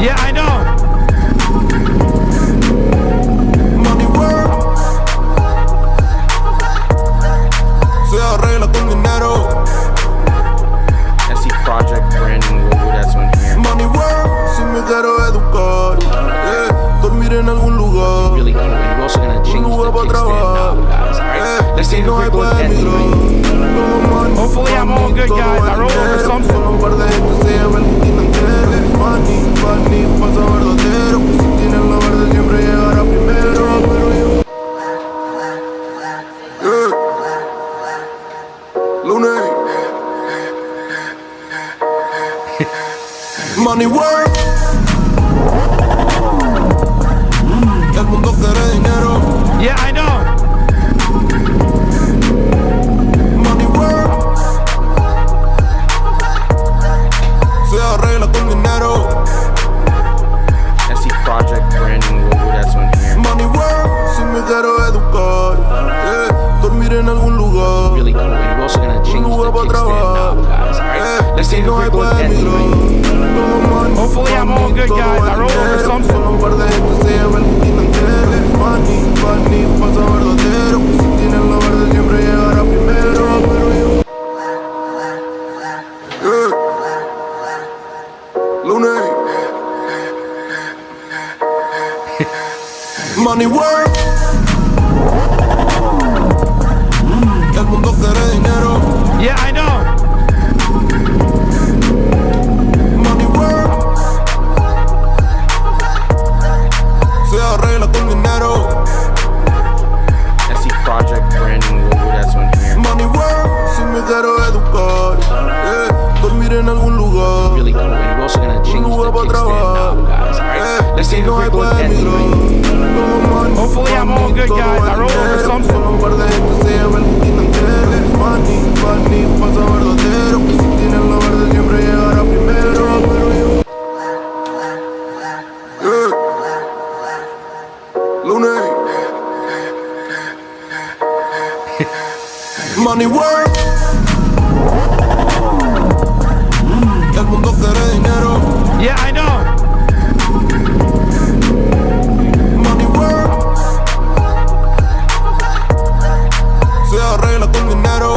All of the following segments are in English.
Yeah, I know. Money work. Se arregla con dinero. SC Project, Brandon, that's on here. Money work. Si me quiero educar, dormir en algún lugar. Really cool. You're also gonna change the kickstand now, guys. Alright, let's take a quick look at the Hopefully I'm all good, guys. I rolled over something. Un par de gente se llama el Money, money, pasa verdadero. Si tienes lo verde siempre llegará primero. Pero yo Lunes. Money work. El mundo quiere dinero. Yeah, I know. Money work. Se arregla con dinero. SC Project, Brandon, that's on here. Money work. Si me quiero educar, dormir en algún lugar. Really cool. You're also gonna change the kickstand now, guys. Alright, let's take a quick look at the Hopefully I'm all good, guys. I rolled over something. Un par de gente se llama el Money, money, pasa verdadero. Si tienes lo verde siempre llegará primero. Pero yo Lunes. Money work. El mundo quiere dinero. Yeah, I know. Money work. Se arregla con dinero. SC Project, Brandon, that's on here. Money work. Si me quiero educar, dormir en algún lugar. Really cool. You're also gonna change the kickstand now, guys. Alright, let's take a quick look at the Hopefully I'm all good, guys. I rolled over something. Un par de gente se llama el Money, money, pasa verdadero. Si tienes lo verde siempre llegará primero. Pero yo Lunes. Money work. El mundo quiere dinero. Yeah, I know. Money work. Se arregla con dinero.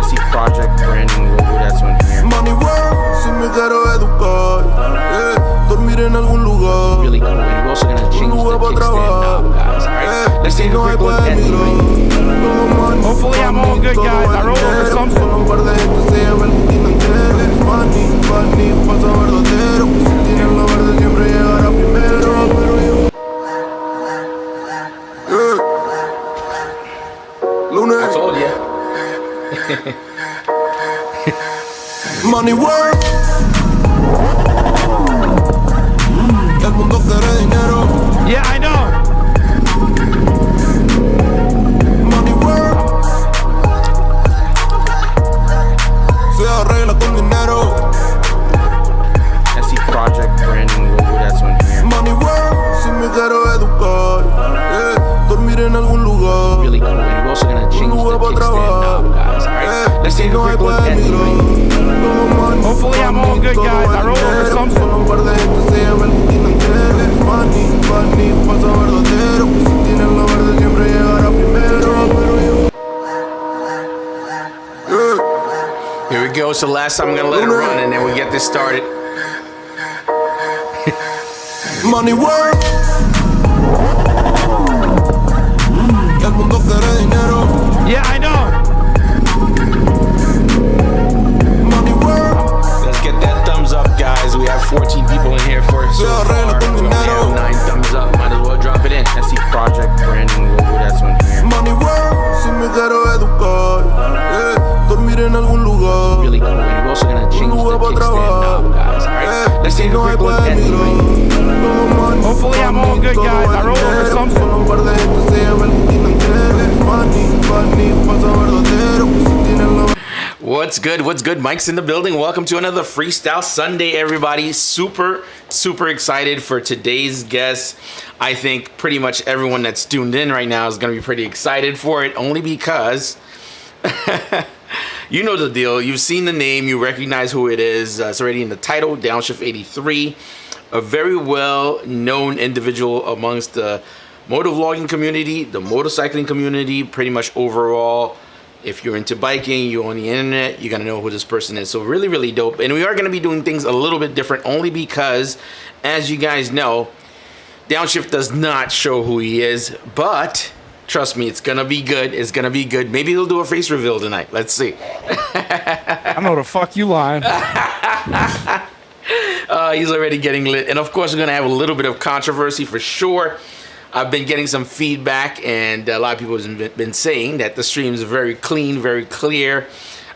SC Project, Brandon, that's on here. Money work. Si me quiero educar, dormir en algún lugar. Really cool. You're also gonna change the kickstand now, guys. Alright, let's take a quick look at the Hopefully I'm all good, guys. I rolled over something. Un par de gente se llama el Money, money, pasa verdadero. Si tienes lo verde siempre llegará primero. Pero yo Lunes. I told ya. Money work. El mundo quiere dinero. Yeah, I know. Money work. Se arregla con dinero. SC Project, Brandon, that's on here. Money work. Si me quiero educar, dormir en algún lugar. Really cool. You're also gonna change the kickstand now, guys. Alright, let's take a quick look at the Hopefully I'm all good, guys. I rolled over something. Un par de gente se llama el Money, money, pasa verdadero. Si tienes lo verde siempre llegará primero. Pero yo Here we go. So last time I'm gonna let it run and then we get this started. Money work. El mundo quiere dinero. Yeah, I know. Money work. Let's get that thumbs up, guys. We have 14 people in here for so far. We only have 9 thumbs up. Might as well drop it in. SC Project, Brandon, that's on here. Money work. Si me quiero educar, dormir en algún lugar. Really cool. You're also gonna change the kickstand now, guys. Alright, let's take a quick look at the Hopefully I'm all good, guys. I rolled over something. Un par de gente se llama el Money, money, pasa verdadero. Si tienes lo What's good? What's good? Mike's in the building. Welcome to another Freestyle Sunday, everybody. Super excited for today's guest. I think pretty much everyone that's tuned in right now is going to be pretty excited for it, only because You know the deal. You've seen the name. You recognize who it is. It's already in the title, downshifteightythree. A very well-known individual amongst the motovlogging community, the motorcycling community, pretty much overall. If you're into biking, you're on the internet, you're going to know who this person is. So really, really dope. And we are going to be doing things a little bit different only because, as you guys know, Downshift does not show who he is. But trust me, it's going to be good. It's going to be good. Maybe he'll do a face reveal tonight. Let's see. I know the fuck you lying. He's already getting lit. And of course, we're going to have a little bit of controversy for sure. I've been getting some feedback, and a lot of people have been saying that the stream is very clean, very clear,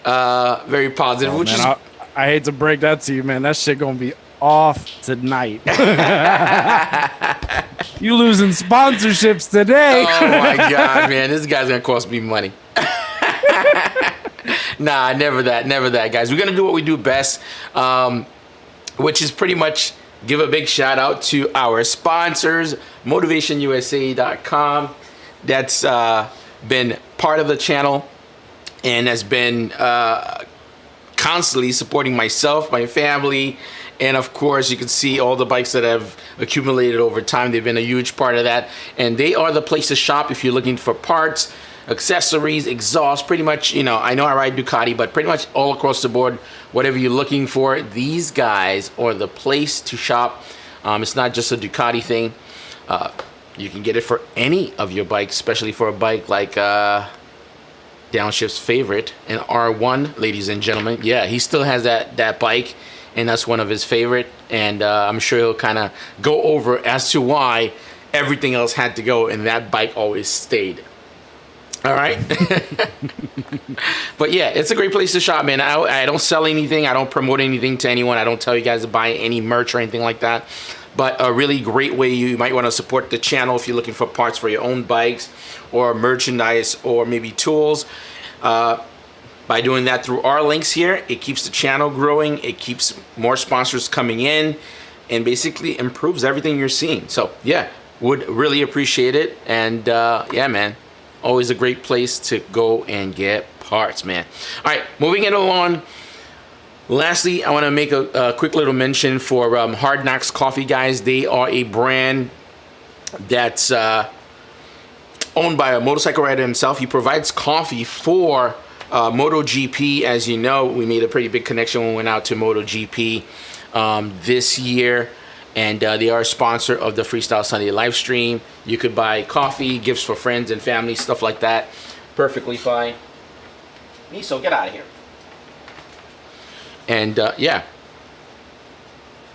very positive. Oh, man, I hate to break that to you, man. That shit gonna be off tonight. You losing sponsorships today. Oh my God, man. This guy's gonna cost me money. Nah, never that, guys. We're gonna do what we do best, which is pretty much give a big shout out to our sponsors, motivationusa.com. That's been part of the channel and has been constantly supporting myself, my family, and of course you can see all the bikes that have accumulated over time. They've been a huge part of that, and they are the place to shop if you're looking for parts, accessories, exhaust, pretty much, you know, I know I ride Ducati, but pretty much all across the board, whatever you're looking for, these guys are the place to shop. It's not just a Ducati thing. You can get it for any of your bikes, especially for a bike like Downshift's favorite, an R1, ladies and gentlemen. Yeah, he still has that bike, and that's one of his favorite, and I'm sure he'll kind of go over as to why everything else had to go and that bike always stayed. All right. But yeah, it's a great place to shop, man. I don't sell anything. I don't promote anything to anyone. I don't tell you guys to buy any merch or anything like that. But a really great way you might want to support the channel if you're looking for parts for your own bikes or merchandise or maybe tools. By doing that through our links here, it keeps the channel growing. It keeps more sponsors coming in and basically improves everything you're seeing. So yeah, would really appreciate it. And yeah, man. Always a great place to go and get parts, man. All right, moving it along. Lastly, I want to make a quick little mention for Hard Knocks Coffee, guys. They are a brand that's owned by a motorcycle rider himself. He provides coffee for MotoGP. As you know, we made a pretty big connection when we went out to MotoGP this year. And they are a sponsor of the Freestyle Sunday live stream. You could buy coffee, gifts for friends and family, stuff like that. Perfectly fine. Miso, get out of here. And yeah.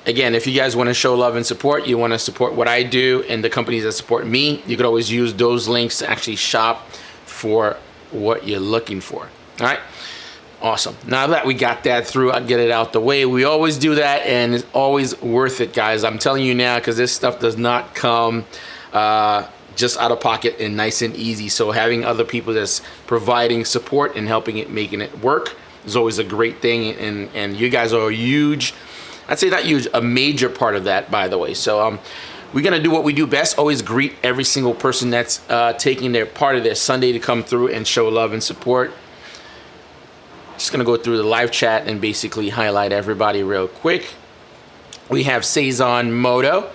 Again, if you guys want to show love and support, you want to support what I do and the companies that support me, you could always use those links to actually shop for what you're looking for. All right. Awesome. Now that we got that through, I'll get it out the way. We always do that, and it's always worth it, guys. I'm telling you now, because this stuff does not come just out of pocket and nice and easy. So having other people that's providing support and helping it, making it work is always a great thing. And you guys are a huge, I'd say not huge, a major part of that, by the way. So we're going to do what we do best. Always greet every single person that's taking their part of their Sunday to come through and show love and support. Just gonna go through the live chat and basically highlight everybody real quick. We have Sazon Moto.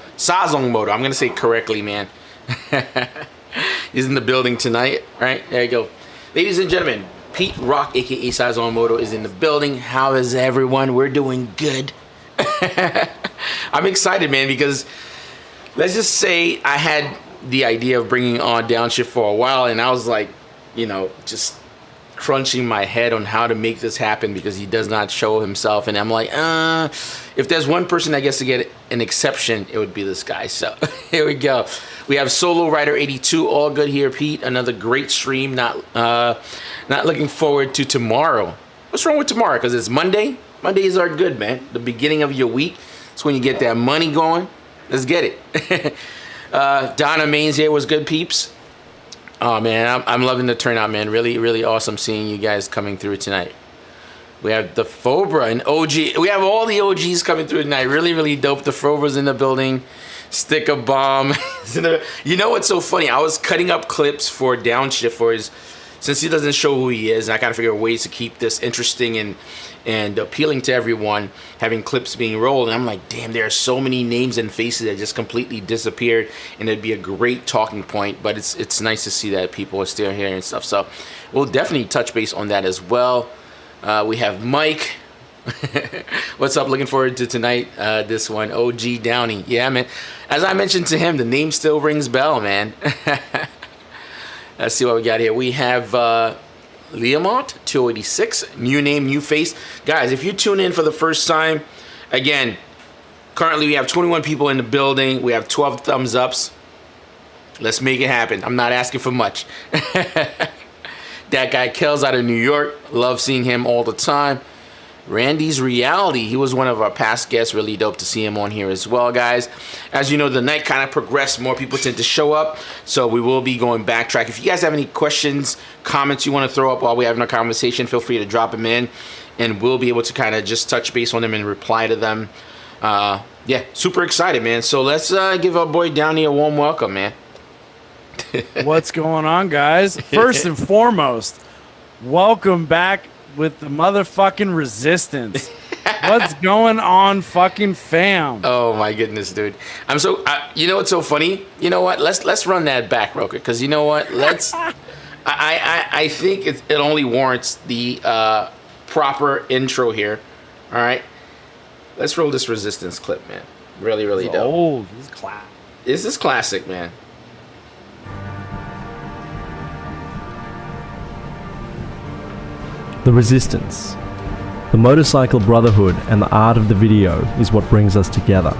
I'm gonna say it correctly, man. He's in the building tonight, right? There you go. Ladies and gentlemen, Pete Rock, aka Sazon Moto, is in the building. How is everyone? We're doing good. I'm excited, man, because let's just say I had the idea of bringing on Downshift for a while, and I was like, you know, just crunching my head on how to make this happen because he does not show himself, and I'm like, if there's one person I guess to get an exception, it would be this guy. So here we go. We have Solo Rider 82, all good here, Pete. Another great stream. Not looking forward to tomorrow. What's wrong with tomorrow? Because it's Monday. Mondays are good, man. The beginning of your week. It's when you get that money going. Let's get it. Donna Mains here was good, peeps. Oh man, I'm loving the turnout, man. Really, really awesome seeing you guys coming through tonight. We have the Fobra and OG. We have all the OGs coming through tonight. Really, really dope. The Fobra's in the building. Sticker Bomb. You know what's so funny? I was cutting up clips for Downshift for his since he doesn't show who he is, I gotta figure ways to keep this interesting and appealing to everyone, having clips being rolled. And I'm like, damn, there are so many names and faces that just completely disappeared, and it'd be a great talking point. But it's nice to see that people are still here and stuff. So we'll definitely touch base on that as well. We have Mike. What's up? Looking forward to tonight. This one, OG Downey. Yeah, man. As I mentioned to him, the name still rings bell, man. Let's see what we got here. We have Leomont 286, new name, new face. Guys, if you tune in for the first time, again, currently we have 21 people in the building. We have 12 thumbs ups. Let's make it happen. I'm not asking for much. That guy Kells out of New York. Love seeing him all the time. Randy's Reality. He was one of our past guests. Really dope to see him on here as well, guys. As you know, the night kind of progressed. More people tend to show up. So we will be going backtrack. If you guys have any questions, comments you want to throw up while we're having a conversation, feel free to drop them in. And we'll be able to kind of just touch base on them and reply to them. Yeah, super excited, man. So let's give our boy Downey a warm welcome, man. What's going on, guys? First and foremost, welcome back with the motherfucking Resistance. What's going on, fucking fam? Oh my goodness, dude! I'm so you know what's so funny? You know what? Let's run that back real quick, because you know what? Let's. I think it only warrants the proper intro here. All right, let's roll this Resistance clip, man. Really, really dope. Old, this is classic. This is classic, man. The Resistance. The motorcycle brotherhood and the art of the video is what brings us together.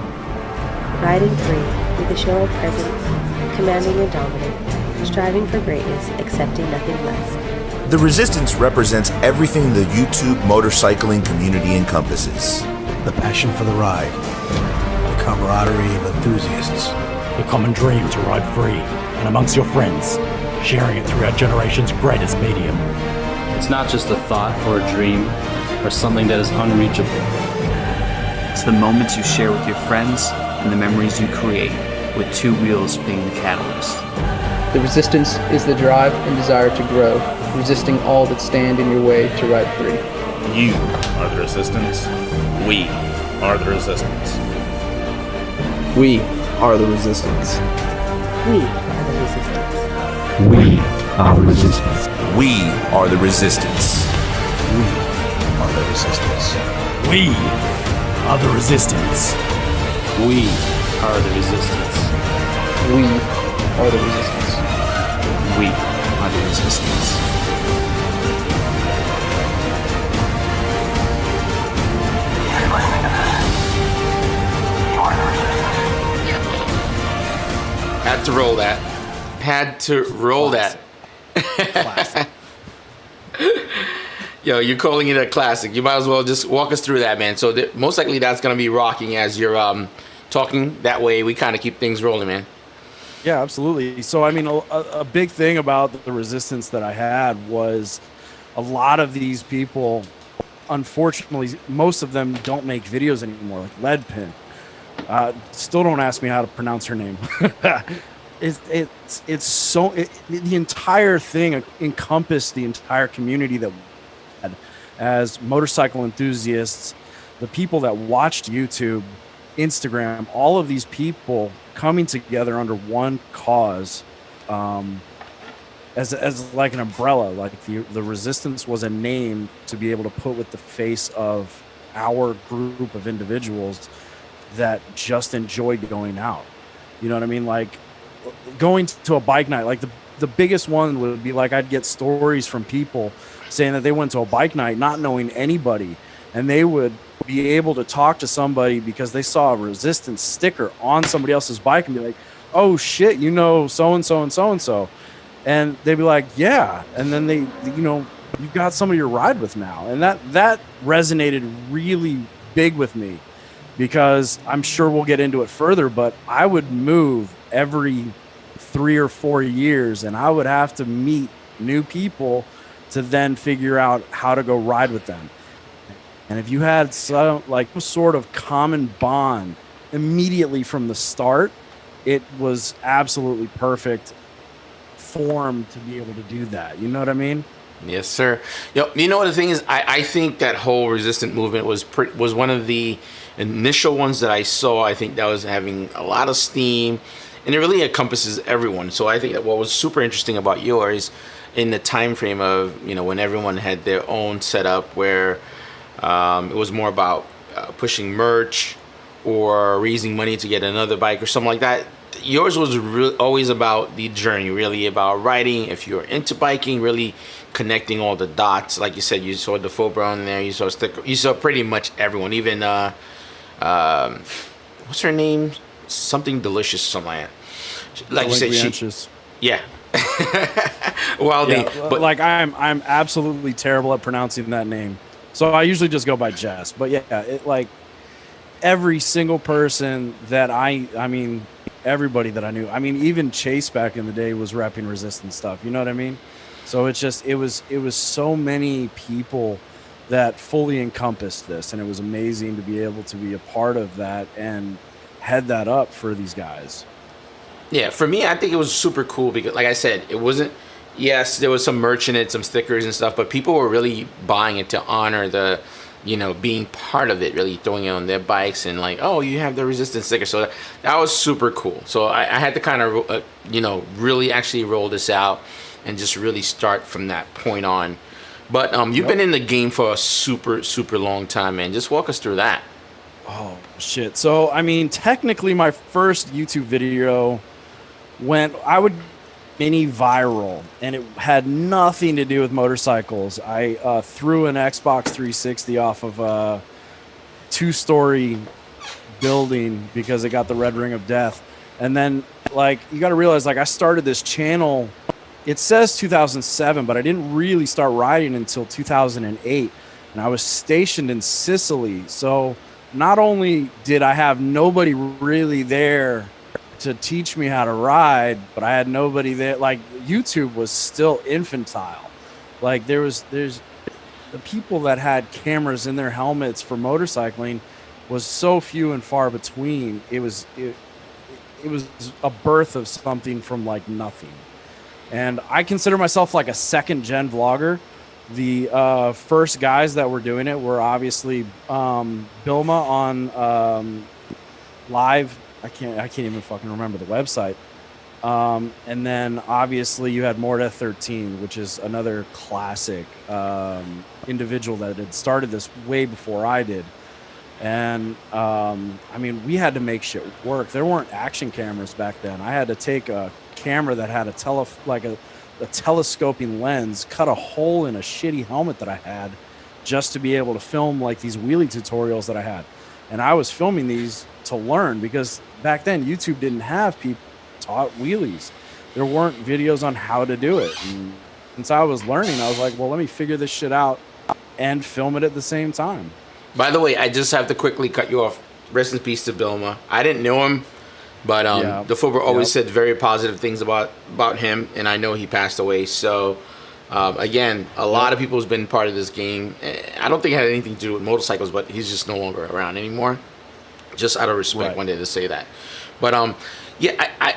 Riding free, with a show of presence, commanding and dominant, striving for greatness, accepting nothing less. The Resistance represents everything the YouTube motorcycling community encompasses. The passion for the ride, the camaraderie of enthusiasts, the common dream to ride free and amongst your friends, sharing it through our generation's greatest medium. It's not just a thought or a dream or something that is unreachable. It's the moments you share with your friends and the memories you create, with two wheels being the catalyst. The Resistance is the drive and desire to grow, resisting all that stand in your way to ride free. You are the Resistance. We are the Resistance. We are the Resistance. We are the Resistance. We are the Resistance. We are the Resistance. We are the Resistance. We are the Resistance. We are the Resistance. We are the Resistance. We are the Resistance. Had to roll that. Had to roll that. Yo, you're calling it a classic. You might as well just walk us through that, man. So most likely that's going to be rocking as you're talking. That way we kind of keep things rolling, man. Yeah, absolutely. So, I mean, a big thing about the Resistance that I had was a lot of these people, unfortunately, most of them don't make videos anymore, like Leadpin. Still don't ask me how to pronounce her name. It's so the entire thing encompassed the entire community that we had as motorcycle enthusiasts, the people that watched YouTube, Instagram, all of these people coming together under one cause, as like an umbrella. Like the Resistance was a name to be able to put with the face of our group of individuals that just enjoyed going out. You know what I mean? Like going to a bike night, like the biggest one would be like I'd get stories from people saying that they went to a bike night not knowing anybody, and they would be able to talk to somebody because they saw a Resistance sticker on somebody else's bike and be like, oh shit, you know, so-and-so and so-and-so. And they'd be like, yeah. And then they, you know, you've got somebody to ride with now. And that resonated really big with me, because I'm sure we'll get into it further, but I would move every 3 or 4 years, and I would have to meet new people to then figure out how to go ride with them. And if you had some sort of common bond immediately from the start, it was absolutely perfect form to be able to do that. You know what I mean? Yes, sir. You know what the thing is? I think that whole resistant movement was one of the initial ones that I saw. I think that was having a lot of steam, and it really encompasses everyone. So I think that what was super interesting about yours, in the time frame of when everyone had their own setup, where it was more about pushing merch or raising money to get another bike or something like that. Yours was always about the journey, really about riding. If you're into biking, really connecting all the dots. Like you said, you saw the Fobra on there, you saw Sticker, you saw pretty much everyone, even what's her name? Something Delicious, something like that. Like you said, yeah. Well, but like I'm absolutely terrible at pronouncing that name, so I usually just go by Jess. But yeah, it like every single person that I mean, everybody that I knew. I mean, even Chase back in the day was repping resistance stuff. You know what I mean? So it's just it was so many people that fully encompassed this, and it was amazing to be able to be a part of that and head that up for these guys. Yeah, for me, I think it was super cool because, like I said, it wasn't. Yes, there was some merch in it, some stickers and stuff, but people were really buying it to honor the, being part of it, really throwing it on their bikes and like, oh, you have the resistance sticker. So that was super cool. So I had to kind of, really actually roll this out and just really start from that point on. But you've been in the game for a super, super long time, man. Just walk us through that. Oh, shit. So, I mean, technically my first YouTube video went mini viral, and it had nothing to do with motorcycles. I threw an Xbox 360 off of a 2-story building because it got the red ring of death. And then, like, you got to realize, like, I started this channel, it says 2007, but I didn't really start riding until 2008, and I was stationed in Sicily. So not only did I have nobody really there to teach me how to ride, but I had nobody there. Like, YouTube was still infantile. Like, there's the people that had cameras in their helmets for motorcycling was so few and far between. It was a birth of something from like nothing. And I consider myself like a second gen vlogger. The first guys that were doing it were obviously Bilma on Live. I can't even fucking remember the website. And then obviously you had Morta 13, which is another classic individual that had started this way before I did. And I mean, we had to make shit work. There weren't action cameras back then. I had to take a camera that had a telescoping lens, cut a hole in a shitty helmet that I had just to be able to film like these wheelie tutorials that I had. And I was filming these to learn, because back then YouTube didn't have people taught wheelies. There weren't videos on how to do it. And since I was learning, I was like, well, let me figure this shit out and film it at the same time. By the way, I just have to quickly cut you off. Rest in peace to Bilma. I didn't know him, but the Fulber always said very positive things about him, and I know he passed away. So again, a lot of people has been part of this game. I don't think it had anything to do with motorcycles, but he's just no longer around anymore. Just out of respect, wanted to say that. But yeah, I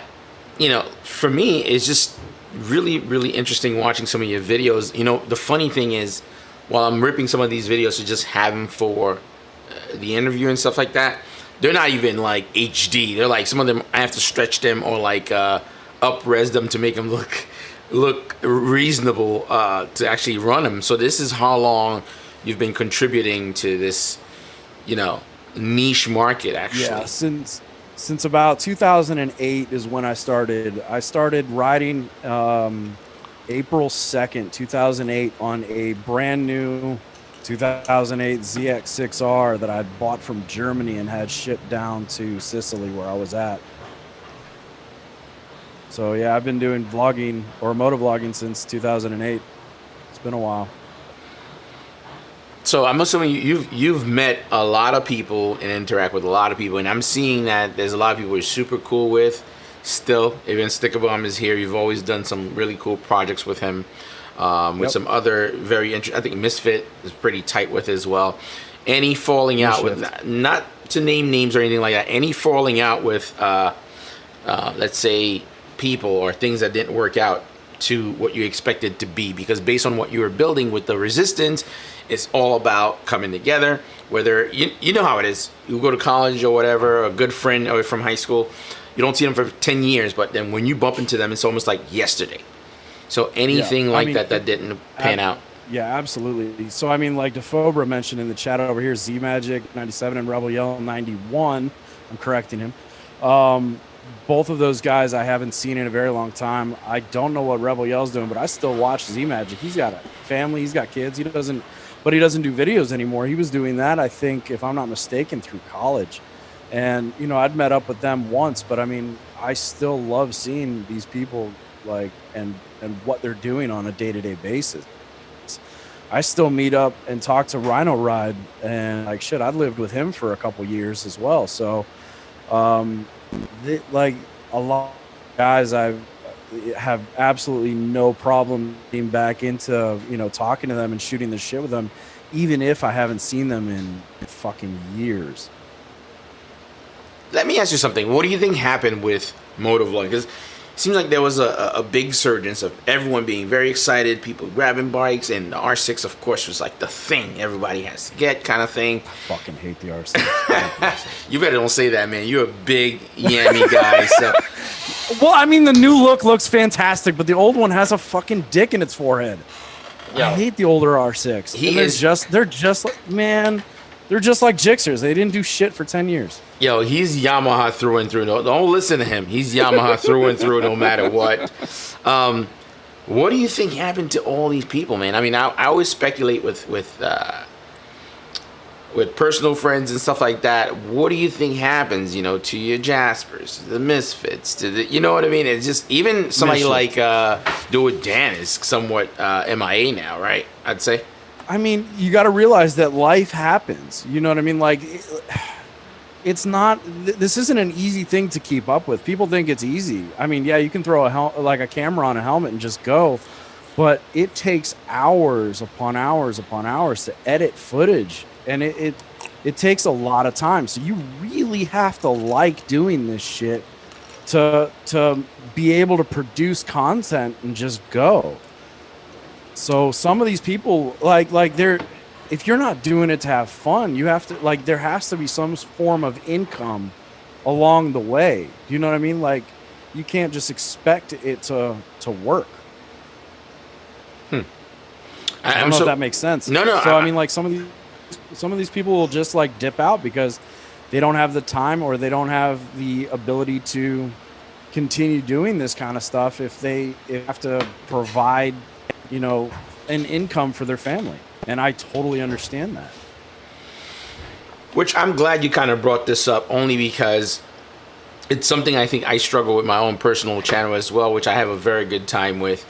for me, it's just really, really interesting watching some of your videos. The funny thing is, while I'm ripping some of these videos to just have them for the interview and stuff like that, they're not even like HD. They're like, some of them I have to stretch them or like up-res them to make them look reasonable to actually run them. So this is how long you've been contributing to this, niche market, actually. Yeah, since about 2008 is when I started. I started riding April 2nd, 2008 on a brand new 2008 ZX6R that I bought from Germany and had shipped down to Sicily where I was at. So yeah, I've been doing vlogging or motovlogging since 2008. It's been a while. So I'm assuming you've met a lot of people and interact with a lot of people, and I'm seeing that there's a lot of people you're super cool with still. Even Stickerbomb is here. You've always done some really cool projects with him, with some other very interesting. I think Misfit is pretty tight with as well. Any falling out with, not to name names or anything like that, any falling out with, let's say, people or things that didn't work out to what you expected to be, because based on what you were building with the resistance, it's all about coming together. Whether you know how it is, you go to college or whatever, a good friend or from high school, you don't see them for 10 years, but then when you bump into them, it's almost like yesterday. So anything that didn't pan out. Yeah, absolutely. So, I mean, like Defobra mentioned in the chat over here, Z-Magic 97 and Rebel Yell 91. I'm correcting him. Both of those guys I haven't seen in a very long time. I don't know what Rebel Yell's doing, but I still watch Z-Magic. He's got a family. He's got kids. He doesn't do videos anymore. He was doing that, I think, if I'm not mistaken, through college. And, you know, I'd met up with them once, but I mean, I still love seeing these people like, and what they're doing on a day-to-day basis. I still meet up and talk to Rhino Ride, and like shit, I lived with him for a couple years as well. So, like a lot of guys, I have absolutely no problem being back into, you know, talking to them and shooting the shit with them, even if I haven't seen them in fucking years. Let me ask you something. What do you think happened with motovlogging? Because it seems like there was a big surge of everyone being very excited, people grabbing bikes, and the R6, of course, was like the thing everybody has to get kind of thing. I fucking hate the R6. You better don't say that, man. You're a big yammy guy. So. Well, I mean, the new look looks fantastic, but the old one has a fucking dick in its forehead. Yeah. I hate the older R6. They're just like, man, they're just like Gixxers. They didn't do shit for 10 years. Yo, he's Yamaha through and through. No, don't listen to him. He's Yamaha through and through, no matter what. What do you think happened to all these people, man? I mean, I always speculate with personal friends and stuff like that. What do you think happens, you know, to your Jaspers, the Misfits, to the, you know what I mean? It's just even somebody like Do It Dan is somewhat MIA now, right? I'd say. I mean, you got to realize that life happens. You know what I mean? Like, it's not. This isn't an easy thing to keep up with. People think it's easy. I mean, yeah, you can throw a camera on a helmet and just go, but it takes hours upon hours upon hours to edit footage, and it takes a lot of time. So you really have to like doing this shit to be able to produce content and just go. So some of these people, like they're, if you're not doing it to have fun, you have to, like, there has to be some form of income along the way. Do you know what I mean? Like, you can't just expect it to work. I don't know if that makes sense. No. So I mean, like, some of these people will just like dip out because they don't have the time or they don't have the ability to continue doing this kind of stuff if they have to provide, you know, an income for their family. And I totally understand that. Which I'm glad you kind of brought this up, only because it's something I think I struggle with my own personal channel as well, which I have a very good time with.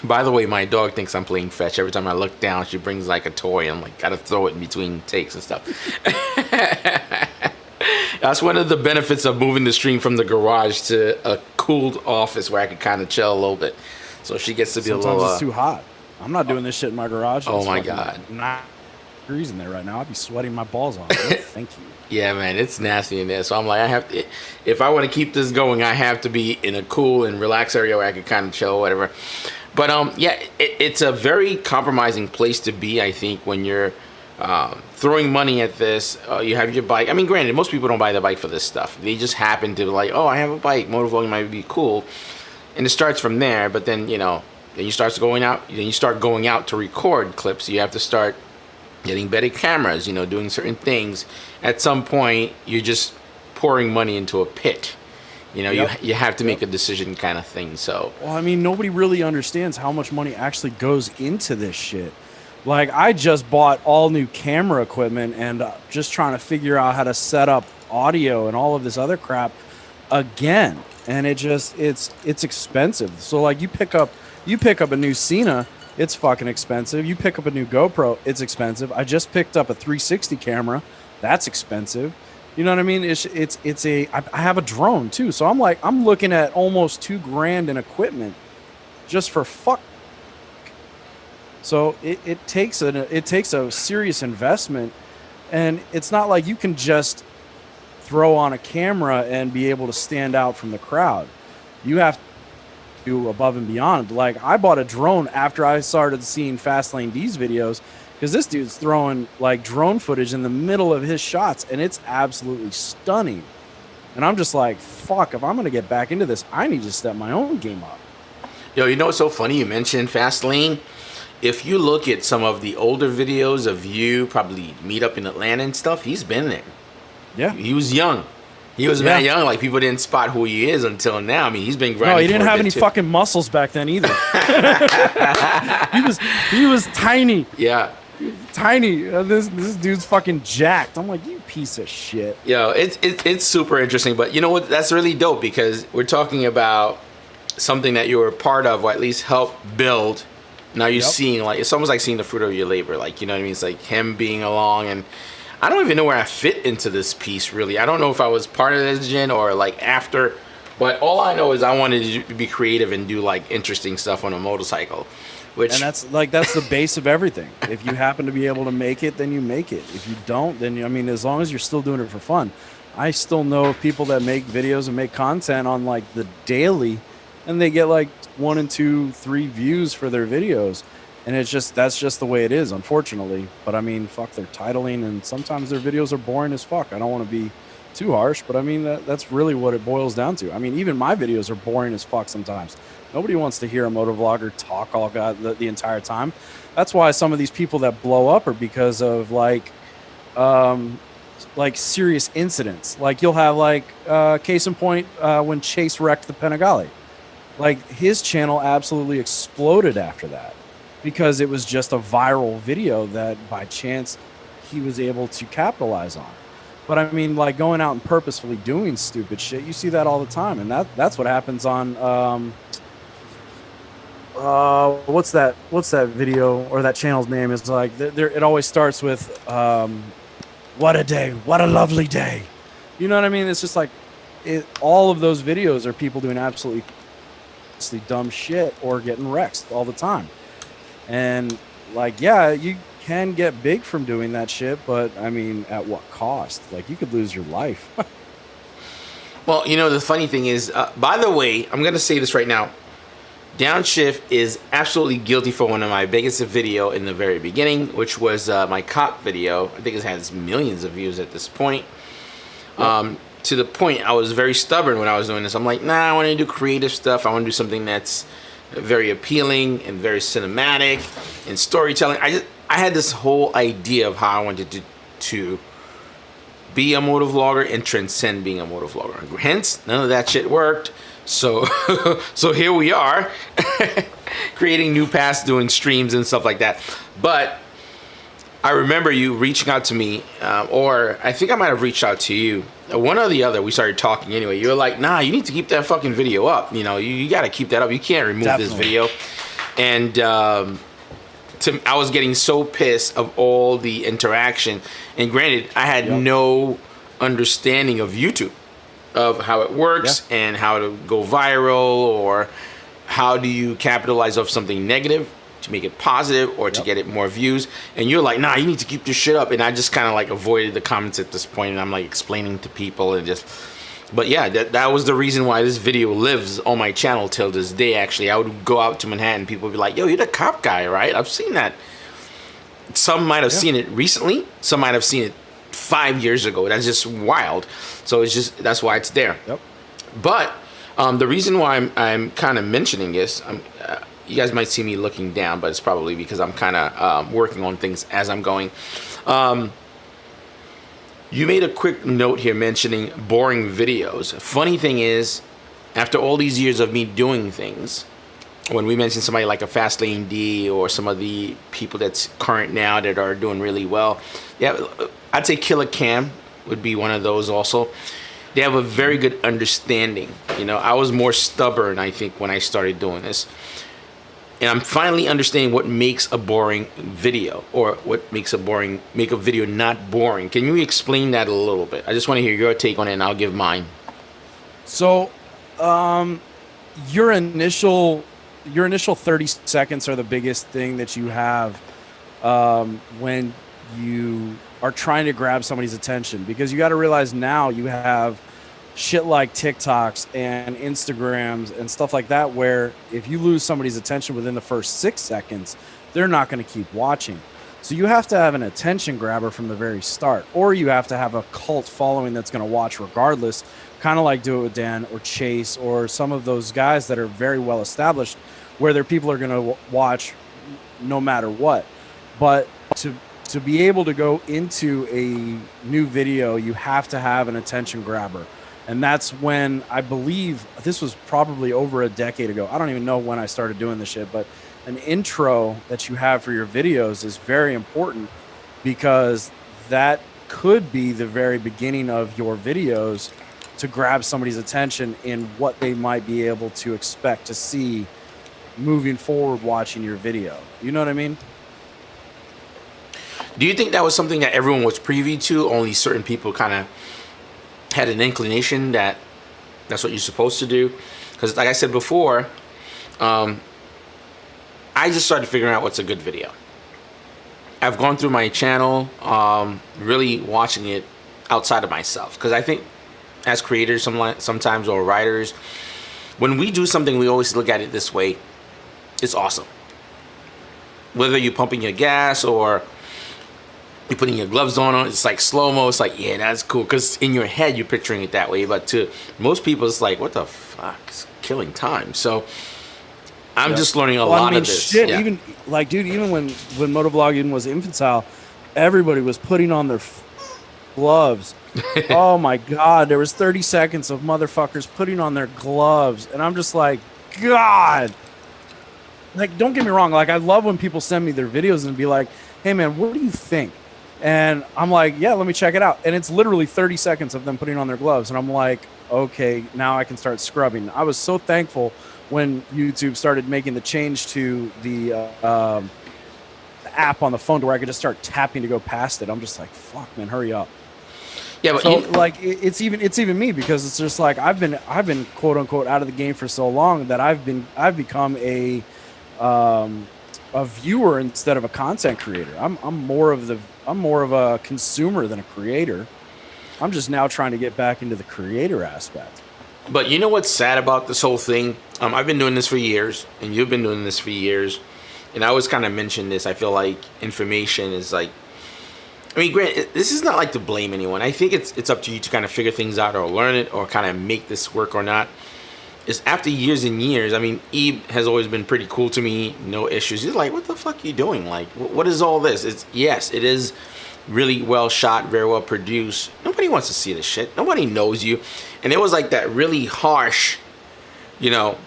By the way, my dog thinks I'm playing fetch. Every time I look down, she brings like a toy. I'm like, gotta throw it in between takes and stuff. That's one of the benefits of moving the stream from the garage to a cooled office where I can kind of chill a little bit. So she gets to be Sometimes a little. It's too hot. I'm not doing this shit in my garage. Oh my God. 9 degrees in there right now. I'd be sweating my balls off. Thank you. Yeah, man, it's nasty in there. So I'm like, I have to, if I want to keep this going, I have to be in a cool and relaxed area where I can kind of chill or whatever. But yeah, it's a very compromising place to be, I think, when you're throwing money at this. You have your bike. I mean, granted, most people don't buy the bike for this stuff. They just happen to like, oh, I have a bike. Motovlogging might be cool. And it starts from there. But then, you know, then you start going out. Then you start going out to record clips. You have to start getting better cameras, you know, doing certain things. At some point, you're just pouring money into a pit. You know, you have to make a decision kind of thing. So, well, I mean, nobody really understands how much money actually goes into this shit. Like, I just bought all new camera equipment and just trying to figure out how to set up audio and all of this other crap again. And it's expensive. So like, you pick up a new Cena, it's fucking expensive. You pick up a new GoPro, it's expensive. I just picked up a 360 camera, that's expensive. You know what I mean? I have a drone too, so I'm looking at almost $2,000 in equipment just for fuck. So it takes a serious investment, and it's not like you can just throw on a camera and be able to stand out from the crowd. You have above and beyond. Like, I bought a drone after I started seeing Fastlane D's videos, because this dude's throwing like drone footage in the middle of his shots, and it's absolutely stunning. And I'm just like, fuck, if I'm going to get back into this, I need to step my own game up. Yo, you know what's so funny? You mentioned Fastlane. If you look at some of the older videos of you probably meet up in Atlanta and stuff, he's been there. Yeah. He was young. He was that young. Like, people didn't spot who he is until now. I mean, he's been grinding. No, he didn't have any fucking muscles back then either. he was tiny. Yeah. Tiny. This dude's fucking jacked. I'm like, you piece of shit. Yo, it's super interesting. But you know what? That's really dope, because we're talking about something that you were a part of, or at least helped build. Now you're seeing, like, it's almost like seeing the fruit of your labor. Like, you know what I mean? It's like him being along, and I don't even know where I fit into this piece, really. I don't know if I was part of this gen or like after, but all I know is I wanted to be creative and do like interesting stuff on a motorcycle. And that's the base of everything. If you happen to be able to make it, then you make it. If you don't, then, I mean, as long as you're still doing it for fun. I still know of people that make videos and make content on like the daily, and they get like 1 and 2, 3 views for their videos. And that's just the way it is, unfortunately. But I mean, fuck, they're titling, and sometimes their videos are boring as fuck. I don't want to be too harsh, but I mean, that's really what it boils down to. I mean, even my videos are boring as fuck sometimes. Nobody wants to hear a motovlogger talk all the entire time. That's why some of these people that blow up are because of like serious incidents. Like, you'll have like case in point when Chase wrecked the Panigale. Like, his channel absolutely exploded after that, because it was just a viral video that by chance he was able to capitalize on. But I mean, like, going out and purposefully doing stupid shit, you see that all the time. And that's what happens on what's that video or that channel's name is, like, it always starts with what a day, what a lovely day. You know what I mean? It's just like all of those videos are people doing absolutely dumb shit or getting wrecked all the time. And like, yeah, you can get big from doing that shit, but I mean, at what cost? Like, you could lose your life. Well, you know, the funny thing is, by the way, I'm going to say this right now. Downshift is absolutely guilty for one of my biggest video in the very beginning, which was my cop video. I think it has millions of views at this point. To the point, I was very stubborn when I was doing this. I'm like, nah, I want to do creative stuff. I want to do something that's very appealing and very cinematic and storytelling. I had this whole idea of how I wanted to be a motovlogger and transcend being a motovlogger. Hence, none of that shit worked. So so here we are creating new paths, doing streams and stuff like that. But I remember you reaching out to me, or I think I might have reached out to you. One or the other, we started talking anyway. You were like, nah, you need to keep that fucking video up. You know, you got to keep that up. You can't remove this video. And I was getting so pissed of all the interaction. And granted, I had no understanding of YouTube, of how it works and how to go viral, or how do you capitalize off something negative to make it positive, or to get it more views. And you're like, nah, you need to keep this shit up. And I just kind of like avoided the comments at this point, and I'm like explaining to people and just, but yeah, that was the reason why this video lives on my channel till this day. Actually, I would go out to Manhattan, people would be like, yo, you're the cop guy, right? I've seen that. Some might have seen it recently, some might have seen it 5 years ago. That's just wild. So it's just, that's why it's there. But the reason why I'm kind of mentioning this, you guys might see me looking down, but it's probably because I'm kind of working on things as I'm going. You made a quick note here mentioning boring videos. Funny thing is, after all these years of me doing things, when we mention somebody like a Fastlane D or some of the people that's current now that are doing really well, yeah, I'd say Killer Cam would be one of those also. They have a very good understanding. You know, I was more stubborn, I think, when I started doing this. And I'm finally understanding what makes a boring video, or what makes a video not boring. Can you explain that a little bit? I just want to hear your take on it, and I'll give mine. So, your initial 30 seconds are the biggest thing that you have when you are trying to grab somebody's attention, because you got to realize now you have shit like TikToks and Instagrams and stuff like that, where if you lose somebody's attention within the first 6 seconds, they're not going to keep watching. So you have to have an attention grabber from the very start, or you have to have a cult following that's going to watch regardless, kind of like Do It With Dan or Chase or some of those guys that are very well established, where their people are going to watch no matter what. But to be able to go into a new video, you have to have an attention grabber. And that's when, I believe this was probably over a decade ago. I don't even know when I started doing this shit, but an intro that you have for your videos is very important, because that could be the very beginning of your videos to grab somebody's attention in what they might be able to expect to see moving forward watching your video. You know what I mean? Do you think that was something that everyone was privy to? Only certain people kind of had an inclination that that's what you're supposed to do? Because like I said before, I just started figuring out what's a good video. I've gone through my channel, really watching it outside of myself, because I think as creators sometimes, or writers, when we do something, we always look at it this way. It's awesome. Whether you're pumping your gas or you're putting your gloves on, it's like slow-mo. It's like, yeah, that's cool, because in your head you're picturing it that way. But to most people, it's like, what the fuck? It's killing time. So I'm just learning a lot of this. Shit, even like, dude, even when motovlogging was infantile, everybody was putting on their gloves. Oh my God, there was 30 seconds of motherfuckers putting on their gloves, and I'm just like, God. Like, don't get me wrong. Like, I love when people send me their videos and be like, hey man, what do you think? And I'm like, yeah, let me check it out. And it's literally 30 seconds of them putting on their gloves. And I'm like, okay, now I can start scrubbing. I was so thankful when YouTube started making the change to the app on the phone to where I could just start tapping to go past it. I'm just like, fuck, man, hurry up. Yeah, but so, like, it's even me, because it's just like I've been quote unquote out of the game for so long that I've become a viewer instead of a content creator. I'm more of a consumer than a creator. I'm just now trying to get back into the creator aspect. But you know what's sad about this whole thing? I've been doing this for years, and you've been doing this for years, and I always kind of mention this. I feel like information is like, I mean, Grant, this is not like to blame anyone. I think it's up to you to kind of figure things out or learn it or kind of make this work or not. Is after years and years, I mean, Ebe has always been pretty cool to me, no issues. He's like, what the fuck are you doing? Like, what is all this? Yes, it is really well shot, very well produced. Nobody wants to see this shit. Nobody knows you. And it was like that really harsh, you know,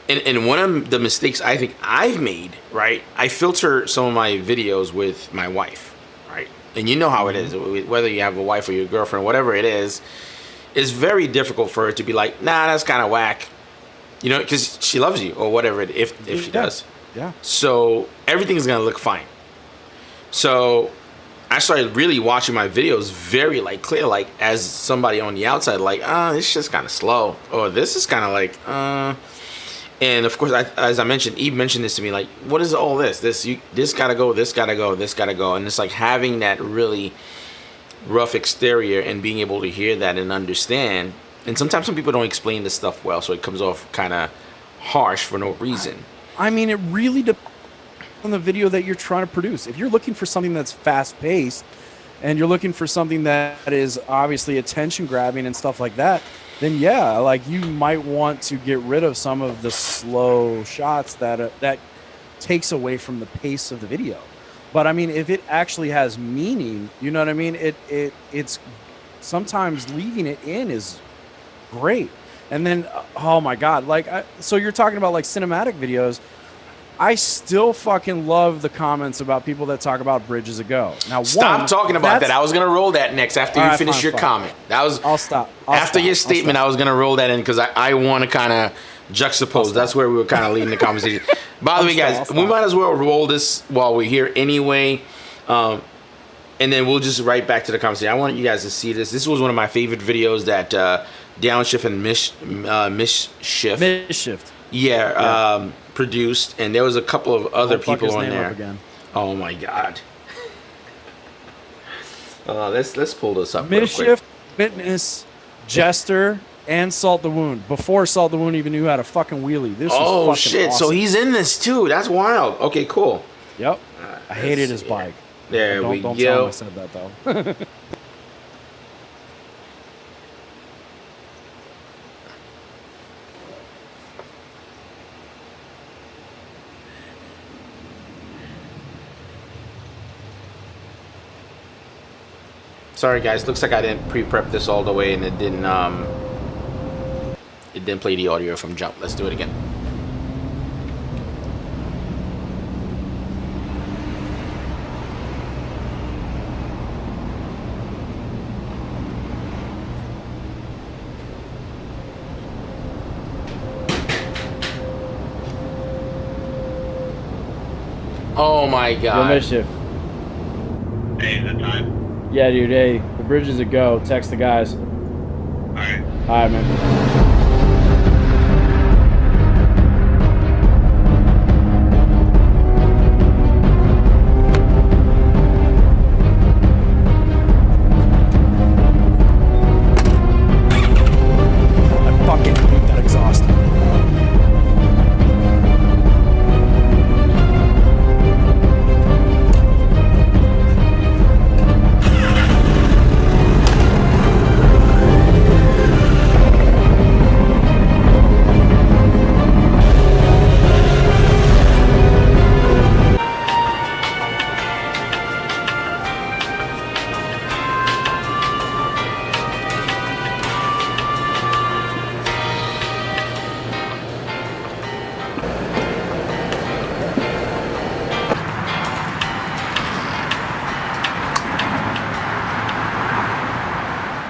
and one of the mistakes I think I've made, right? I filter some of my videos with my wife, right? And you know how it is, whether you have a wife or your girlfriend, whatever it is, it's very difficult for her to be like, nah, that's kind of whack, you know, because she loves you or whatever, if she does. Yeah. So everything's going to look fine. So I started really watching my videos very like clear, like as somebody on the outside, like, this shit's kind of slow, or this is kind of like, and of course, as I mentioned, Eve mentioned this to me, like, what is all this? This gotta go, this gotta go, this gotta go, and it's like having that really rough exterior and being able to hear that and understand. And sometimes some people don't explain this stuff well, so it comes off kind of harsh for no reason. I mean, it really depends on the video that you're trying to produce. If you're looking for something that's fast-paced and you're looking for something that is obviously attention-grabbing and stuff like that, then yeah, like, you might want to get rid of some of the slow shots that takes away from the pace of the video. But I mean, if it actually has meaning, you know what I mean? It's sometimes leaving it in is great. And then, oh my God, like, so you're talking about like cinematic videos. I still fucking love the comments about people that talk about Bridges Ago. Now, stop talking about that. I was gonna roll that next after you finish your comment. That was I'll stop. After your statement, I was gonna roll that in because I want to kind of juxtapose. That's where we were kind of leading the conversation. By the way, guys, we might as well roll this while we're here anyway, and then we'll just right back to the conversation. I want you guys to see this. This was one of my favorite videos that Downshift and Mischief. Yeah. Produced, and there was a couple of other people on there. Oh my God. Let's pull this up. Mischief Fitness Jester and Salt the Wound. Before Salt the Wound even knew how to fucking wheelie. This was fucking shit! awesome. So he's in this too. That's wild. Okay, cool. Yep. I hated his bike. There we Don't go. tell him I said that though. Sorry guys, looks like I didn't pre-prep this all the way and it didn't play the audio from jump. Let's do it again. Oh my god. Yo, Mischief. Hey, is it time? Yeah, dude. Hey, the bridge is a go. Text the guys. Alright. Alright, man. I fucking hate that exhaust.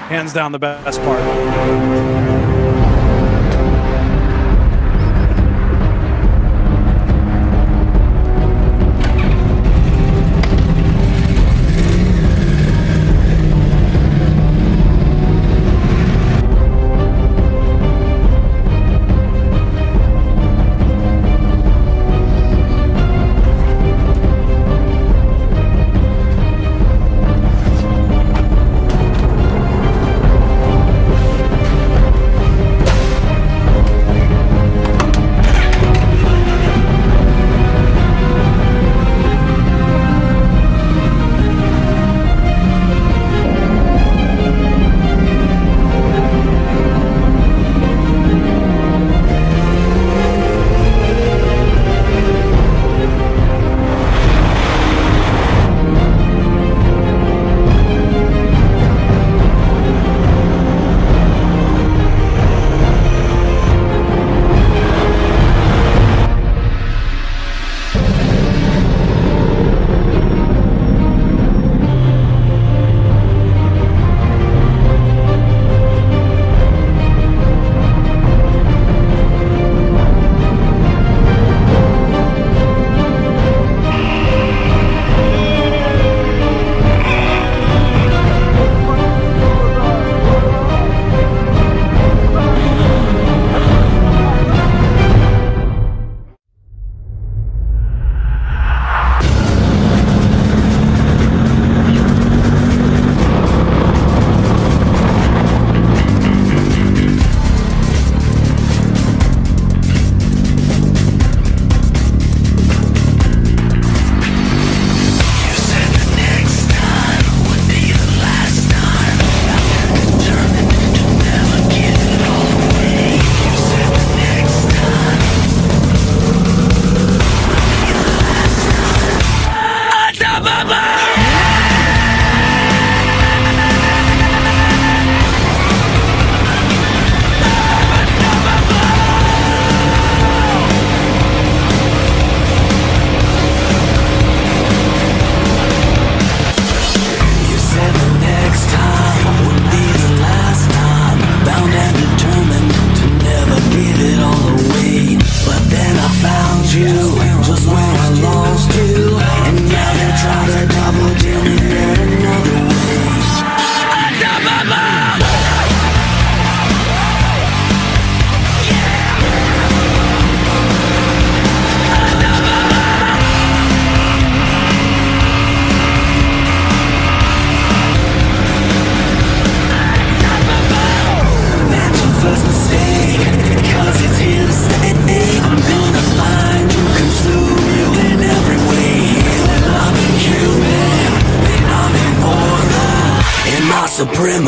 Hands down the best part.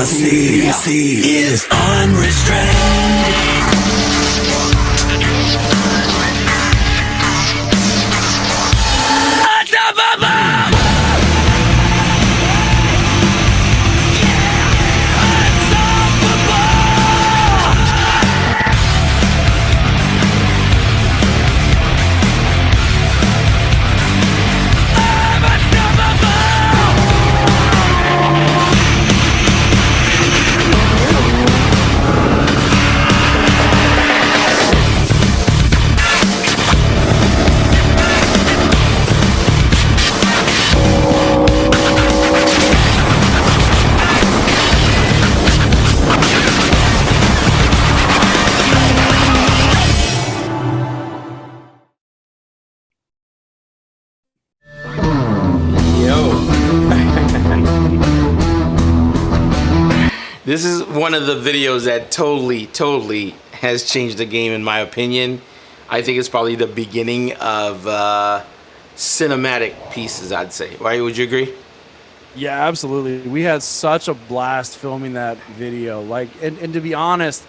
supremacy is unrestrained. This is one of the videos that totally has changed the game in my opinion. I think it's probably the beginning of cinematic pieces, I'd say. Right? Would you agree? Yeah, absolutely. We had such a blast filming that video. Like, and to be honest,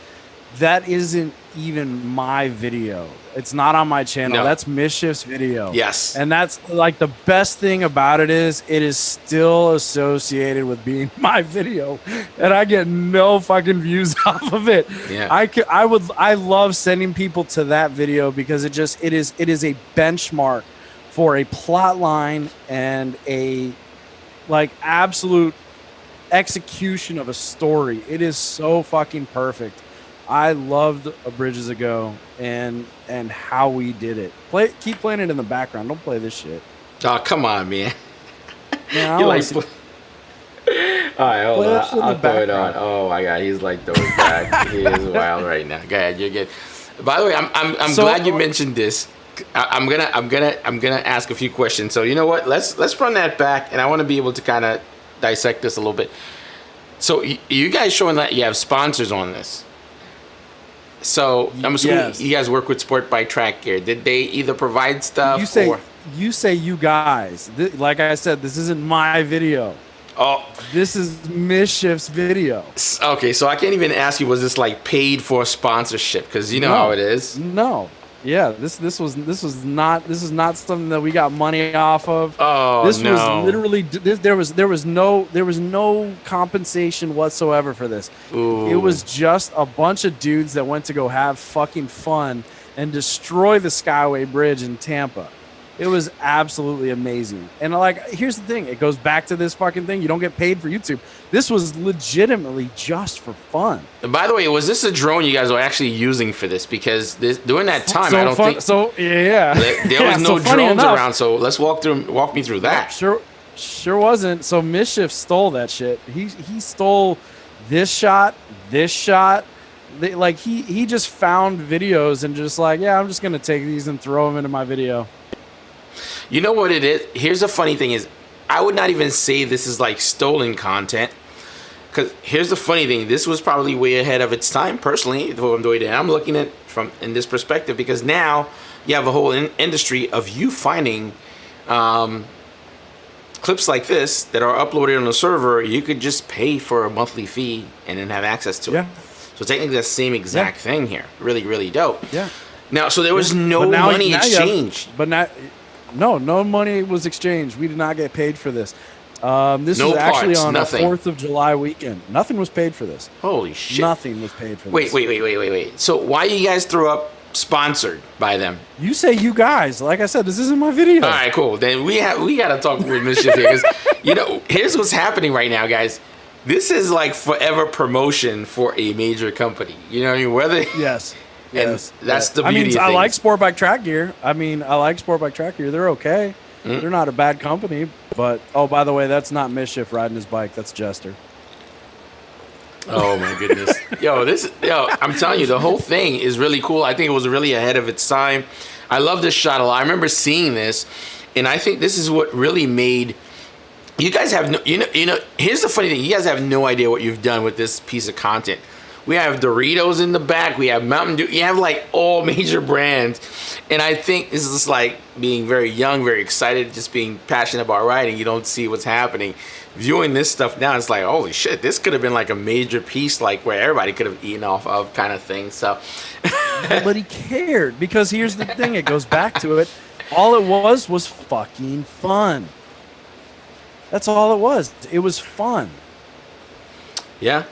that isn't even my video. It's not on my channel. No. That's Mischief's video. Yes. And that's like the best thing about it is it is still associated with being my video, and I get no fucking views off of it. Yeah. I love sending people to that video because it is a benchmark for a plot line and a like absolute execution of a story. It is so fucking perfect. I loved A Bridges Ago and how we did it. Keep playing it in the background. Don't play this shit. Oh, come on, man. Yeah, You like... All right, hold on. I'll throw it on. Oh my God, he's like throwing back. He is wild right now. Go ahead, you're good. By the way, I'm glad you mentioned this. I'm gonna ask a few questions. So you know what? Let's run that back, and I want to be able to kind of dissect this a little bit. So you guys showing that you have sponsors on this. So I'm assuming you guys work with Sport Bike Track Gear. Did they either provide stuff? You say you guys. Like I said, this isn't my video. Oh, this is Mischief's video. Okay, so I can't even ask you, was this like paid for sponsorship? Because you know how it is. No. Yeah, this is not something that we got money off of. Oh, this no. was literally there was no compensation whatsoever for this. Ooh. It was just a bunch of dudes that went to go have fucking fun and destroy the Skyway Bridge in Tampa. It was absolutely amazing. And like, here's the thing, it goes back to this fucking thing. You don't get paid for YouTube. This was legitimately just for fun. And by the way, was this a drone you guys were actually using for this? Because during that time, I don't think so. Yeah, there was no drones around. So let's walk me through that. Sure wasn't. So Mischief stole that shit. He stole this shot. Like he just found videos and just like, yeah, I'm just gonna take these and throw them into my video. You know what it is? Here's the funny thing is, I would not even say this is like stolen content. Because here's the funny thing, this was probably way ahead of its time, personally, from the way that I'm looking at it from in this perspective, because now you have a whole industry of you finding clips like this that are uploaded on the server. You could just pay for a monthly fee and then have access to it. So technically the same exact thing here. Really, really dope. Yeah. Now, so there was no money exchanged. No money was exchanged. We did not get paid for this. This was actually on the 4th of July weekend. Nothing was paid for this. Holy shit. Nothing was paid for this. Wait. So why you guys threw up sponsored by them? You say you guys. Like I said, this isn't my video. All right, cool. Then we got to talk with Mischief here. Because, you know, here's what's happening right now, guys. This is like forever promotion for a major company. You know what I mean? Whether... Yes. And that's the beauty of I things. like Sport Bike Track Gear. They're okay. They're not a bad company. But, oh, by the way, that's not Mischief riding his bike. That's Jester. Oh, my goodness. I'm telling you, the whole thing is really cool. I think it was really ahead of its time. I love this shot a lot. I remember seeing this, and I think this is what really made... You guys have no... You know, here's the funny thing. You guys have no idea what you've done with this piece of content. We have Doritos in the back. We have Mountain Dew. You have like all major brands. And I think this is just like being very young, very excited, just being passionate about riding. You don't see what's happening. viewing this stuff now, it's like, holy shit, this could have been like a major piece, like where everybody could have eaten off of, kind of thing. So nobody cared, because here's the thing, it goes back to it. All it was fucking fun. That's all it was. It was fun. Yeah.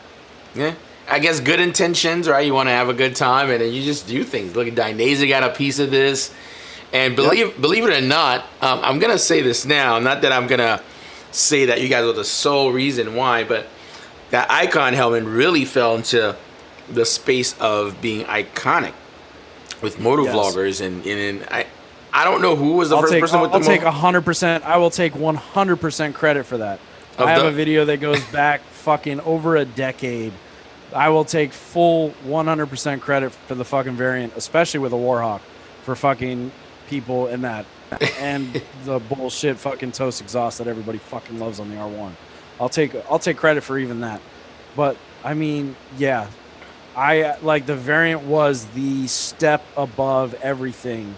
I guess good intentions, right? You want to have a good time, and then you just do things. Look at Dainese got a piece of this, and believe it or not, I'm gonna say this now. Not that I'm gonna say that you guys are the sole reason why, but that Icon helmet really fell into the space of being iconic with motovloggers, and I don't know who was the first person with the. I'll take 100%. I will take 100% credit for that. I have a video that goes back fucking over a decade. I will take full 100% credit for the fucking variant, especially with a Warhawk, for fucking people in that, and the bullshit fucking toast exhaust that everybody fucking loves on the R1. I'll take credit for even that. But I mean, yeah, I like the variant was the step above everything.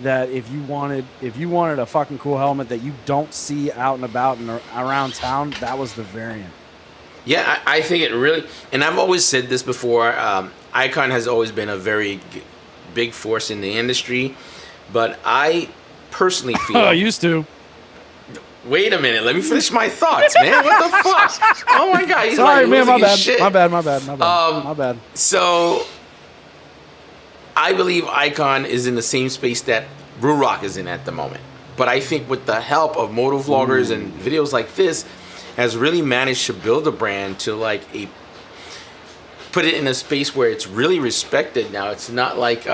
That if you wanted a fucking cool helmet that you don't see out and about and around town, that was the variant. Yeah, I think it really, and I've always said this before, Icon has always been a very big force in the industry, but I personally feel... I used to. Wait a minute, let me finish my thoughts, man. What the fuck? Oh my God, he's sorry, like man, losing his shit. My bad. So, I believe Icon is in the same space that Ruroc is in at the moment. But I think with the help of motovloggers and videos like this, has really managed to build a brand to put it in a space where it's really respected now. It's not like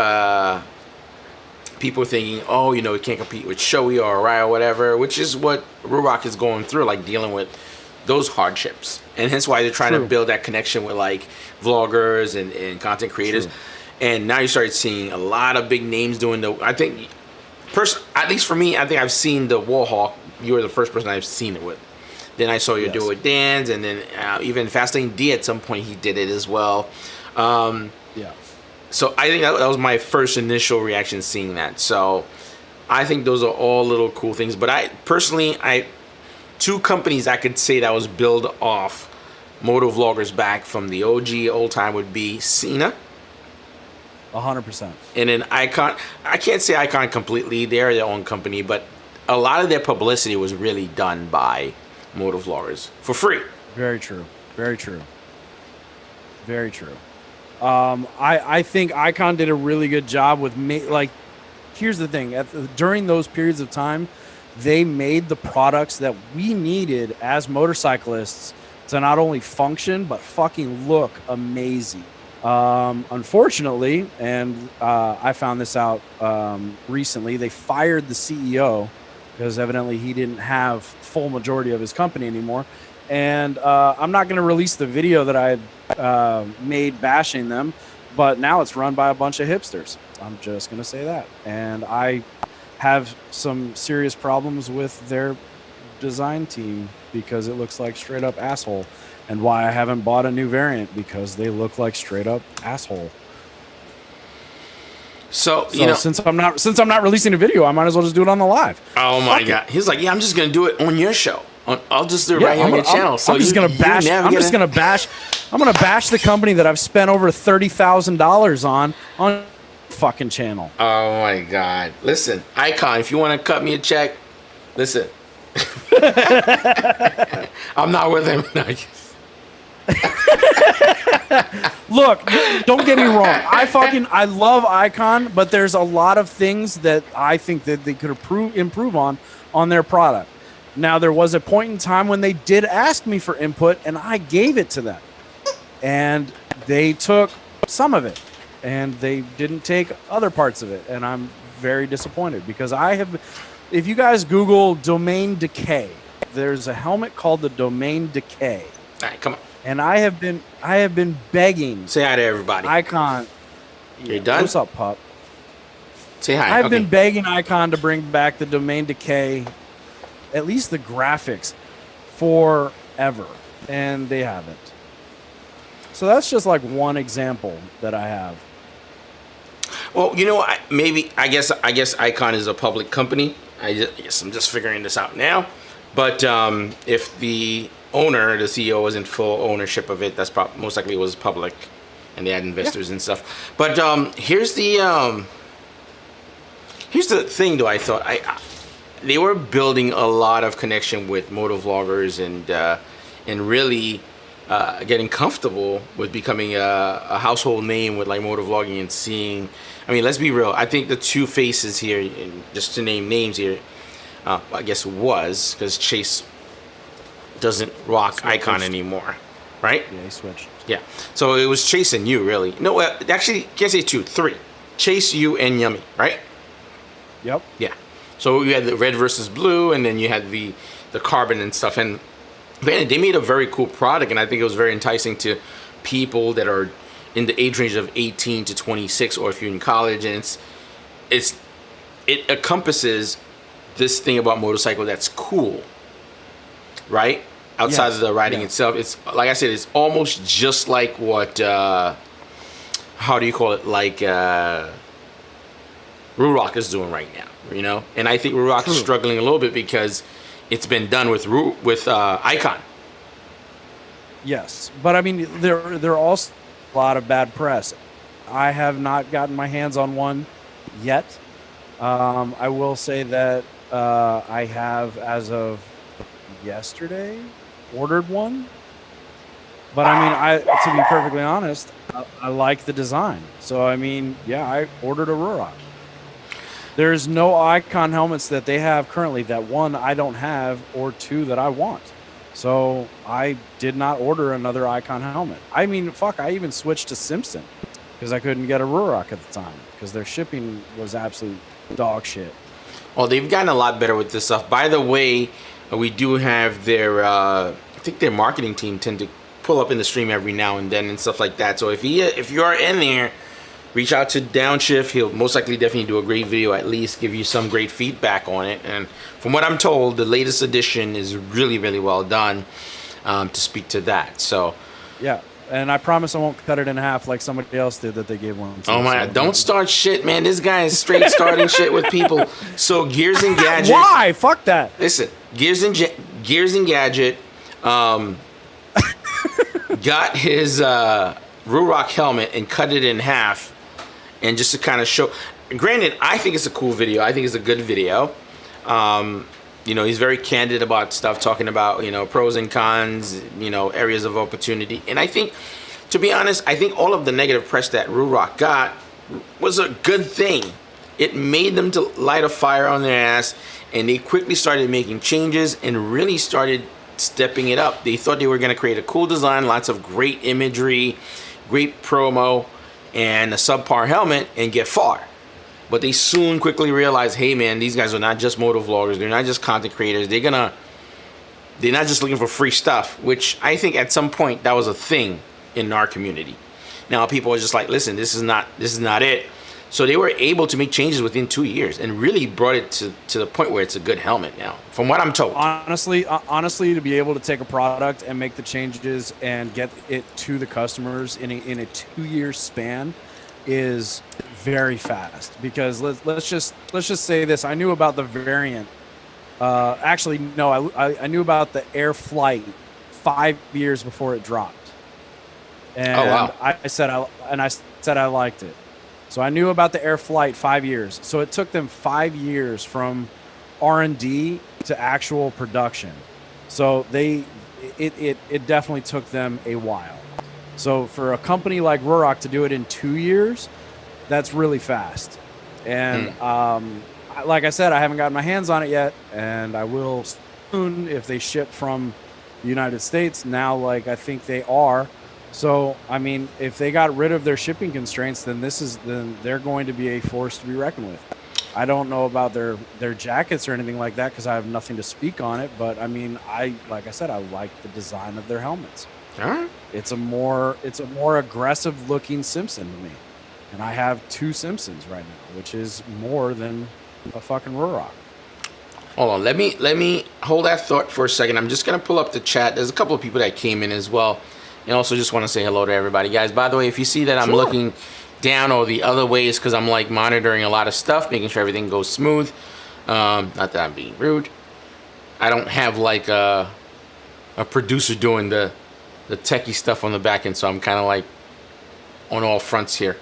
people thinking, oh, you know, we can't compete with Shoei or Arai or whatever, which is what Ruroc is going through, like dealing with those hardships. And hence why they're trying to build that connection with like vloggers and content creators. And now you started seeing a lot of big names doing I think, at least for me, I think I've seen the Warhawk. You were the first person I've seen it with. Then I saw you do it with Dan's, and then even Fastlane D at some point he did it as well. Yeah. So I think that was my first initial reaction seeing that. So I think those are all little cool things. But I personally, two companies I could say that was built off motovloggers back from the OG old time would be Cena. 100%. And then Icon. I can't say Icon completely. They're their own company, but a lot of their publicity was really done by motovloggers for free. Very true. Very true. Very true. I think Icon did a really good job with here's the thing, during those periods of time, they made the products that we needed as motorcyclists to not only function but fucking look amazing. Unfortunately, and I found this out recently, they fired the CEO because evidently he didn't have full majority of his company anymore. And I'm not going to release the video that I had made bashing them, but now it's run by a bunch of hipsters. I'm just going to say that. And I have some serious problems with their design team because it looks like straight up asshole. And why I haven't bought a new variant, because they look like straight up asshole. So you know, since I'm not releasing a video, I might as well just do it on the live. Oh my God, he's like, yeah, I'm just gonna do it on your show. I'll just do it right here on your channel. I'm just gonna bash the company that I've spent over $30,000 on fucking channel. Oh my God! Listen, Icon, if you want to cut me a check, listen. I'm not with him. Look, don't get me wrong. I love Icon, but there's a lot of things that I think that they could improve on their product. Now, there was a point in time when they did ask me for input, and I gave it to them. And they took some of it, and they didn't take other parts of it. And I'm very disappointed because if you guys Google domain decay, there's a helmet called the domain decay. All right, come on. And I have been begging. Say hi to everybody. Icon. You done? What's up, pup? Say hi. I've been begging Icon to bring back the domain decay, at least the graphics, forever, and they haven't. So that's just like one example that I have. Well, you know, I guess Icon is a public company. I'm just figuring this out now. But if the owner, the CEO, was in full ownership of it, that's most likely it was public, and they had investors and stuff. But here's the thing, though. I thought they were building a lot of connection with motovloggers and really getting comfortable with becoming a household name with like motovlogging and seeing. I mean, let's be real. I think the two faces here, and just to name names here, I guess was because Chase doesn't rock Icon anymore, right? Yeah, he switched. Yeah. So it was Chase and you, really. No, actually, can't say two, three. Chase, you, and Yummy, right? Yep. Yeah. So you had the red versus blue, and then you had the carbon and stuff. And man, they made a very cool product, and I think it was very enticing to people that are in the age range of 18 to 26, or if you're in college. And it encompasses this thing about motorcycle that's cool, right? Outside of the riding itself, it's like I said, it's almost just like what how do you call it, like Ruroc is doing right now, you know. And I think Ruroc is struggling a little bit because it's been done with Icon. Yes, but I mean, there are also a lot of bad press. I have not gotten my hands on one yet. I will say that I have, as of yesterday, ordered one. But I mean, to be perfectly honest, I like the design. So I mean, yeah, I ordered a Ruroc. There's no Icon helmets that they have currently that, one, I don't have, or two, that I want. So I did not order another Icon helmet. I mean, fuck, I even switched to Simpson because I couldn't get a Ruroc at the time because their shipping was absolute dog shit. Well, they've gotten a lot better with this stuff. By the way, we do have their, I think their marketing team tend to pull up in the stream every now and then and stuff like that. So if you are in there, reach out to Downshift. He'll most likely definitely do a great video, at least give you some great feedback on it. And from what I'm told, the latest edition is really, really well done to speak to that. So yeah, and I promise I won't cut it in half like somebody else did that they gave one to. Oh my, don't start shit, man. This guy is straight starting shit with people. So Gears and Gadget. Why? Fuck that. Listen, Gears and Gadget got his Ruroc helmet and cut it in half. And just to kind of show, granted, I think it's a cool video. I think it's a good video. You know, he's very candid about stuff, talking about, you know, pros and cons, you know, areas of opportunity. And I think, to be honest, I think all of the negative press that Ruroc got was a good thing. It made them to light a fire on their ass, and they quickly started making changes and really started stepping it up. They thought they were going to create a cool design, lots of great imagery, great promo, and a subpar helmet and get far. But they soon quickly realized, hey man, these guys are not just motovloggers, they're not just content creators, they're not just looking for free stuff, which I think at some point that was a thing in our community. Now people are just like, listen, this is not it. So they were able to make changes within 2 years and really brought it to the point where it's a good helmet now, from what I'm told. Honestly, to be able to take a product and make the changes and get it to the customers in a 2 year span is very fast. Because let's just say this: I knew about the variant. Actually, no, I knew about the Air Flight 5 years before it dropped. And oh, wow. I said I liked it. So I knew about the Air Flight 5 years. So it took them 5 years from R&D to actual production. So it definitely took them a while. So for a company like Ruroc to do it in 2 years, that's really fast. And like I said, I haven't gotten my hands on it yet, and I will soon if they ship from the United States. Now, like I think they are. So, I mean, if they got rid of their shipping constraints, then they're going to be a force to be reckoned with. I don't know about their jackets or anything like that because I have nothing to speak on it. But I mean, like I said, I like the design of their helmets. All right. It's a more aggressive looking Simpson to me, and I have 2 Simpsons right now, which is more than a fucking Ruroc. Hold on, let me hold that thought for a second. I'm just gonna pull up the chat. There's a couple of people that came in as well. And also just want to say hello to everybody. Guys, by the way, if you see that I'm looking down or the other way, it's because I'm like monitoring a lot of stuff, making sure everything goes smooth. Not that I'm being rude. I don't have like a producer doing the techie stuff on the back end, so I'm kind of like on all fronts here.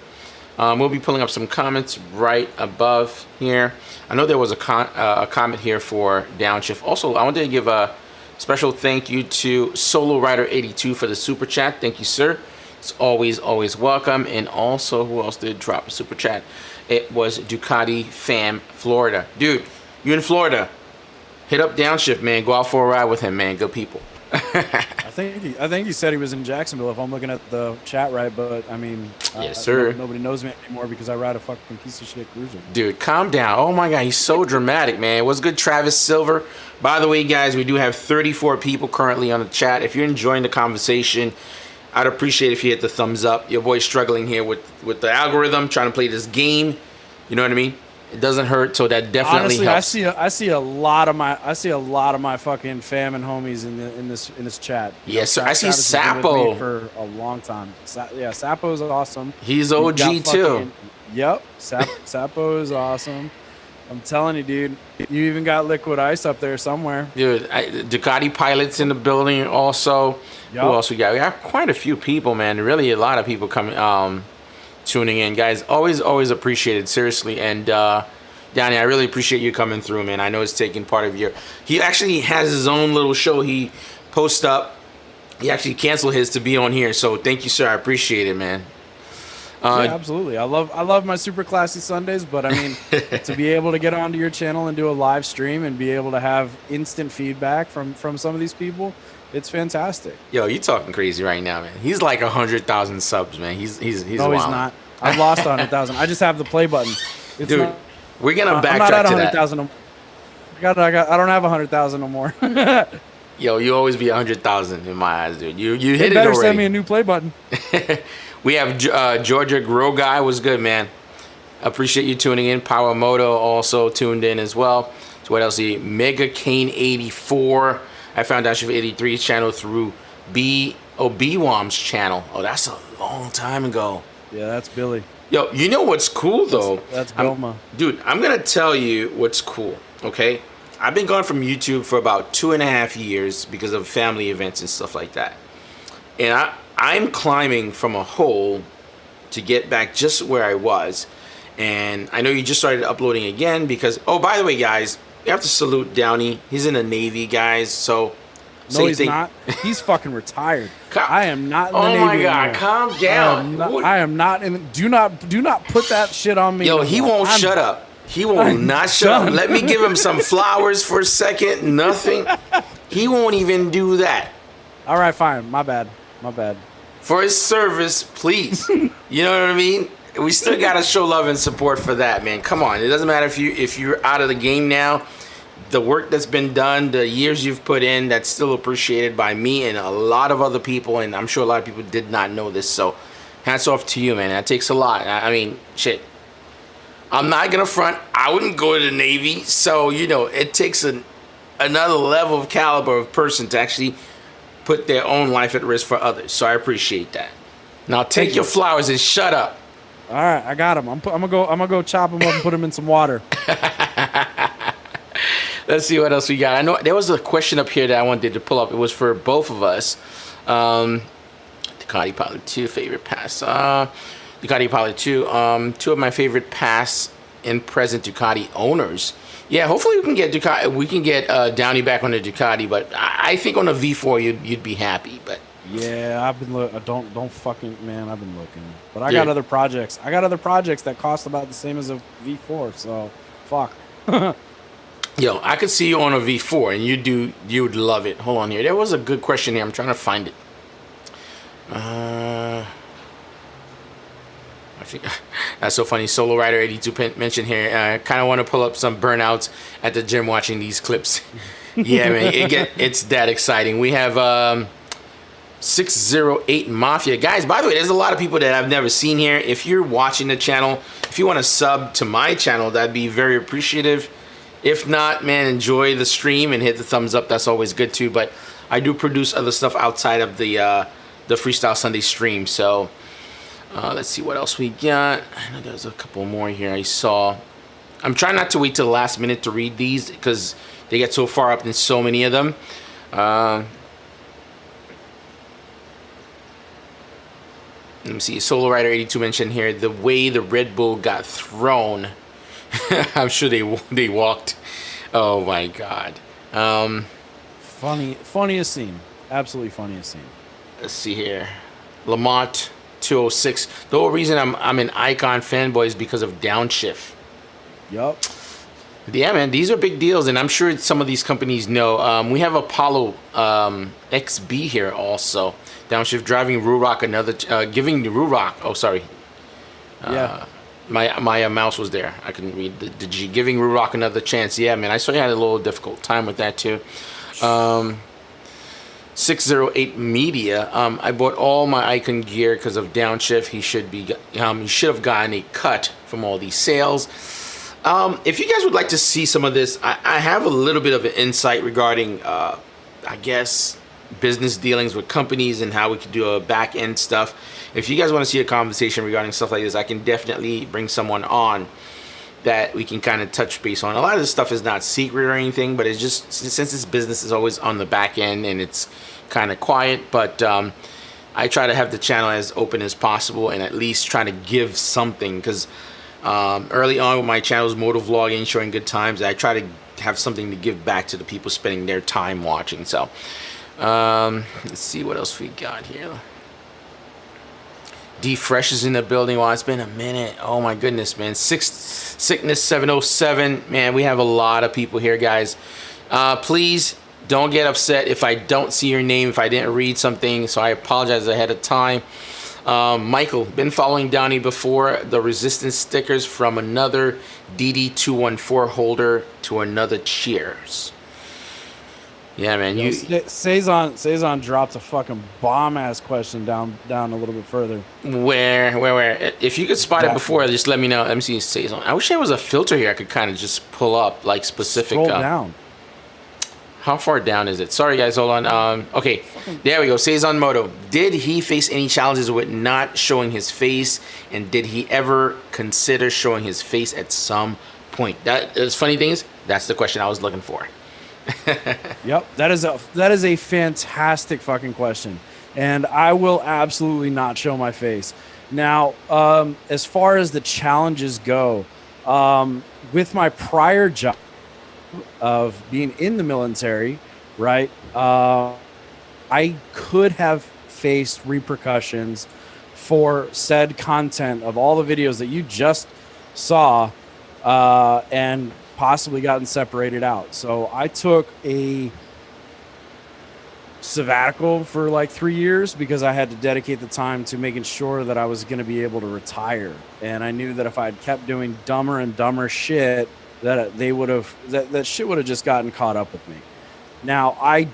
We'll be pulling up some comments right above here. I know there was a comment here for Downshift. Also, I wanted to give a special thank you to Solo Rider 82 for the super chat. Thank you, sir. It's always welcome. And also, who else did drop a super chat? It was Ducati Fam Florida. Dude, you in Florida? Hit up Downshift, man. Go out for a ride with him, man. Good people. I think he said he was in Jacksonville, if I'm looking at the chat right, but I mean, yes, sir. Nobody knows me anymore because I ride a fucking piece of shit cruiser. Dude, calm down. Oh my God, he's so dramatic, man. What's good, Travis Silver? By the way, guys, we do have 34 people currently on the chat. If you're enjoying the conversation, I'd appreciate if you hit the thumbs up. Your boy's struggling here with the algorithm, trying to play this game. You know what I mean? It doesn't hurt, so that definitely helps. I see a lot of my fucking fam and homies in this chat. Yes, sir. I see Sapo for a long time. Yeah, Sapo's awesome. He's OG too. Yep, Sapo is awesome. I'm telling you, dude. You even got Liquid Ice up there somewhere. Dude, Ducati pilots in the building also. Yep. Who else we got? We got quite a few people, man. Really, a lot of people coming. Tuning in, guys. Always appreciated, seriously. And Danny, I really appreciate you coming through, man. I know it's taking part of your... He actually has his own little show he posts up. He actually canceled his to be on here, so thank you, sir. I appreciate it, man. Yeah, absolutely. I love my super classy Sundays, but I mean, to be able to get onto your channel and do a live stream and be able to have instant feedback from some of these people, it's fantastic. Yo, you talking crazy right now, man. He's like 100,000 subs, man. He's no, wild. He's not. I've lost 100,000. I just have the play button. It's dude, not, we're gonna backtrack I'm not at to 100,000. I don't have 100,000 no more. Yo, you always be 100,000 in my eyes, dude. You hit it already. Better send me a new play button. We have Georgia Grow Guy. Was good, man. Appreciate you tuning in. Power Moto also tuned in as well. So what else? Mega Kane 84. I found Downshift 83's channel through B-Wom's channel. Oh, that's a long time ago. Yeah, that's Billy. Yo, you know what's cool though? That's Bilma. Dude, I'm gonna tell you what's cool. Okay, I've been gone from YouTube for about 2.5 years because of family events and stuff like that, and I'm climbing from a hole to get back just where I was. And I know you just started uploading again because, oh, by the way, guys, you have to salute Downey. He's in the Navy, guys. So no, he's not. He's fucking retired. I am not in the Navy. Oh my God, anymore. calm down. I am not in. Do not put that shit on me. Yo, he won't shut up. He will not shut up. Let me give him some flowers for a second. Nothing. He won't even do that. All right, fine. My bad. For his service, please. You know what I mean? We still gotta show love and support for that, man. Come on. It doesn't matter if you're out of the game now. The work that's been done, the years you've put in, that's still appreciated by me and a lot of other people, and I'm sure a lot of people did not know this. So hats off to you, man. That takes a lot. I mean, shit. I'm not gonna front. I wouldn't go to the Navy, so you know it takes another level of caliber of person to actually put their own life at risk for others. So I appreciate that. Now take your flowers and shut up. All right, I got him. I'm gonna go chop him up and put him in some water. Let's see what else we got. I know there was a question up here that I wanted to pull up. It was for both of us. Ducati Pilot 2 favorite pass. Ducati Pilot 2. Two of my favorite past and present Ducati owners. Yeah, hopefully we can get Ducati. We can get Downey back on the Ducati, but I think on a V4 you'd be happy. But yeah, I've been don't fucking man. I've been looking, but I got other projects. I got other projects that cost about the same as a V4. So fuck. Yo, I could see you on a V4 and you would love it. Hold on here. There was a good question here. I'm trying to find it. Actually, that's so funny. Solo Rider 82 mentioned here. I kind of want to pull up some burnouts at the gym watching these clips. Yeah, man, it's that exciting. We have 608 Mafia. Guys, by the way, there's a lot of people that I've never seen here. If you're watching the channel, if you want to sub to my channel, that'd be very appreciative. If not, man, enjoy the stream and hit the thumbs up. That's always good too. But I do produce other stuff outside of the Freestyle Sunday stream. So let's see what else we got. I know there's a couple more here I saw. I'm trying not to wait till the last minute to read these because they get so far up in so many of them. Let me see. Solo Rider 82 mentioned here the way the Red Bull got thrown. I'm sure they walked. Oh my God. Funniest scene. Absolutely funniest scene. Let's see here. Lamont 206. The whole reason I'm an Icon fanboy is because of Downshift. Yup. Yeah, man, these are big deals, and I'm sure some of these companies know. We have Apollo XB here also. Downshift driving Rurock another, giving the Rurock. Oh, sorry. Yeah. My mouse was there. I couldn't read the G. Giving Rurock another chance. Yeah, man, I saw you had a little difficult time with that too. 608 Media. I bought all my Icon gear because of Downshift. He should have gotten a cut from all these sales. If you guys would like to see some of this, I have a little bit of an insight regarding, I guess, business dealings with companies and how we could do a back end stuff. If you guys want to see a conversation regarding stuff like this, I can definitely bring someone on that we can kind of touch base on. A lot of this stuff is not secret or anything, but it's just since this business is always on the back end and it's kind of quiet, but I try to have the channel as open as possible and at least try to give something because early on with my channel's motovlogging, showing good times, I try to have something to give back to the people spending their time watching. So let's see what else we got here. D Fresh is in the building. Well, it's been a minute. Oh my goodness, man. Sickness 707. Man, we have a lot of people here, guys. Please don't get upset if I don't see your name, if I didn't read something. So I apologize ahead of time. Michael, been following Downey before. The resistance stickers from another DD214 holder to another. Cheers. Yeah, man. Cezanne dropped a fucking bomb ass question down a little bit further. Where? If you could spot it before, just let me know. Let me see Cezanne. I wish there was a filter here I could kind of just pull up like specific. Scroll down. How far down is it? Sorry, guys. Hold on. Okay, there we go. Cezanne Moto. Did he face any challenges with not showing his face, and did he ever consider showing his face at some point? That's funny things. That's the question I was looking for. Yep, that is a fantastic fucking question, and I will absolutely not show my face. Now, as far as the challenges go, with my prior job of being in the military, right, I could have faced repercussions for said content of all the videos that you just saw, and possibly gotten separated out. So I took a sabbatical for like 3 years because I had to dedicate the time to making sure that I was going to be able to retire. And I knew that if I had kept doing dumber and dumber shit, that that shit would have just gotten caught up with me. Now I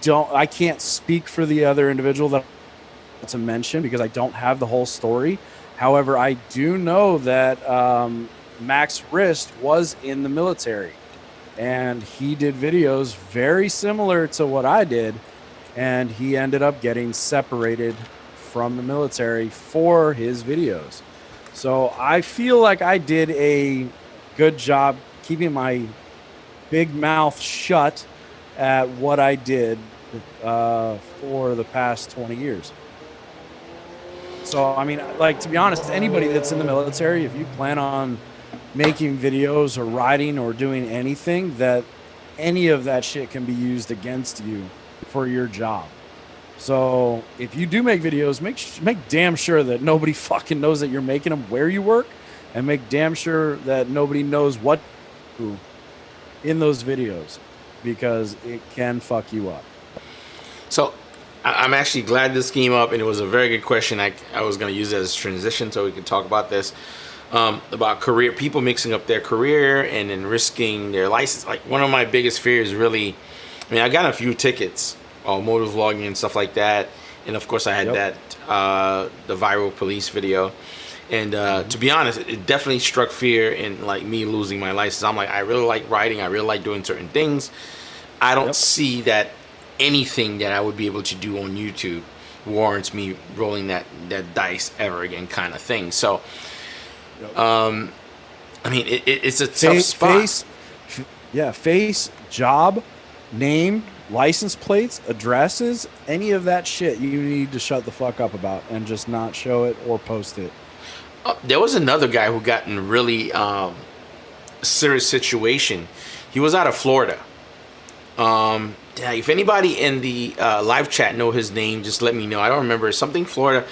can't speak for the other individual that to mention because I don't have the whole story. However, I do know that Max Wrist was in the military and he did videos very similar to what I did, and he ended up getting separated from the military for his videos. So I feel like I did a good job keeping my big mouth shut at what I did for the past 20 years. So, I mean, like, to be honest, anybody that's in the military, if you plan on making videos or writing or doing anything, that any of that shit can be used against you for your job. So if you do make videos, make damn sure that nobody fucking knows that you're making them where you work, and make damn sure that nobody knows what to do in those videos, because it can fuck you up. So I'm actually glad this came up, and it was a very good question. I was going to use it as a transition so we could talk about this. About career, people mixing up their career and then risking their license. Like, one of my biggest fears really, I mean, I got a few tickets, motovlogging and stuff like that. And of course I had that, the viral police video. And to be honest, it definitely struck fear in like me losing my license. I'm like, I really like riding. I really like doing certain things. I don't see that anything that I would be able to do on YouTube warrants me rolling that dice ever again, kind of thing. So, I mean, it's a tough spot. Face, job, name, license plates, addresses, any of that shit you need to shut the fuck up about and just not show it or post it. There was another guy who got in a really serious situation. He was out of Florida. If anybody in the live chat know his name, just let me know. I don't remember. Something Florida.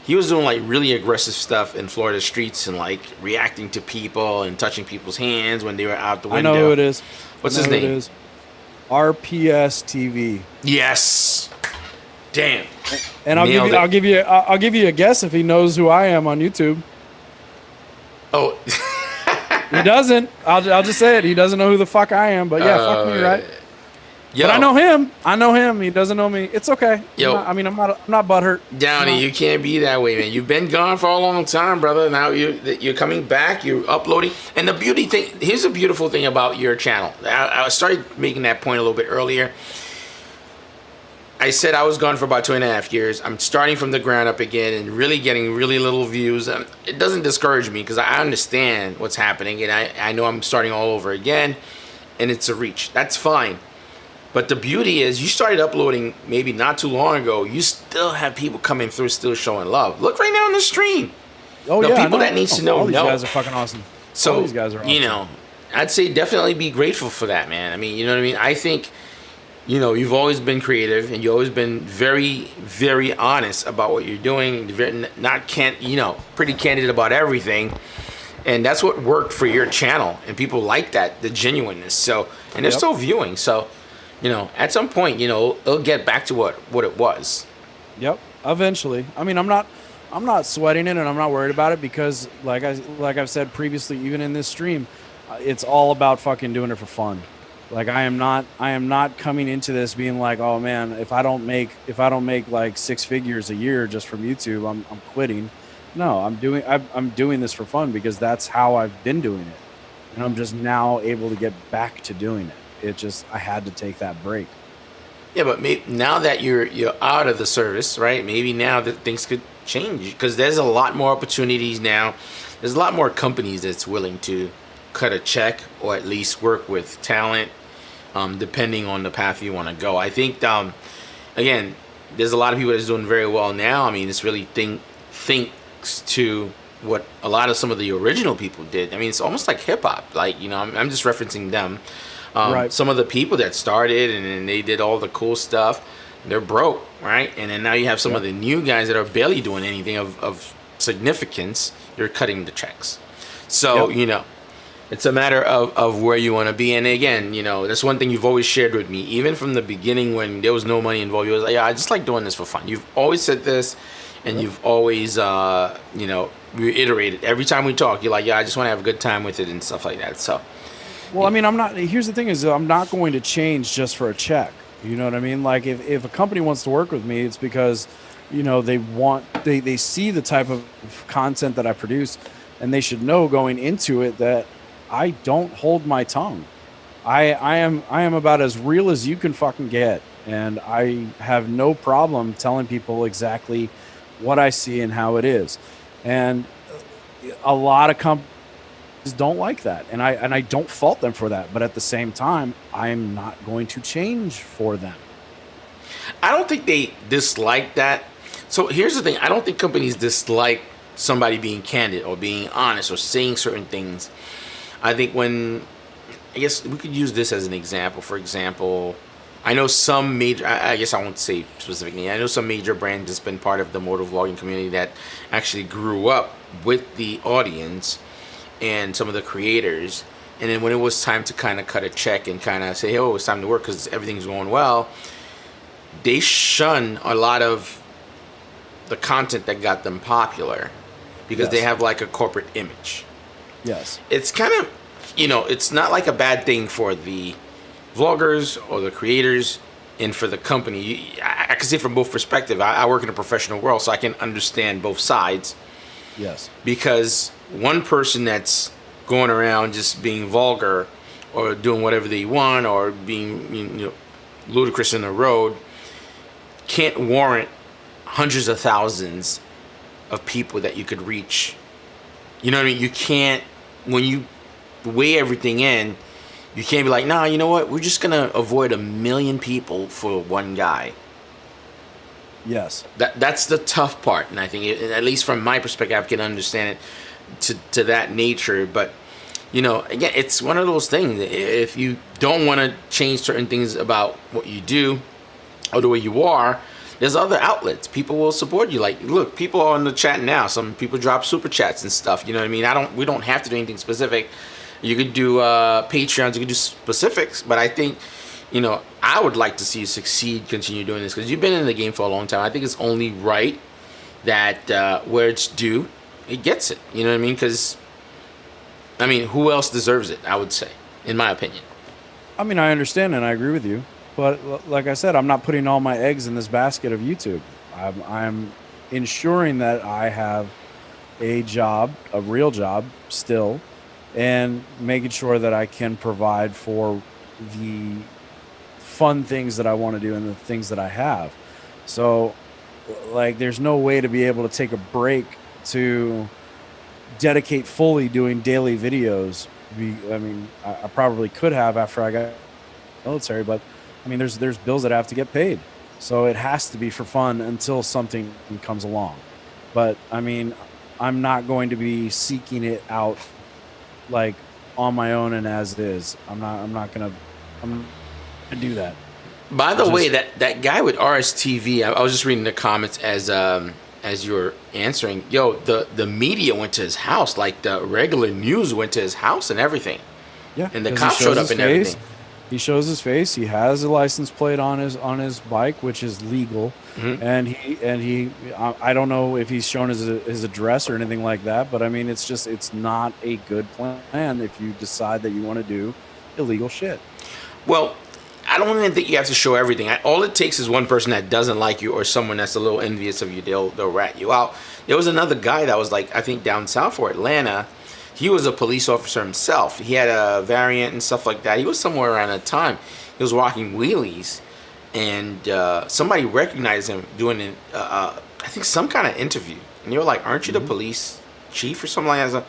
He was doing like really aggressive stuff in Florida streets and like reacting to people and touching people's hands when they were out the window. I know who it is. What's his name? It is. RPS TV. Yes. Damn. And I'll give you a guess if he knows who I am on YouTube. Oh. He doesn't. I'll just say it. He doesn't know who the fuck I am. But yeah, fuck me, right? Yo. But I know him. He doesn't know me. It's okay. Yo. I'm not butthurt. Downey, you can't be that way, man. You've been gone for a long time, brother. Now you're coming back. You're uploading. And the beauty thing, here's the beautiful thing about your channel. I started making that point a little bit earlier. I said I was gone for about 2.5 years. I'm starting from the ground up again and really getting really little views. It doesn't discourage me because I understand what's happening, and I know I'm starting all over again, and it's a reach. That's fine. But the beauty is you started uploading maybe not too long ago. You still have people coming through still showing love. Look right now on the stream. Oh, the yeah, people that needs to know. All these guys are fucking awesome. So, all these guys are awesome. You know, I'd say definitely be grateful for that, man. I mean, you know what I mean? I think, you know, you've always been creative and you've always been very, very honest about what you're doing. Pretty candid about everything. And that's what worked for your channel. And people like that, the genuineness. So, and they're still viewing. So, you know, at some point, you know, it'll get back to what it was. Yep. Eventually. I mean, I'm not sweating it and I'm not worried about it because like I've said previously, even in this stream, it's all about fucking doing it for fun. Like I am not coming into this being like, oh man, if I don't make like 6 figures a year just from YouTube, I'm quitting. No, I'm doing this for fun because that's how I've been doing it. And I'm just now able to get back to doing it. I had to take that break. Yeah, but maybe now that you're out of the service, right? Maybe now that things could change because there's a lot more opportunities now. There's a lot more companies that's willing to cut a check or at least work with talent, depending on the path you want to go. I think, again, there's a lot of people that's doing very well now. I mean, it's really thanks to what a lot of some of the original people did. I mean, it's almost like hip hop. Like, you know, I'm just referencing them. Right. Some of the people that started and they did all the cool stuff, they're broke, right? And then now you have some of the new guys that are barely doing anything of significance. You're cutting the checks. So, you know, it's a matter of where you want to be. And again, you know, that's one thing you've always shared with me. Even from the beginning when there was no money involved, you was like, yeah, I just like doing this for fun. You've always said this and you've always, you know, reiterated. Every time we talk, you're like, yeah, I just want to have a good time with it and stuff like that. So. Well, I mean, here's the thing is I'm not going to change just for a check. You know what I mean? Like if a company wants to work with me, it's because, you know, they see the type of content that I produce and they should know going into it that I don't hold my tongue. I am about as real as you can fucking get. And I have no problem telling people exactly what I see and how it is. And a lot of companies don't like that, and I don't fault them for that, but at the same time I'm not going to change for them. I don't think they dislike that. So here's the thing, I don't think companies dislike somebody being candid or being honest or saying certain things. I think I guess we could use this as an example. For example, I know some major, I guess I won't say specifically, I know some major brands that's been part of the motovlogging community that actually grew up with the audience and some of the creators, and then when it was time to kind of cut a check and kind of say, oh, it's time to work because everything's going well, they shun a lot of the content that got them popular because they have like a corporate image. Yes. It's kind of, you know, it's not like a bad thing for the vloggers or the creators and for the company. I can say from both perspectives. I work in a professional world, so I can understand both sides. Yes. Because one person that's going around just being vulgar or doing whatever they want or being, you know, ludicrous in the road can't warrant hundreds of thousands of people that you could reach. You know what I mean? You can't, when you weigh everything in, you can't be like, nah, you know what? We're just gonna avoid 1 million people for one guy. Yes. That's the tough part, and I think, at least from my perspective, I can understand it to that nature. But you know, again, it's one of those things. If you don't want to change certain things about what you do or the way you are, there's other outlets. People will support you. Like, look, people are on the chat now. Some people drop super chats and stuff. You know what I mean? We don't have to do anything specific. You could do Patreons. You could do specifics. But I think, you know, I would like to see you succeed, continue doing this, because you've been in the game for a long time. I think it's only right that where it's due, it gets it. You know what I mean? Because, I mean, who else deserves it, I would say, in my opinion. I mean, I understand and I agree with you. But like I said, I'm not putting all my eggs in this basket of YouTube. I'm ensuring that I have a job, a real job still, and making sure that I can provide for the fun things that I want to do and the things that I have. So, like, there's no way to be able to take a break to dedicate fully doing daily videos. I mean, I probably could have after I got military, but I mean, there's bills that have to get paid. So it has to be for fun until something comes along. But I mean, I'm not going to be seeking it out like on my own and as it is. I'm not gonna do that. By the way, that guy with RSTV, I was just reading the comments as you were answering. Yo, the media went to his house, like the regular news went to his house and everything. Yeah, and the cops showed up and everything. He shows his face. He has a license plate on his bike, which is legal. Mm-hmm. And he I don't know if he's shown his address or anything like that, but I mean, it's not a good plan if you decide that you want to do illegal shit. Well, I don't even think you have to show everything. All it takes is one person that doesn't like you or someone that's a little envious of you. They'll rat you out. There was another guy that was like, I think down south or Atlanta. He was a police officer himself. He had a variant and stuff like that. He was somewhere around that time. He was walking wheelies, and somebody recognized him doing I think some kind of interview. And they were like, "Aren't you the police chief or something like that?"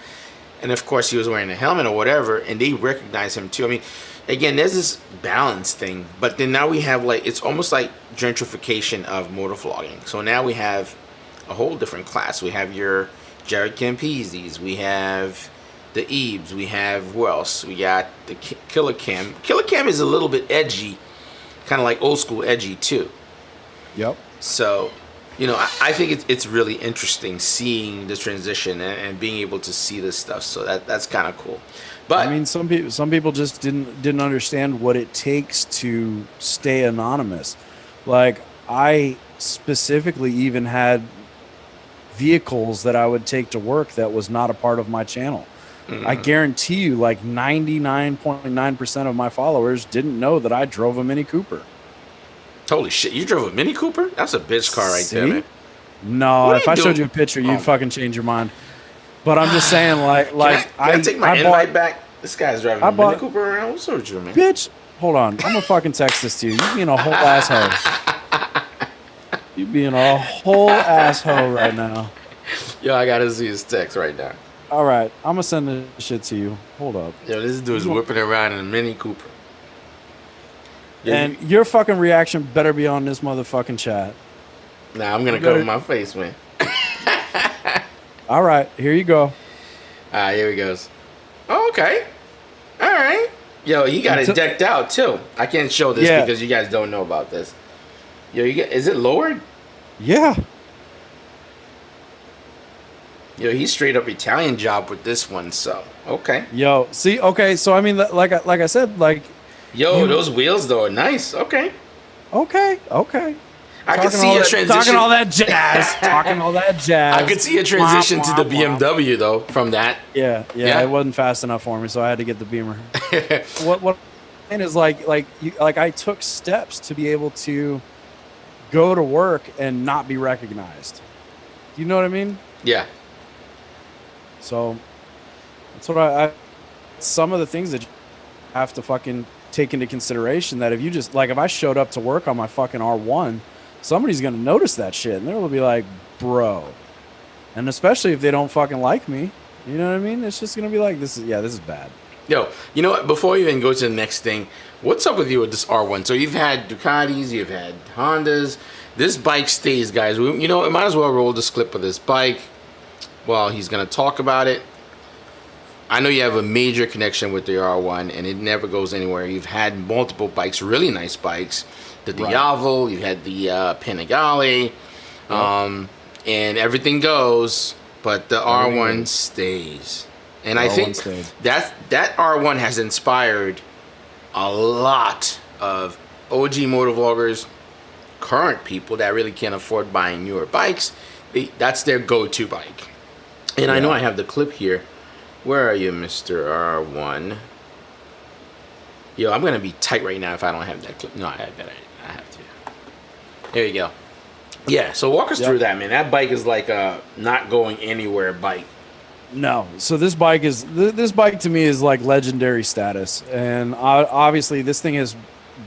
And of course, he was wearing a helmet or whatever, and they recognized him too. I mean, again, there's this balance thing. But then now we have, like, it's almost like gentrification of motovlogging. So now we have a whole different class. We have your Jared Campesi's. We have the Ebes, we have, who else? We got the Killer Cam. Killer Cam is a little bit edgy, kind of like old school edgy too. Yep. So, you know, I think it's really interesting seeing the transition and being able to see this stuff. So that's kind of cool. But I mean, some people just didn't understand what it takes to stay anonymous. Like, I specifically even had vehicles that I would take to work that was not a part of my channel. I guarantee you, like 99.9% of my followers didn't know that I drove a Mini Cooper. Holy shit, you drove a Mini Cooper? That's a bitch car right there, man. No, if I showed you a picture, you'd fucking change your mind. But I'm just saying, like, can I take my invite back? This guy's driving a Mini Cooper around. What's up with you, man? Bitch, hold on. I'm gonna fucking text this to you. You being a whole asshole. You being a whole asshole right now. Yo, I gotta see his text right now. All right, I'm gonna send this shit to you. Hold up. Yo, this dude's whipping around in a Mini Cooper. Yeah, and your fucking reaction better be on this motherfucking chat. Nah, I'm gonna cover my face, man. All right, here you go. All right, here he goes. Oh, okay. All right. Yo, he got it decked out too. I can't show this because you guys don't know about this. Yo, is it lowered? Yeah. Yo, he's straight up Italian job with this one, so okay. Yo, see, okay, so I mean, like I said, like, yo, those wheels though are nice. Okay. I can see a transition. Talking all that jazz. I could see a transition to the BMW though from that. Yeah, it wasn't fast enough for me, so I had to get the Beamer. What and is like I took steps to be able to go to work and not be recognized. Do you know what I mean? Yeah. So that's what I some of the things that you have to fucking take into consideration, that if you just, like, if I showed up to work on my fucking R1, somebody's going to notice that shit and they'll be like, bro. And especially if they don't fucking like me, you know what I mean? It's just going to be like, this is bad. Yo, you know what? Before you even go to the next thing, what's up with you with this R1? So you've had Ducatis, you've had Hondas. This bike stays, guys. You know, we might as well roll this clip of this bike while he's going to talk about it. I know you have a major connection with the R1, and it never goes anywhere. You've had multiple bikes, really nice bikes. The Diavo, you had the Panigale, and everything goes, but the R1 stays. And I think that R1 has inspired a lot of OG motovloggers, current people that really can't afford buying newer bikes. That's their go-to bike. And I know I have the clip here. Where are you, Mr. R1? Yo, I'm going to be tight right now if I don't have that clip. No, I have to. There you go. Yeah, so walk us through that, man. That bike is like a not going anywhere bike. No, so this bike to me is like legendary status, and obviously this thing has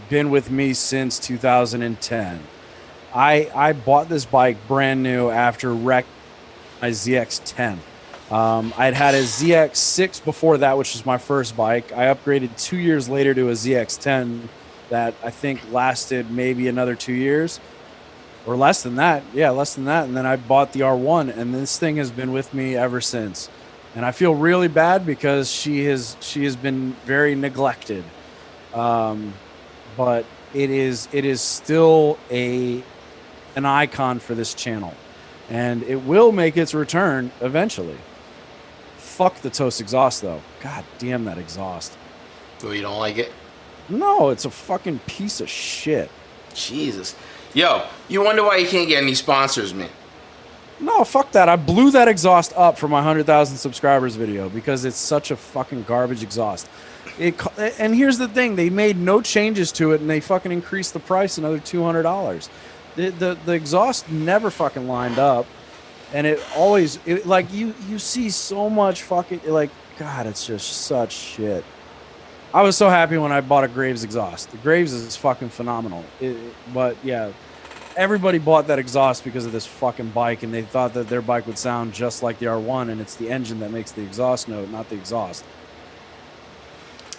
been with me since 2010. I bought this bike brand new after wrecking my ZX10. I'd had a ZX6 before that, which was my first bike. I upgraded 2 years later to a ZX10 that I think lasted maybe another 2 years. Or less than that. Yeah, less than that. And then I bought the R1, and this thing has been with me ever since. And I feel really bad because she has been very neglected. But it is still an icon for this channel. And it will make its return eventually. Fuck the Toast exhaust, though. God damn that exhaust. So you don't like it? No, it's a fucking piece of shit. Jesus. Yo, you wonder why you can't get any sponsors, man. No, fuck that. I blew that exhaust up for my 100,000 subscribers video because it's such a fucking garbage exhaust. And here's the thing. They made no changes to it, and they fucking increased the price another $200. The exhaust never fucking lined up, and it always... like, you see so much fucking... like, God, it's just such shit. I was so happy when I bought a Graves exhaust. The Graves is fucking phenomenal. But yeah, everybody bought that exhaust because of this fucking bike, and they thought that their bike would sound just like the R1, and it's the engine that makes the exhaust note, not the exhaust.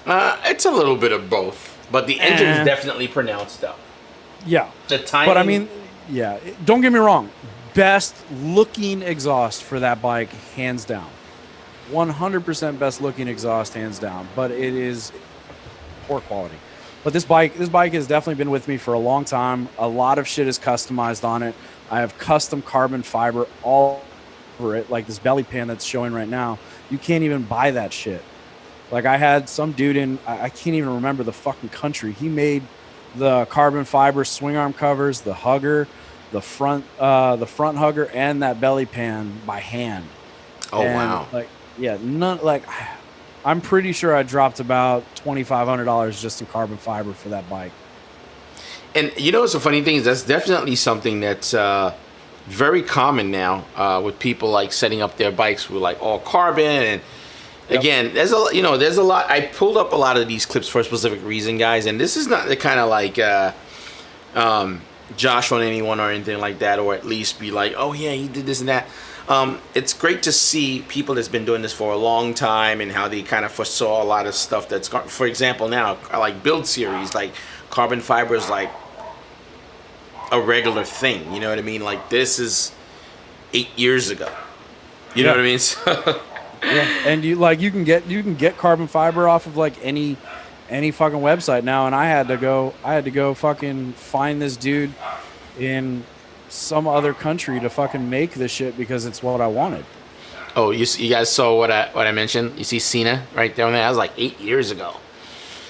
It's a little bit of both, but the engine is definitely pronounced though. Yeah. The timing. But I mean, yeah, don't get me wrong. Best looking exhaust for that bike, hands down. 100% best looking exhaust, hands down, but it is poor quality. But this bike has definitely been with me for a long time. A lot of shit is customized on it. I have custom carbon fiber all over it, like this belly pan that's showing right now. You can't even buy that shit. Like, I had some dude in, I can't even remember the fucking country. He made the carbon fiber swing arm covers, the hugger, the front hugger, and that belly pan by hand. Oh, and wow. Like, yeah, I'm pretty sure I dropped about $2,500 just in carbon fiber for that bike. And you know what's the funny thing is that's definitely something that's very common now with people like setting up their bikes with like all carbon. And again, there's a lot. I pulled up a lot of these clips for a specific reason, guys. And this is not the kind of like Josh on anyone or anything like that, or at least be like, oh yeah, he did this and that. It's great to see people that's been doing this for a long time and how they kind of foresaw a lot of stuff that's, for example, now I like build series, like carbon fiber is like a regular thing. You know what I mean? Like, this is 8 years ago. You know what I mean? So yeah, and you can get carbon fiber off of like any fucking website now, and I had to go fucking find this dude in some other country to fucking make this shit because it's what I wanted. Oh, you guys saw what I mentioned? You see Cena right there on there? That was like 8 years ago.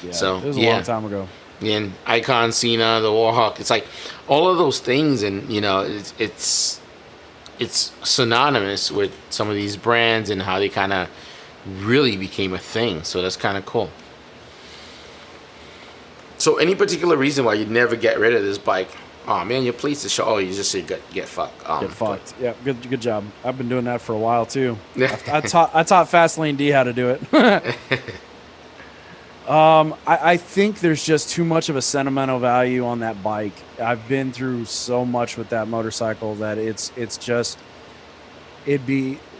Yeah, so it was a long time ago. And Icon, Cena, the Warhawk, it's like all of those things, and you know, it's synonymous with some of these brands and how they kind of really became a thing. So that's kind of cool. So any particular reason why you'd never get rid of this bike? Oh man, your police to show. Oh, you just say get fucked. Get fucked. Yeah, good job. I've been doing that for a while too. I taught Fastlane D how to do it. I think there's just too much of a sentimental value on that bike. I've been through so much with that motorcycle that it's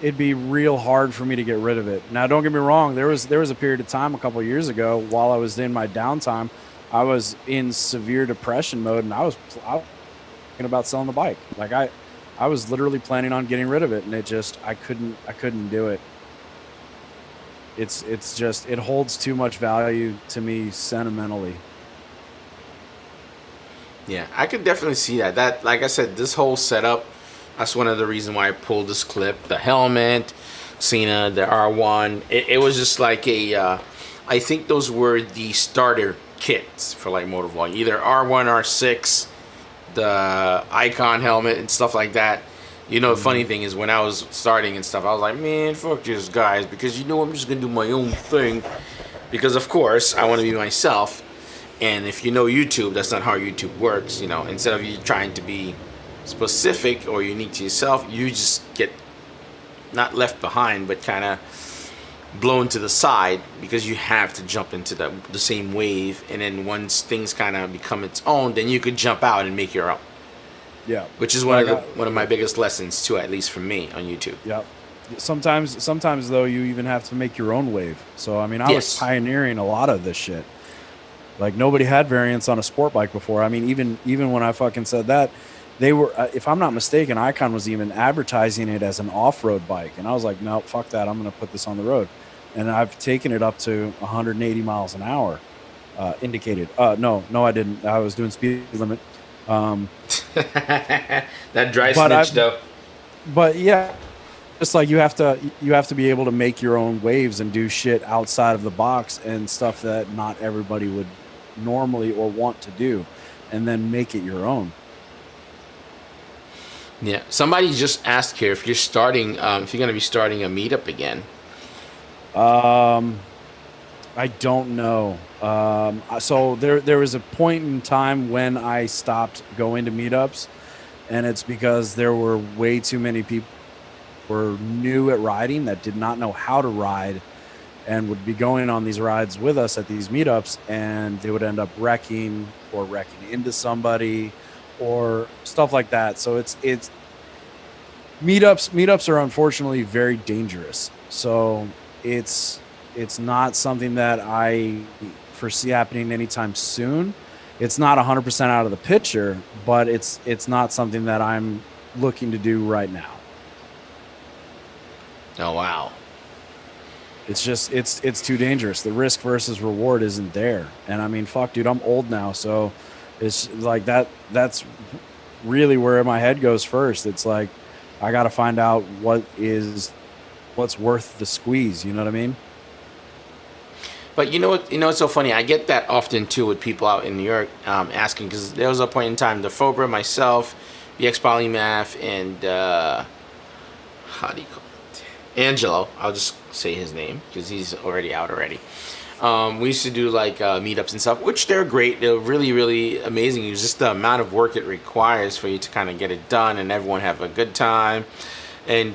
it'd be real hard for me to get rid of it. Now, don't get me wrong. There was a period of time a couple of years ago while I was in my downtime, I was in severe depression mode, and I was thinking about selling the bike. Like I was literally planning on getting rid of it, and I couldn't do it. It's just, it holds too much value to me sentimentally. Yeah, I could definitely see that. That, like I said, this whole setup, that's one of the reasons why I pulled this clip. The helmet, Cena, the R1. It was just like a, I think those were the starter kits for like motovlogging. Either R1, R6, the Icon helmet and stuff like that. You know, the funny thing is when I was starting and stuff, I was like, man, fuck this, guys, because you know I'm just going to do my own thing. Because, of course, I want to be myself. And if you know YouTube, that's not how YouTube works. You know, instead of you trying to be specific or unique to yourself, you just get not left behind, but kind of blown to the side because you have to jump into the same wave. And then once things kind of become its own, then you could jump out and make your own. Yeah, which is one of my biggest lessons too, at least for me on YouTube. Yep. Sometimes though, you even have to make your own wave. So I mean, I was pioneering a lot of this shit. Like nobody had variants on a sport bike before. I mean, even when I fucking said that, they were, if I'm not mistaken, Icon was even advertising it as an off-road bike, and I was like, no, fuck that. I'm going to put this on the road, and I've taken it up to 180 miles an hour, indicated. No, I didn't. I was doing speed limit. That dry snitch though. But yeah, just like you have to be able to make your own waves and do shit outside of the box and stuff that not everybody would normally or want to do, and then make it your own. Yeah, somebody just asked here if you're starting, if you're going to be starting a meetup again. I don't know. So there was a point in time when I stopped going to meetups, and it's because there were way too many people who were new at riding that did not know how to ride and would be going on these rides with us at these meetups, and they would end up wrecking or wrecking into somebody or stuff like that. So it's meetups are unfortunately very dangerous. So it's not something that I foresee happening anytime soon. It's not 100% out of the picture, but it's not something that I'm looking to do right now. Oh wow. It's just it's too dangerous. The risk versus reward isn't there. And I mean, fuck, dude, I'm old now, so it's like that's really where my head goes first. It's like I got to find out what's worth the squeeze, you know what I mean? But you know what? You know what's so funny? I get that often too with people out in New York asking, because there was a point in time, the Fobra, myself, BX Polymath, and how do you call it? Angelo. I'll just say his name because he's already out already. We used to do like meetups and stuff, which they're great. They're really, really amazing. It's just the amount of work it requires for you to kind of get it done and everyone have a good time, and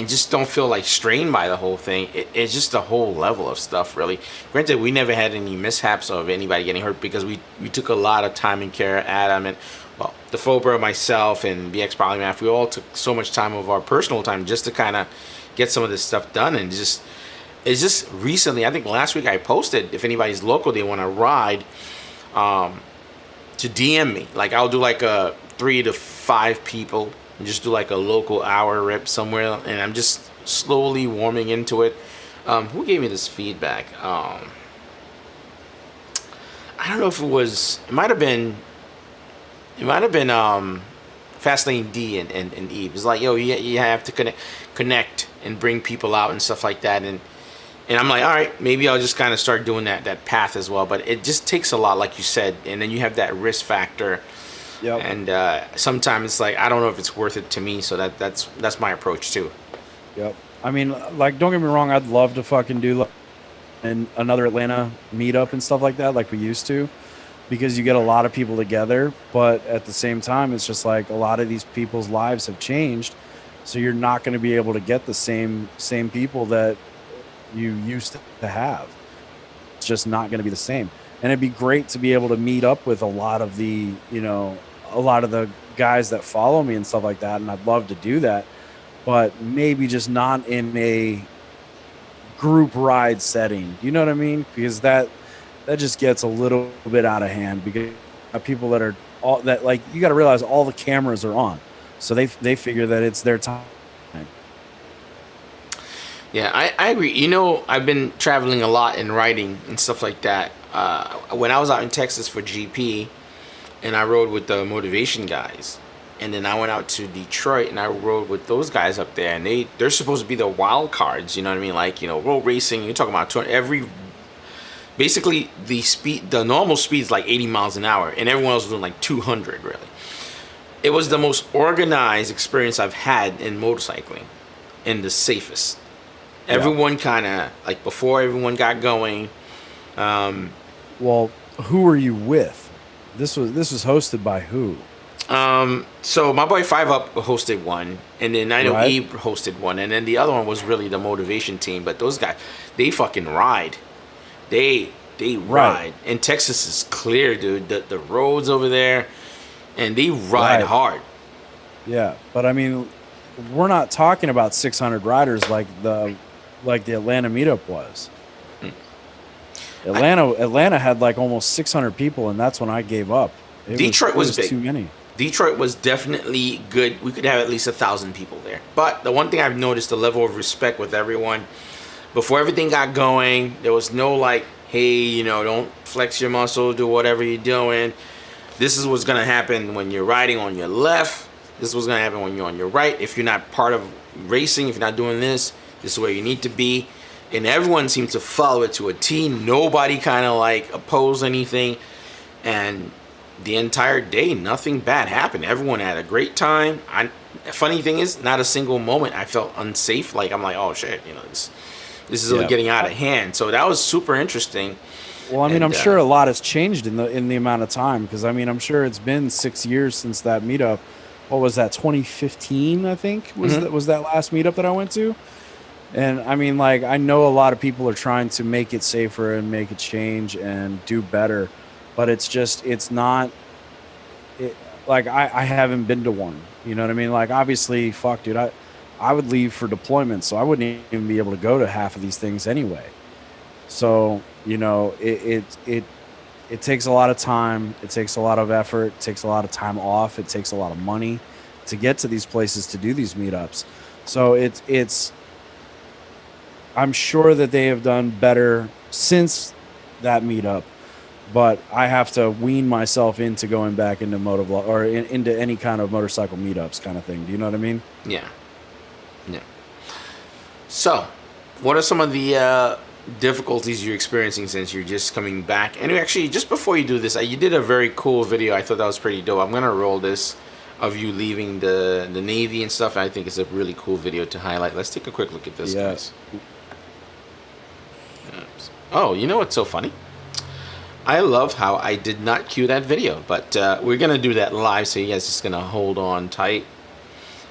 just don't feel like strained by the whole thing. It's just a whole level of stuff, really. Granted, we never had any mishaps of anybody getting hurt because we took a lot of time and care. Adam and, well, the Fobra, myself, and BX Polymath, we all took so much time of our personal time just to kind of get some of this stuff done. And it's just recently, I think last week I posted, if anybody's local, they want to ride, to DM me. Like I'll do like 3 to 5 people and just do like a local hour rip somewhere, and I'm just slowly warming into it. Who gave me this feedback? I don't know if it might have been Fastlane D and Eve. It's like, yo, you have to connect and bring people out and stuff like that, and I'm like, all right, maybe I'll just kind of start doing that path as well. But it just takes a lot, like you said, and then you have that risk factor. Yep. And sometimes it's like, I don't know if it's worth it to me. So that's my approach too. Yep. I mean, like, don't get me wrong, I'd love to fucking do another Atlanta meetup and stuff like that, like we used to, because you get a lot of people together. But at the same time, it's just like a lot of these people's lives have changed, so you're not going to be able to get the same people that you used to have. It's just not going to be the same. And it'd be great to be able to meet up with a lot of the guys that follow me and stuff like that. And I'd love to do that. but maybe just not in a group ride setting. You know what I mean? Because that just gets a little bit out of hand, because people that are all that, like, you got to realize all the cameras are on, so they figure that it's their time. Yeah, I agree. You know, I've been traveling a lot and riding and stuff like that. When I was out in Texas for GP, and I rode with the motivation guys, and then I went out to Detroit and I rode with those guys up there, and they're supposed to be the wild cards. You know what I mean? Like, you know, road racing. You're talking about basically the normal speed is like 80 miles an hour, and everyone else was doing like 200. Really, it was the most organized experience I've had in motorcycling, and the safest. Everyone kind of, like, before everyone got going. Well, who were you with? This was hosted by who? So my boy 5UP hosted one, and then I know Right. Abe hosted one, and then the other one was really the motivation team. But those guys, they fucking ride. They ride. And Texas is clear, dude. The roads over there, and they ride hard. Yeah, but I mean, we're not talking about 600 riders like the Atlanta meetup was. Atlanta had like almost 600 people, and that's when I gave up. Detroit was big. Too many. Detroit was definitely good. We could have at least 1,000 people there. But the one thing I've noticed, the level of respect with everyone. Before everything got going, there was no like, hey, you know, don't flex your muscle, do whatever you're doing. This is what's going to happen when you're riding on your left. This is what's going to happen when you're on your right. If you're not part of racing, if you're not doing this, this is where you need to be. And everyone seemed to follow it to a T. Nobody kind of like opposed anything. And the entire day, nothing bad happened. Everyone had a great time. Funny thing is, not a single moment I felt unsafe. Like, I'm like, oh shit, you know, this is getting out of hand. So that was super interesting. Well, I mean, I'm sure a lot has changed in the amount of time, because I mean, I'm sure it's been 6 years since that meetup. What was that? 2015, I think was that last meetup that I went to. And I mean, like, I know a lot of people are trying to make it safer and make it change and do better, but it's not. Like, I haven't been to one. You know what I mean? Like, obviously, fuck, dude, I would leave for deployment, so I wouldn't even be able to go to half of these things anyway. So, you know, it takes a lot of time. It takes a lot of effort. It takes a lot of time off. It takes a lot of money to get to these places, to do these meetups. So it's I'm sure that they have done better since that meetup, but I have to wean myself into going back into motovlog or into any kind of motorcycle meetups kind of thing. Do you know what I mean? Yeah. Yeah. So, what are some of the difficulties you're experiencing since you're just coming back? And actually, just before you do this, you did a very cool video. I thought that was pretty dope. I'm gonna roll this of you leaving the Navy and stuff. I think it's a really cool video to highlight. Let's take a quick look at this, guys. Oops. Oh, you know what's so funny? I love how I did not cue that video, but we're gonna do that live, so you guys just gonna hold on tight.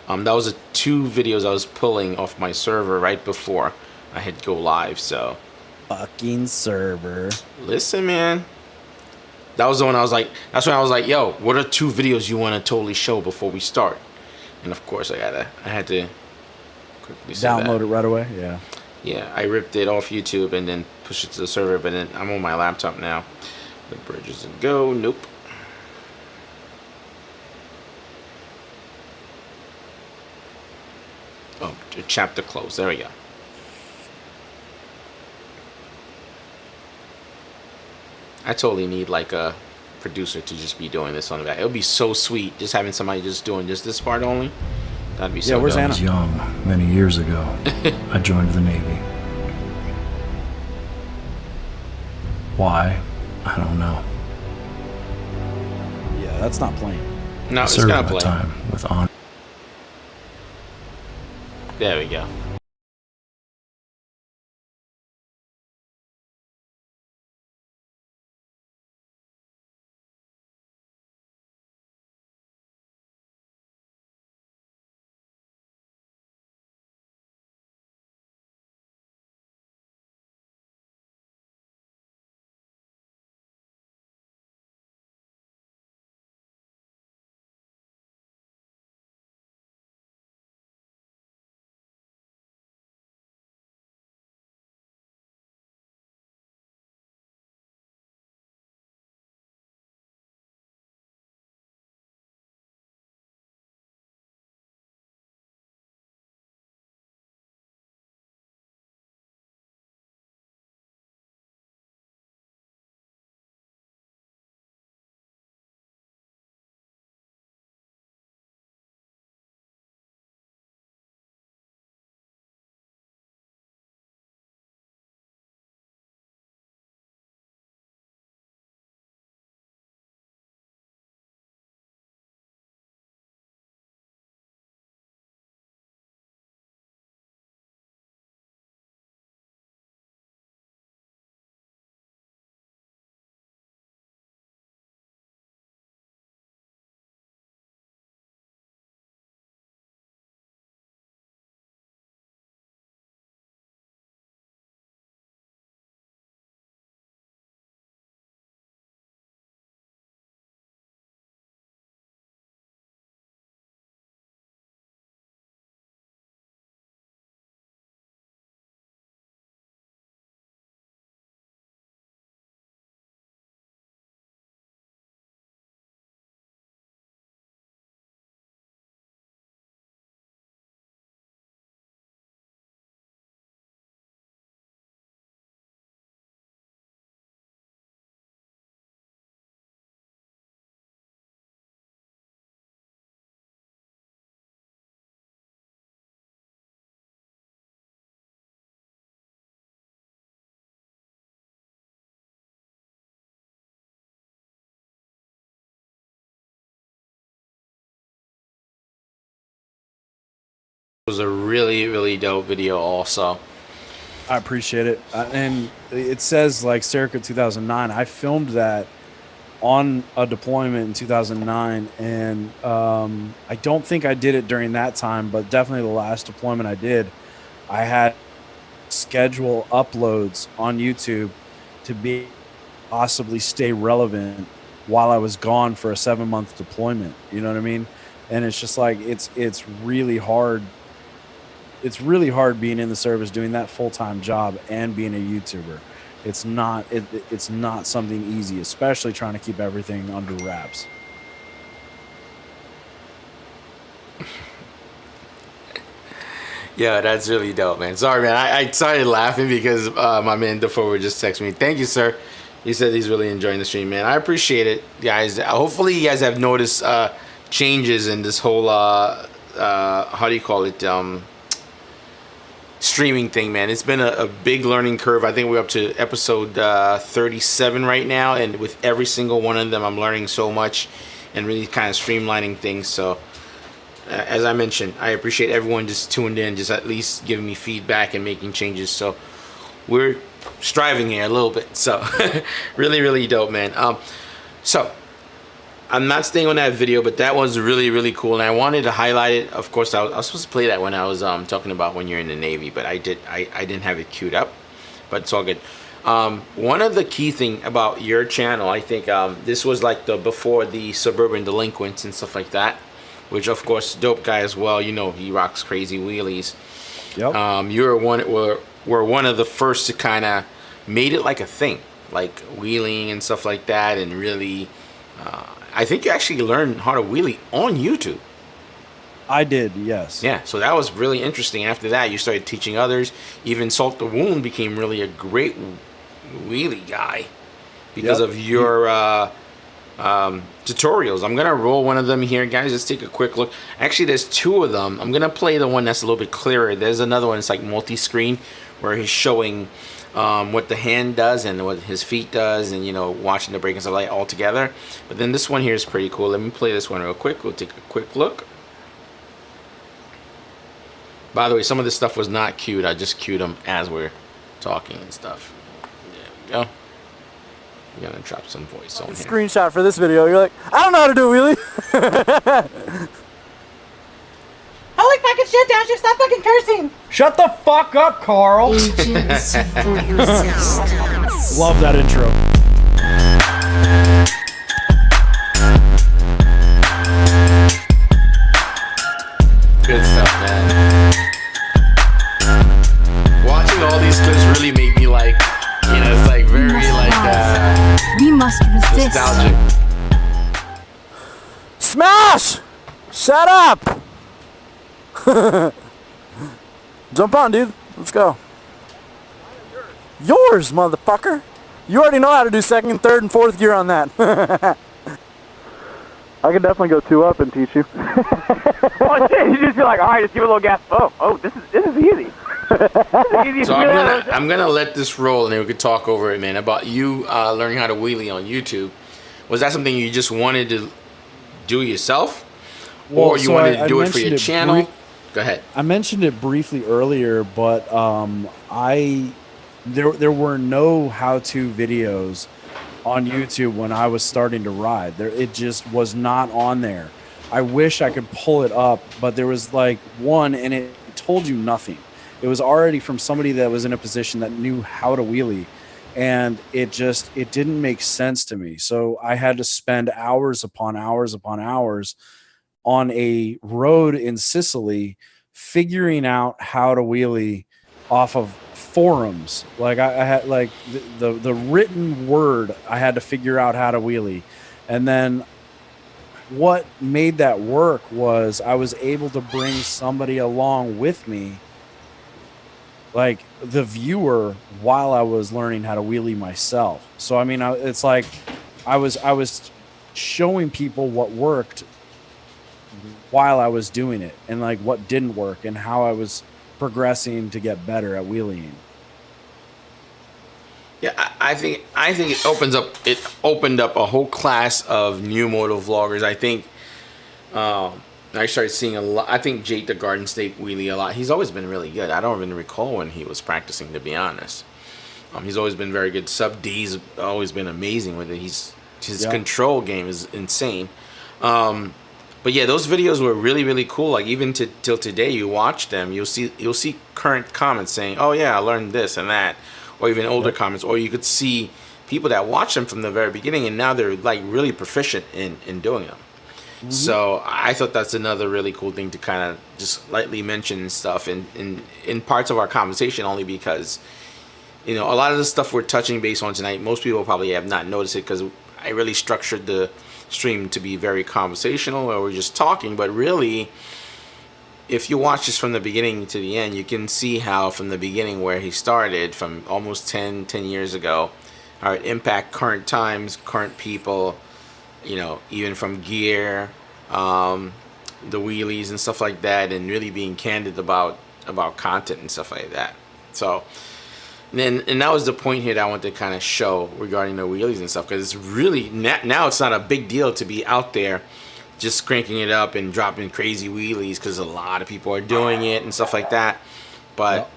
That was 2 videos I was pulling off my server right before I had to go live. So fucking server. Listen, man, that was the one I was like. That's when I was like, yo, what are 2 videos you want to totally show before we start? And of course, I had to quickly download it right away. Yeah. Yeah, I ripped it off YouTube and then pushed it to the server, but then I'm on my laptop now. The bridge doesn't go. Nope. Oh, chapter closed. There we go. I totally need like a producer to just be doing this on the back. It would be so sweet just having somebody just doing just this part only. That'd be so where's Anna? I was young many years ago. I joined the Navy. Why? I don't know. Yeah, that's not plain. No, it's served kind of my plain. time with honor. There we go. was a really, really dope video also. I appreciate it. And it says like Circa 2009. I filmed that on a deployment in 2009, and I don't think I did it during that time, but definitely the last deployment I did, I had schedule uploads on YouTube to be possibly stay relevant while I was gone for a 7-month deployment. You know what I mean? And it's just like it's really hard. It's really hard being in the service, doing that full-time job and being a YouTuber. It's not it's not something easy, especially trying to keep everything under wraps. Yeah, that's really dope, man. Sorry, man. I started laughing because my man DeForward just texted me. Thank you, sir. He said he's really enjoying the stream, man. I appreciate it, guys. Hopefully you guys have noticed changes in this whole how do you call it, streaming thing, man. It's been a big learning curve. I think we're up to episode 37 right now, and with every single one of them I'm learning so much and really kind of streamlining things. So as I mentioned, I appreciate everyone just tuned in, just at least giving me feedback and making changes. So we're striving here a little bit. So really, really dope, man. So I'm not staying on that video, but that was really, really cool, and I wanted to highlight it. Of course, I was supposed to play that when I was talking about when you're in the Navy, but I didn't have it queued up, but it's all good. One of the key thing about your channel, I think this was like the before the Suburban Delinquents and stuff like that, which of course dope guy as well. You know, he rocks crazy wheelies. Yep. You're were one of the first to kind of made it like a thing, like wheeling and stuff like that, and really. I think you actually learned how to wheelie on YouTube. I did, yes. Yeah, so that was really interesting. After that, you started teaching others. Even Salt the Wound became really a great wheelie guy because of your tutorials. I'm going to roll one of them here, guys. Let's take a quick look. Actually, there's two of them. I'm going to play the one that's a little bit clearer. There's another one. It's like multi-screen where he's showing what the hand does and what his feet does, and you know, watching the brake and stuff like all together. But then this one here is pretty cool. Let me play this one real quick. We'll take a quick look. By the way, some of this stuff was not queued. I just queued them as we're talking and stuff. There we go. We're gonna drop some voice on here. Screenshot for this video. You're like, I don't know how to do a wheelie. Holy fucking shit, Downshift, stop fucking cursing! Shut the fuck up, Carl! Love that intro. Good stuff, man. Watching all these clips really make me like, you know, it's like very like we must resist. Nostalgic. Smash! Shut up! Jump on, dude. Let's go. Yours, motherfucker. You already know how to do second, third, and fourth gear on that. I could definitely go 2 up and teach you. Oh shit! You just be like, all right, just give it a little gas. Oh, this is easy. So I'm gonna let this roll, and then we could talk over it, man. About you learning how to wheelie on YouTube. Was that something you just wanted to do yourself, or you wanted to do it for your channel? Go ahead. I mentioned it briefly earlier, but there were no how-to videos on YouTube when I was starting to ride. It just was not on there. I wish I could pull it up, but there was like one, and it told you nothing. It was already from somebody that was in a position that knew how to wheelie, and it didn't make sense to me. So I had to spend hours upon hours upon hours on a road in Sicily figuring out how to wheelie off of forums. Like I had like the written word, I had to figure out how to wheelie. And then what made that work was I was able to bring somebody along with me, like the viewer, while I was learning how to wheelie myself. So I mean, it's like I was showing people what worked while I was doing it, and like what didn't work, and how I was progressing to get better at wheeling. Yeah, I think it opened up a whole class of new motovloggers. I think I started seeing a lot. I think Jake the Garden State wheelie a lot. He's always been really good. I don't even recall when he was practicing, to be honest. He's always been very good. Sub D's always been amazing with it. His control game is insane. But yeah, those videos were really, really cool. Like even till today, you watch them, you'll see current comments saying, "Oh yeah, I learned this and that," or even older comments, or you could see people that watch them from the very beginning, and now they're like really proficient in doing them. Mm-hmm. So I thought that's another really cool thing to kind of just lightly mention and stuff in parts of our conversation, only because a lot of the stuff we're touching base on tonight, most people probably have not noticed it because I really structured the stream to be very conversational, or we're just talking. But really, if you watch this from the beginning to the end, you can see how from the beginning where he started from almost 10 years ago, how it impact current times, current people, even from gear, the wheelies and stuff like that, and really being candid about content and stuff like that. So and that was the point here that I wanted to kind of show regarding the wheelies and stuff, because it's really now it's not a big deal to be out there just cranking it up and dropping crazy wheelies, because a lot of people are doing it and stuff like that. But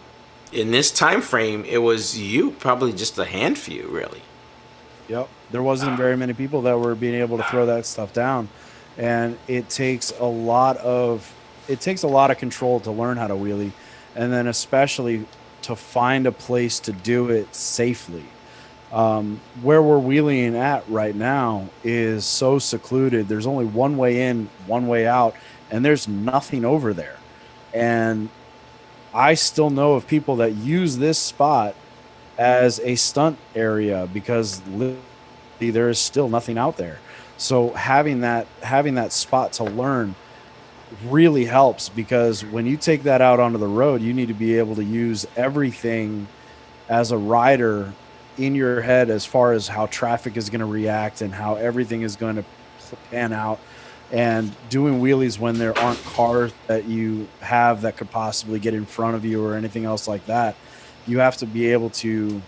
in this time frame, it was probably just a handful, really. Yep, there wasn't very many people that were being able to throw that stuff down, and it takes a lot of control to learn how to wheelie, and then especially to find a place to do it safely. Where we're wheeling at right now is so secluded. There's only one way in, one way out, and there's nothing over there. And I still know of people that use this spot as a stunt area because literally there is still nothing out there. So having that spot to learn really helps, because when you take that out onto the road, you need to be able to use everything as a rider in your head as far as how traffic is going to react and how everything is going to pan out. And doing wheelies when there aren't cars that you have that could possibly get in front of you or anything else like that, you have to be able to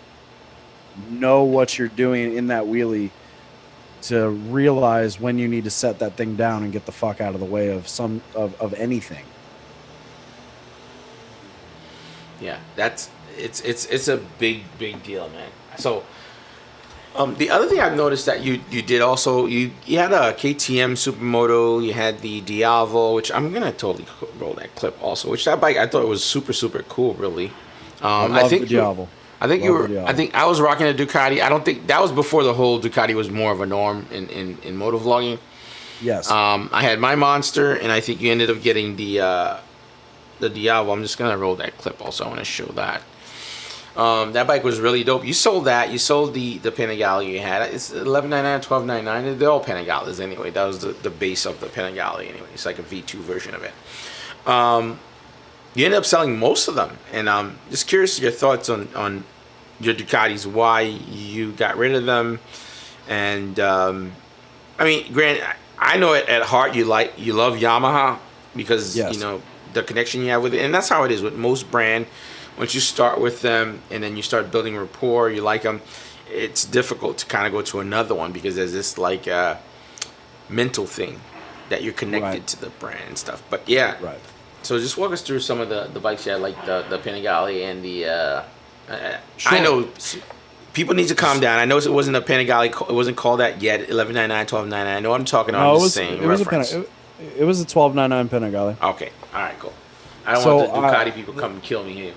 know what you're doing in that wheelie to realize when you need to set that thing down and get the fuck out of the way of anything. Yeah, it's a big deal, man. So the other thing I've noticed that you did also, you had a KTM Supermoto, you had the Diavo, which I'm gonna totally roll that clip also, which that bike I thought it was super cool, really. I think the Diavo. I think I was rocking a Ducati. I don't think that was before the whole Ducati was more of a norm in motovlogging. Yes. I had my Monster, and I think you ended up getting the Diavo. I'm just gonna roll that clip also. I want to show that. That bike was really dope. You sold that. You sold the Panigale you had. It's $11.99, $12.99. They're all Panigalas anyway. That was the base of the Panigale anyway. It's like a V2 version of it. You ended up selling most of them, and I'm just curious your thoughts on your Ducatis, why you got rid of them, and I mean, Grant, I know at heart you love Yamaha because the connection you have with it, and that's how it is with most brand. Once you start with them and then you start building rapport, you like them, it's difficult to kind of go to another one because there's this like mental thing that you're connected to the brand and stuff. But yeah. Right. So just walk us through some of the bikes you had, like the Panigale and the. Sure. I know people need to calm down. I know it wasn't a Panigale. It wasn't called that yet. $11.99, $12.99. I know I'm talking on the same reference. It was a $12.99 Panigale. Okay. All right. Cool. I don't want the Ducati people come and kill me here.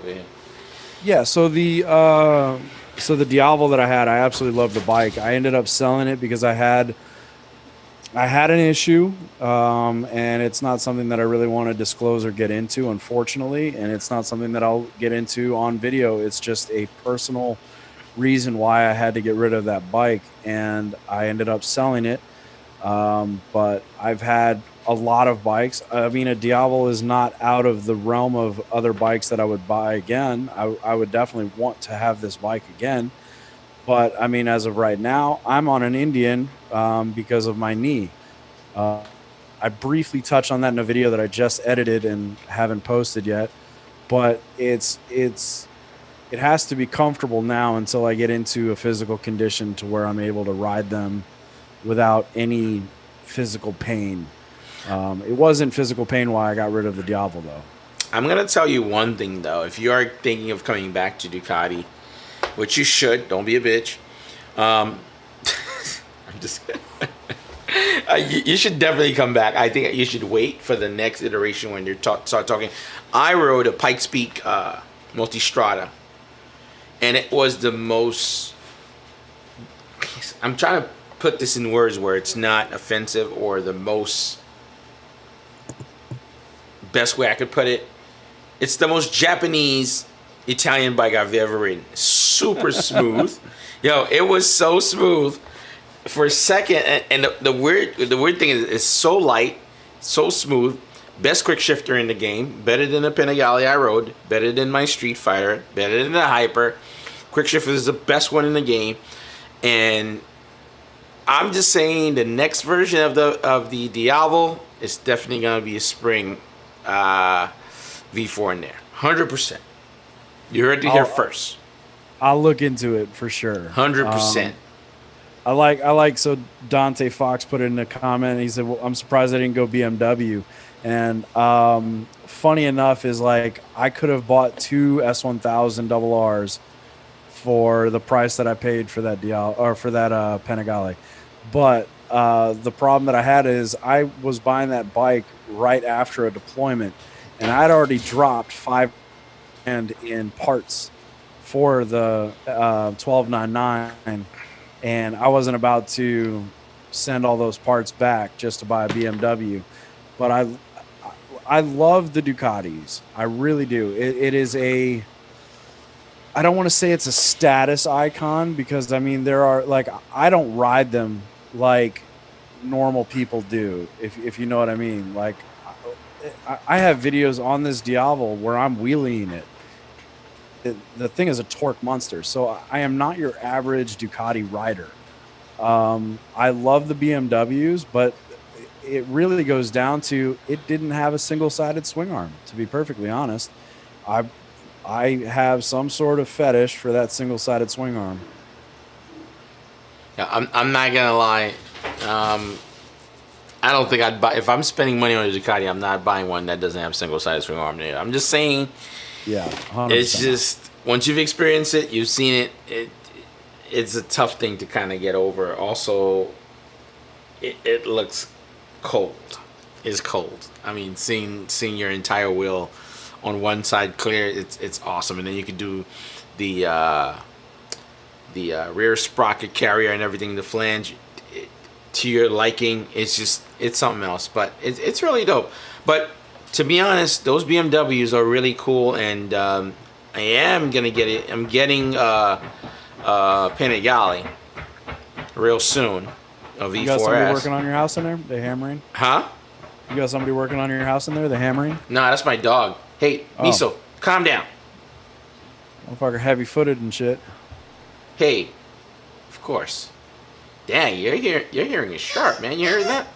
Yeah. So the Diavo that I had, I absolutely loved the bike. I ended up selling it because I had an issue, and it's not something that I really want to disclose or get into, unfortunately, and it's not something that I'll get into on video. It's just a personal reason why I had to get rid of that bike, and I ended up selling it. But I've had a lot of bikes. I mean, a Diavo is not out of the realm of other bikes that I would buy again. I would definitely want to have this bike again. But, I mean, as of right now, I'm on an Indian because of my knee. I briefly touched on that in a video that I just edited and haven't posted yet. But it has to be comfortable now until I get into a physical condition to where I'm able to ride them without any physical pain. It wasn't physical pain why I got rid of the Diavolo, though. I'm going to tell you one thing, though. If you are thinking of coming back to Ducati, which you should, don't be a bitch. I'm just... you should definitely come back. I think you should wait for the next iteration when you start talking. I rode a Pikes Peak Multistrada, and it was the most... I'm trying to put this in words where it's not offensive or the most... best way I could put it. It's the most Japanese Italian bike I've ever ridden. Super smooth. Yo, it was so smooth for a second. And the weird thing is it's so light, so smooth. Best quick shifter in the game. Better than the Panigale I rode. Better than my Street Fighter. Better than the Hyper. Quick shifter is the best one in the game. And I'm just saying the next version of the Diavolo is definitely gonna be a spring V4 in there. 100%. You heard it here first. I'll look into it for sure. 100%. I like so Dante Fox put it in a comment. He said, well, I'm surprised I didn't go BMW. And funny enough is like I could have bought 2 S1000 double Rs for the price that I paid for that Panigale. But the problem that I had is I was buying that bike right after a deployment, and I'd already dropped $5,000 in parts for the 1299, and I wasn't about to send all those parts back just to buy a BMW. But I love the Ducatis. I really do. It is a... I don't want to say it's a status icon because, I mean, there are, like, I don't ride them like normal people do, if you know what I mean. Like, I have videos on this Diavolo where I'm wheeling it. The thing is a torque monster. So I am not your average Ducati rider. I love the BMWs, but it really goes down to it didn't have a single-sided swing arm, to be perfectly honest. I have some sort of fetish for that single-sided swing arm. Yeah, I'm not gonna lie. I don't think I'd buy, if I'm spending money on a Ducati, I'm not buying one that doesn't have single-sided swing arm there. I'm just saying. Yeah, 100%. It's just once you've experienced it, you've seen it. It's a tough thing to kind of get over. Also, it looks cold. It's cold. I mean, seeing your entire wheel on one side clear, it's awesome. And then you can do the rear sprocket carrier and everything, the flange, to your liking. It's something else. But it's really dope. But to be honest, those BMWs are really cool, and I am gonna get it. I'm getting Panigale real soon. A V4S. You got somebody working on your house in there? They hammering? Huh? You got somebody working on your house in there? They hammering? Nah, that's my dog. Hey, Miso, calm down. Motherfucker heavy-footed and shit. Hey, of course. Dang, your hearing is sharp, man. You heard that?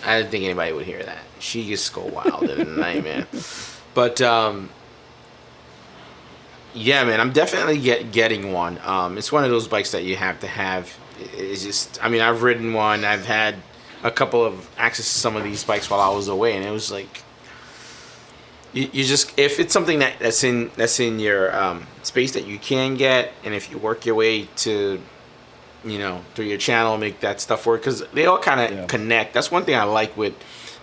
I didn't think anybody would hear that. She just go wild in the night, man. But yeah, man, I'm definitely getting one. It's one of those bikes that you have to have. It's just, I mean, I've ridden one. I've had a couple of access to some of these bikes while I was away, and it was like, you just, if it's something that's in your space that you can get, and if you work your way to, you know, through your channel, make that stuff work, because they all kind of connect. That's one thing I like with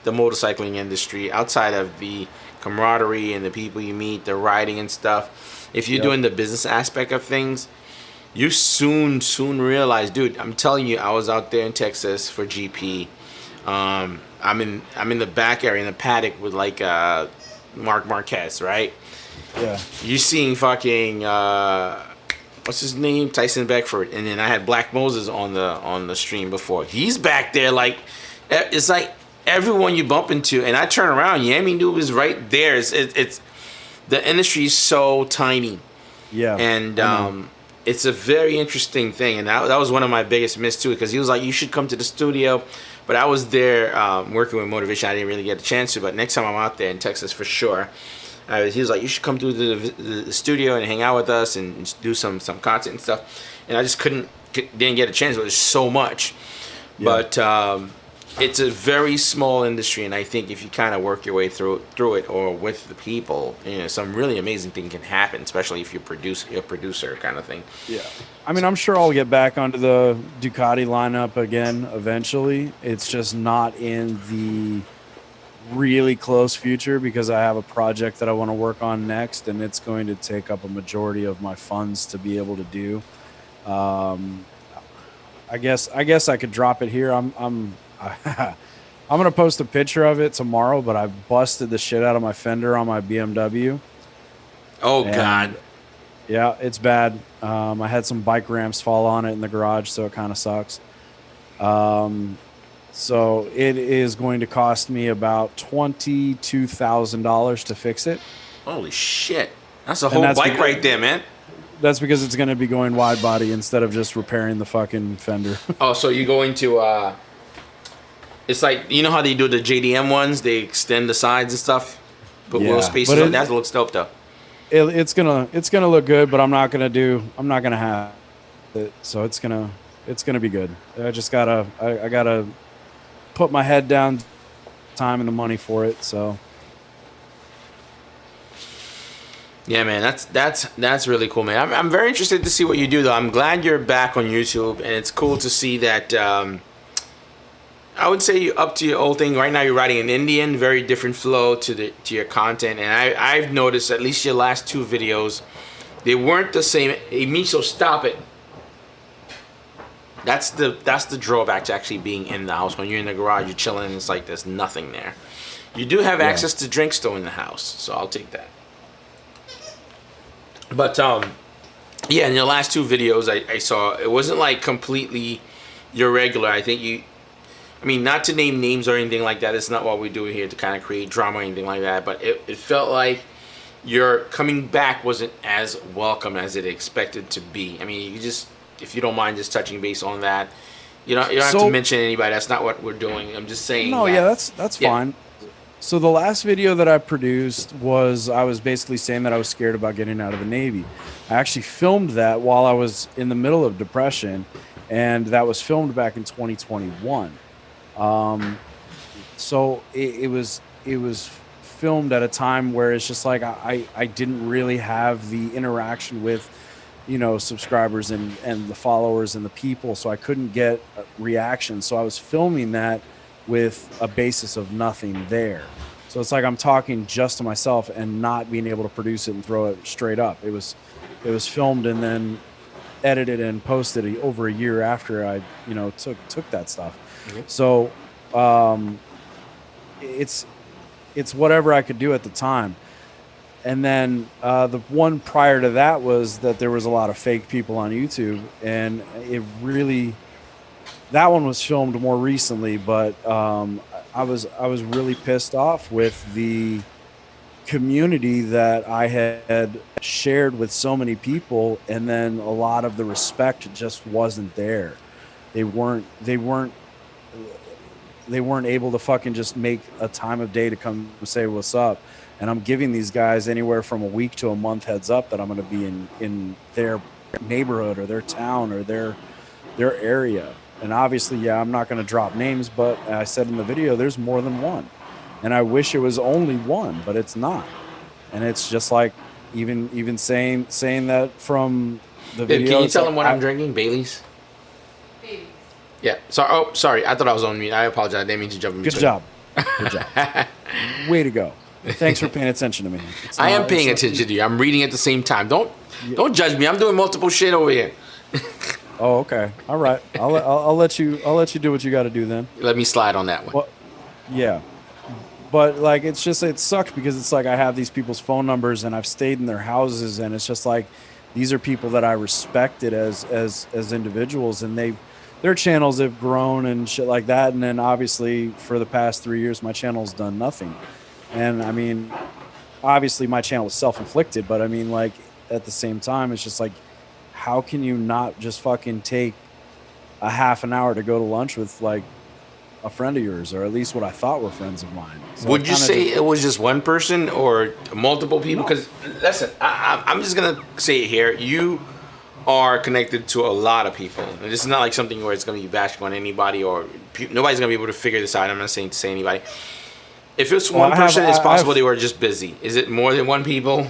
the motorcycling industry, outside of the camaraderie and the people you meet, the riding and stuff. If you're doing the business aspect of things, you soon realize, dude, I'm telling you, I was out there in Texas for GP. I'm in the back area in the paddock with like Mark Marquez, right? Yeah. You seeing fucking what's his name, Tyson Beckford, and then I had Black Moses on the stream before. He's back there, like, it's like everyone you bump into, and I turn around, Yami Noob is right there. It's the industry is so tiny. Yeah. And it's a very interesting thing, and that was one of my biggest miss too, because he was like, you should come to the studio, but I was there working with Motivation. I didn't really get a chance to, but next time I'm out there in Texas for sure. He was like, you should come to the studio and hang out with us and do some content and stuff. And I just didn't get a chance. But there's so much. Yeah. But it's a very small industry, and I think if you kind of work your way through it or with the people, you know, some really amazing thing can happen, especially if you're a producer kind of thing. Yeah. I mean, I'm sure I'll get back onto the Ducati lineup again eventually. It's just not in the really close future because I have a project that I want to work on next, and it's going to take up a majority of my funds to be able to do. I guess I could drop it here. I'm gonna post a picture of it tomorrow, but I busted the shit out of my fender on my BMW. Oh God. Yeah, it's bad. I had some bike ramps fall on it in the garage, so it kind of sucks. So it is going to cost me about $22,000 to fix it. Holy shit. That's a whole bike right there, man. That's because it's going to be going wide body instead of just repairing the fucking fender. Oh, so you go into it's like, you know how they do the JDM ones? They extend the sides and stuff, put wheel spaces on. That looks dope though. It's gonna look good, but I'm not gonna have it. So it's gonna be good. I just gotta I gotta put my head down, time and the money for it. So. Yeah, man, that's really cool, man. I'm very interested to see what you do, though. I'm glad you're back on YouTube, and it's cool to see that. I would say you're up to your old thing right now. You're writing an Indian, very different flow to your content, and I've noticed at least your last 2 videos, they weren't the same. Hey, Miso, stop it. That's the drawback to actually being in the house. When you're in the garage, you're chilling, and it's like there's nothing there. You do have access to drinks though in the house, so I'll take that. But yeah, in your last 2 videos I saw, it wasn't like completely your regular. I think I mean, not to name names or anything like that. It's not what we do here to kind of create drama or anything like that. But it felt like your coming back wasn't as welcome as it expected to be. I mean, you just, if you don't mind just touching base on that. You don't have to mention anybody. That's not what we're doing. I'm just saying. No, yeah, that's fine. So the last video that I produced I was basically saying that I was scared about getting out of the Navy. I actually filmed that while I was in the middle of depression, and that was filmed back in 2021. So it was filmed at a time where it's just like I didn't really have the interaction with, you know, subscribers and the followers and the people, so I couldn't get a reaction. So I was filming that with a basis of nothing there. So it's like I'm talking just to myself and not being able to produce it and throw it straight up. It was filmed and then edited and posted over a year after I, you know, took that stuff. Mm-hmm. So it's whatever I could do at the time. And then the one prior to that was that there was a lot of fake people on YouTube, and it really, that one was filmed more recently, but I was really pissed off with the community that I had shared with so many people, and then a lot of the respect just wasn't there. They weren't able to fucking just make a time of day to come say what's up. And I'm giving these guys anywhere from a week to a month heads up that I'm going to be in their neighborhood or their town or their area. And obviously, yeah, I'm not going to drop names, but I said in the video, there's more than one. And I wish it was only one, but it's not. And it's just like, even saying that from the video. Can you tell them what I'm drinking? Bailey's? Bailey's. Yeah. Sorry. I thought I was on mute. I apologize. I didn't mean to jump in. Good job. Way to go. Thanks for paying attention to me. I am paying attention to you. I'm reading at the same time. Don't judge me. I'm doing multiple shit over here. Oh, okay. All right. I'll let you do what you got to do then. Let me slide on that one. Well, yeah. But like, it sucks because it's like I have these people's phone numbers and I've stayed in their houses, and it's just like these are people that I respected as individuals, and their channels have grown and shit like that. And then obviously for the past 3 years, my channel's done nothing. And I mean, obviously my channel is self-inflicted, but I mean, like, at the same time, it's just like, how can you not just fucking take a half an hour to go to lunch with like a friend of yours, or at least what I thought were friends of mine? So would you say it was just one person or multiple people? Because listen, I'm just gonna say it here. You are connected to a lot of people. And this is not like something where it's going to be bashing on anybody or nobody's going to be able to figure this out. I'm not saying to say anybody. If it's one person, it's possible they were just busy. Is it more than one people?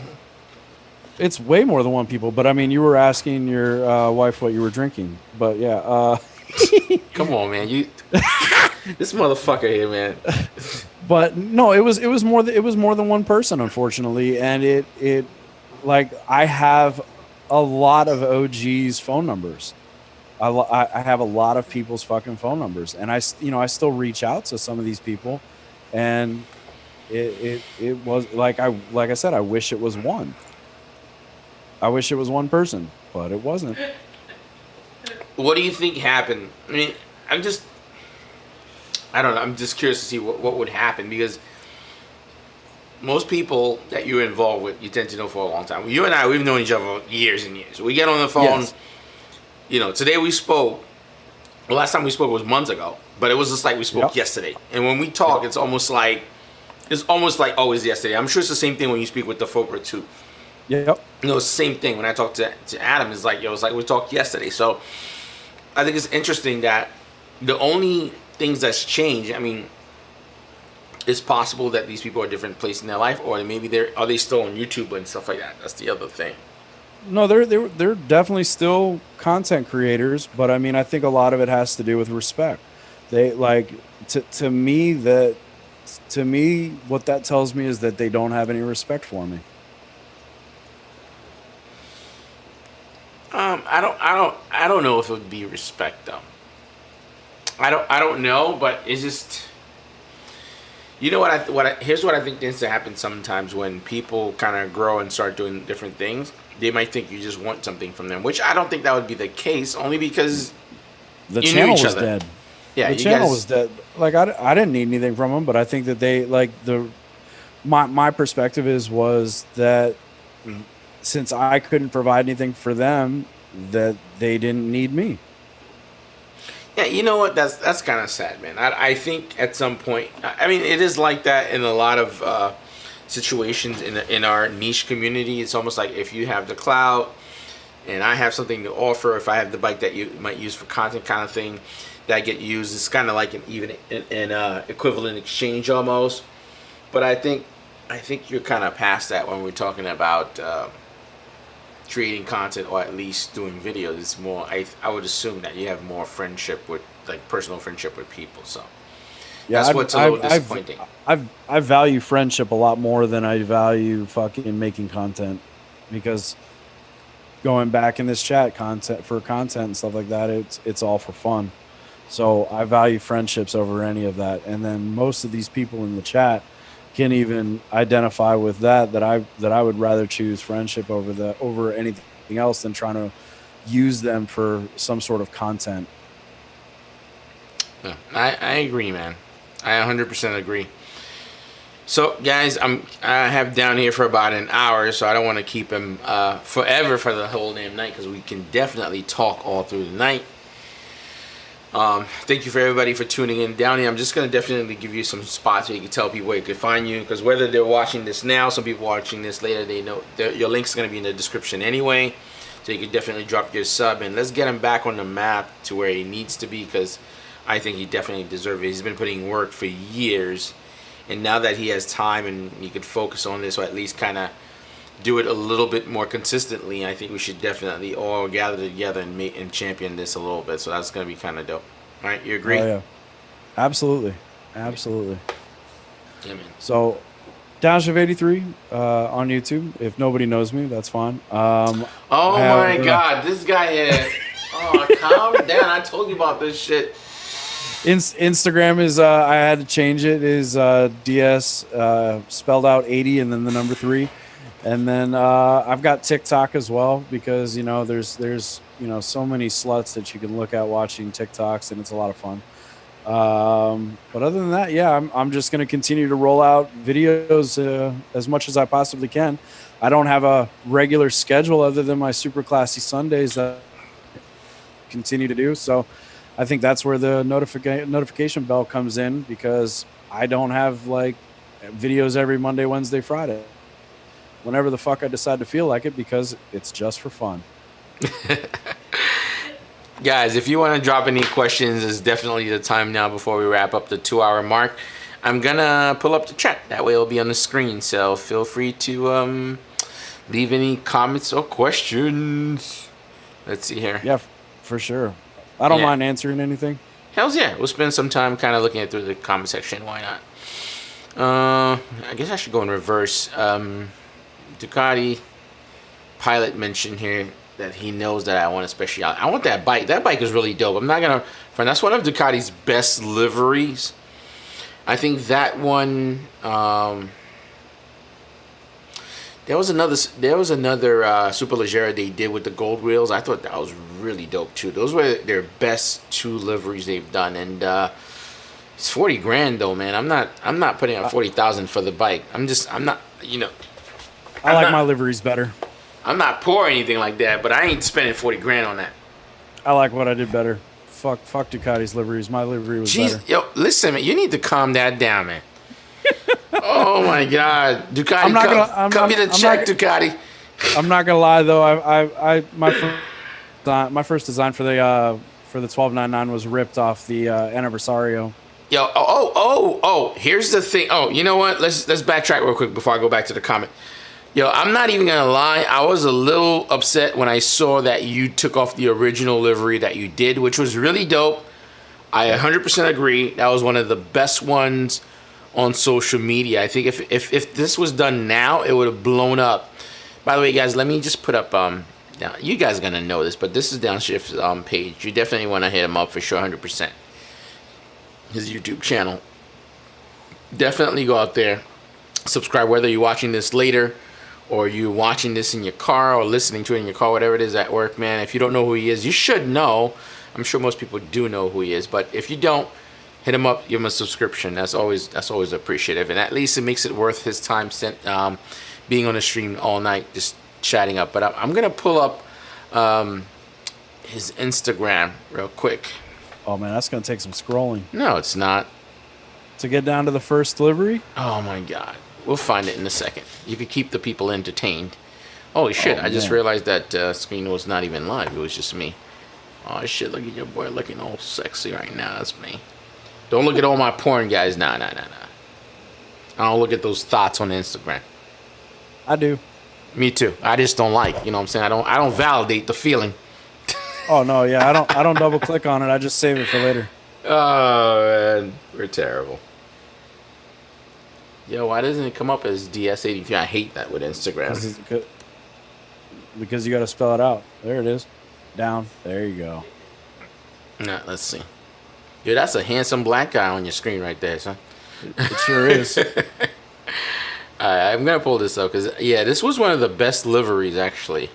It's way more than one people. But I mean, you were asking your wife what you were drinking. But yeah. Come on, man. This motherfucker here, man. But no, it was more than one person, unfortunately, and it like I have a lot of OG's phone numbers. I have a lot of people's fucking phone numbers, and I still reach out to some of these people, and it was like I said, I wish it was one. I wish it was one person, but it wasn't. What do you think happened? I mean, I don't know. I'm just curious to see what would happen, because most people that you're involved with, you tend to know for a long time. You and I, we've known each other years and years. We get on the phone. Yes. Today we spoke. The last time we spoke was months ago, but it was just like we spoke yesterday. And when we talk, it's almost like always yesterday. I'm sure it's the same thing when you speak with the Fokker too. Yep. It's the same thing when I talk to Adam. It's like we talked yesterday. So I think it's interesting that the only things that's changed, I mean, it's possible that these people are different places in their life, or maybe are they still on YouTube and stuff like that. That's the other thing. No, they're definitely still content creators, but I mean, I think a lot of it has to do with respect. They like to me, what that tells me is that they don't have any respect for me. I don't know if it would be respect though. I don't know, but it's just, here's what I think tends to happen sometimes when people kind of grow and start doing different things. They might think you just want something from them, which I don't think that would be the case, only because the channel was dead. Yeah, the channel was dead. Like I didn't need anything from them, but I think that they my perspective was that since I couldn't provide anything for them, that they didn't need me. Yeah, you know what? That's kind of sad, man. I think at some point, I mean, it is like that in a lot of situations in our niche community. It's almost like if you have the clout and I have something to offer, if I have the bike that you might use for content kind of thing that get used, it's kind of like an equivalent exchange almost. But I think you're kind of past that when we're talking about creating content, or at least doing videos. It's more, I would assume that you have more friendship with, like, personal friendship with people. So yeah, that's what's a little disappointing. I value friendship a lot more than I value fucking making content, because going back in this chat, content and stuff like that, it's all for fun. So I value friendships over any of that. And then most of these people in the chat can even identify with that I would rather choose friendship over anything else than trying to use them for some sort of content. Yeah, I agree, man. I 100% agree. So guys, I have down here for about an hour, so I don't want to keep him forever for the whole damn night, because we can definitely talk all through the night. Thank you for everybody for tuning in down here. I'm just going to definitely give you some spots where you can tell people where you can find you, because whether they're watching this now, some people watching this later, they know your link's going to be in the description anyway, so you can definitely drop your sub, and let's get him back on the map to where he needs to be, because I think he definitely deserves it. He's been putting work for years, and now that he has time and he could focus on this, or at least kind of do it a little bit more consistently, I think we should definitely all gather together and champion this a little bit. So that's going to be kind of dope. All right, you agree? Oh, yeah. Absolutely. Absolutely. Yeah, man. So downshifteightythree on YouTube. If nobody knows me, that's fine. Oh my God, this guy here. Oh, calm down. I told you about this shit. Instagram is I had to change it, is DS spelled out 80 and then the number 3. And then I've got TikTok as well, because there's so many sluts that you can look at watching TikToks, and it's a lot of fun. But other than that, yeah, I'm just going to continue to roll out videos as much as I possibly can. I don't have a regular schedule other than my super classy Sundays that I continue to do. So I think that's where the notification bell comes in, because I don't have like videos every Monday, Wednesday, Friday. Whenever the fuck I decide to feel like it, because it's just for fun. Guys, if you want to drop any questions, it's definitely the time now before we wrap up the 2-hour mark. I'm gonna pull up the chat. That way it'll be on the screen. So feel free to leave any comments or questions. Let's see here. Yeah, for sure. I don't mind answering anything. Hells yeah. We'll spend some time kind of looking through the comment section. Why not? I guess I should go in reverse. Ducati pilot mentioned here that he knows that I want a speciality. I want that bike. That bike is really dope. I'm not gonna. That's one of Ducati's best liveries. I think that one. There was another Superleggera they did with the gold wheels. I thought that was really dope too. Those were their best 2 liveries they've done, and it's 40 grand though, man. I'm not putting out 40,000 for the bike. I'm not. I like my liveries better. I'm not poor or anything like that, but I ain't spending 40 grand on that. I like what I did better. Fuck Ducati's liveries. My livery was better. Yo, listen, man. You need to calm that down, man. Oh my God, Ducati! Cut me the check, Ducati. I'm not gonna lie though. My first design for the 1299 was ripped off the Anniversario. Yo, here's the thing. Oh, you know what? Let's backtrack real quick before I go back to the comment. Yo, I'm not even gonna lie. I was a little upset when I saw that you took off the original livery that you did, which was really dope. I 100% agree. That was one of the best ones on social media. I think if this was done now, it would have blown up. By the way, guys, let me just put up now you guys are gonna know this, but this is Downshift's page. You definitely want to hit him up for sure, 100%. His YouTube channel. Definitely go out there, subscribe, whether you're watching this later or you're watching this in your car or listening to it in your car, whatever it is at work, man. If you don't know who he is, you should know. I'm sure most people do know who he is, but if you don't, hit him up, give him a subscription. That's always appreciative, and at least it makes it worth his time spent being on the stream all night, just chatting up. But I'm gonna pull up his Instagram real quick. Oh man, that's gonna take some scrolling. No, it's not. To get down to the first livery? Oh my God, we'll find it in a second. You could keep the people entertained. Holy shit! I just realized that screen was not even live. It was just me. Oh shit! Look at your boy looking all sexy right now. That's me. Don't look at all my porn, guys. Nah. I don't look at those thoughts on Instagram. I do. Me too. I just don't like. You know what I'm saying? I don't validate the feeling. Oh no, yeah. I don't double click on it. I just save it for later. Oh man, we're terrible. Yo, why doesn't it come up as DS83? I hate that with Instagram. Because you got to spell it out. There it is. Down. There you go. Nah, let's see. Yo, that's a handsome black guy on your screen right there, son. It sure is. I'm gonna pull this up because this was one of the best liveries actually.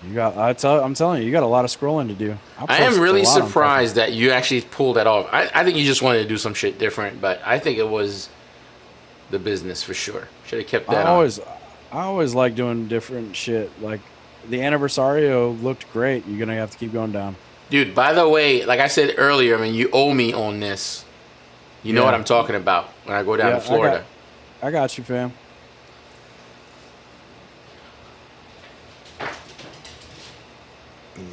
I'm telling you, you got a lot of scrolling to do. I am really surprised that you actually pulled that off. I think you just wanted to do some shit different, but I think it was the business for sure. Should have kept that. I always like doing different shit. Like the Anniversario looked great. You're gonna have to keep going down. Dude, by the way, like I said earlier, I mean, you owe me on this. You know what I'm talking about when I go down to Florida. I got you, fam.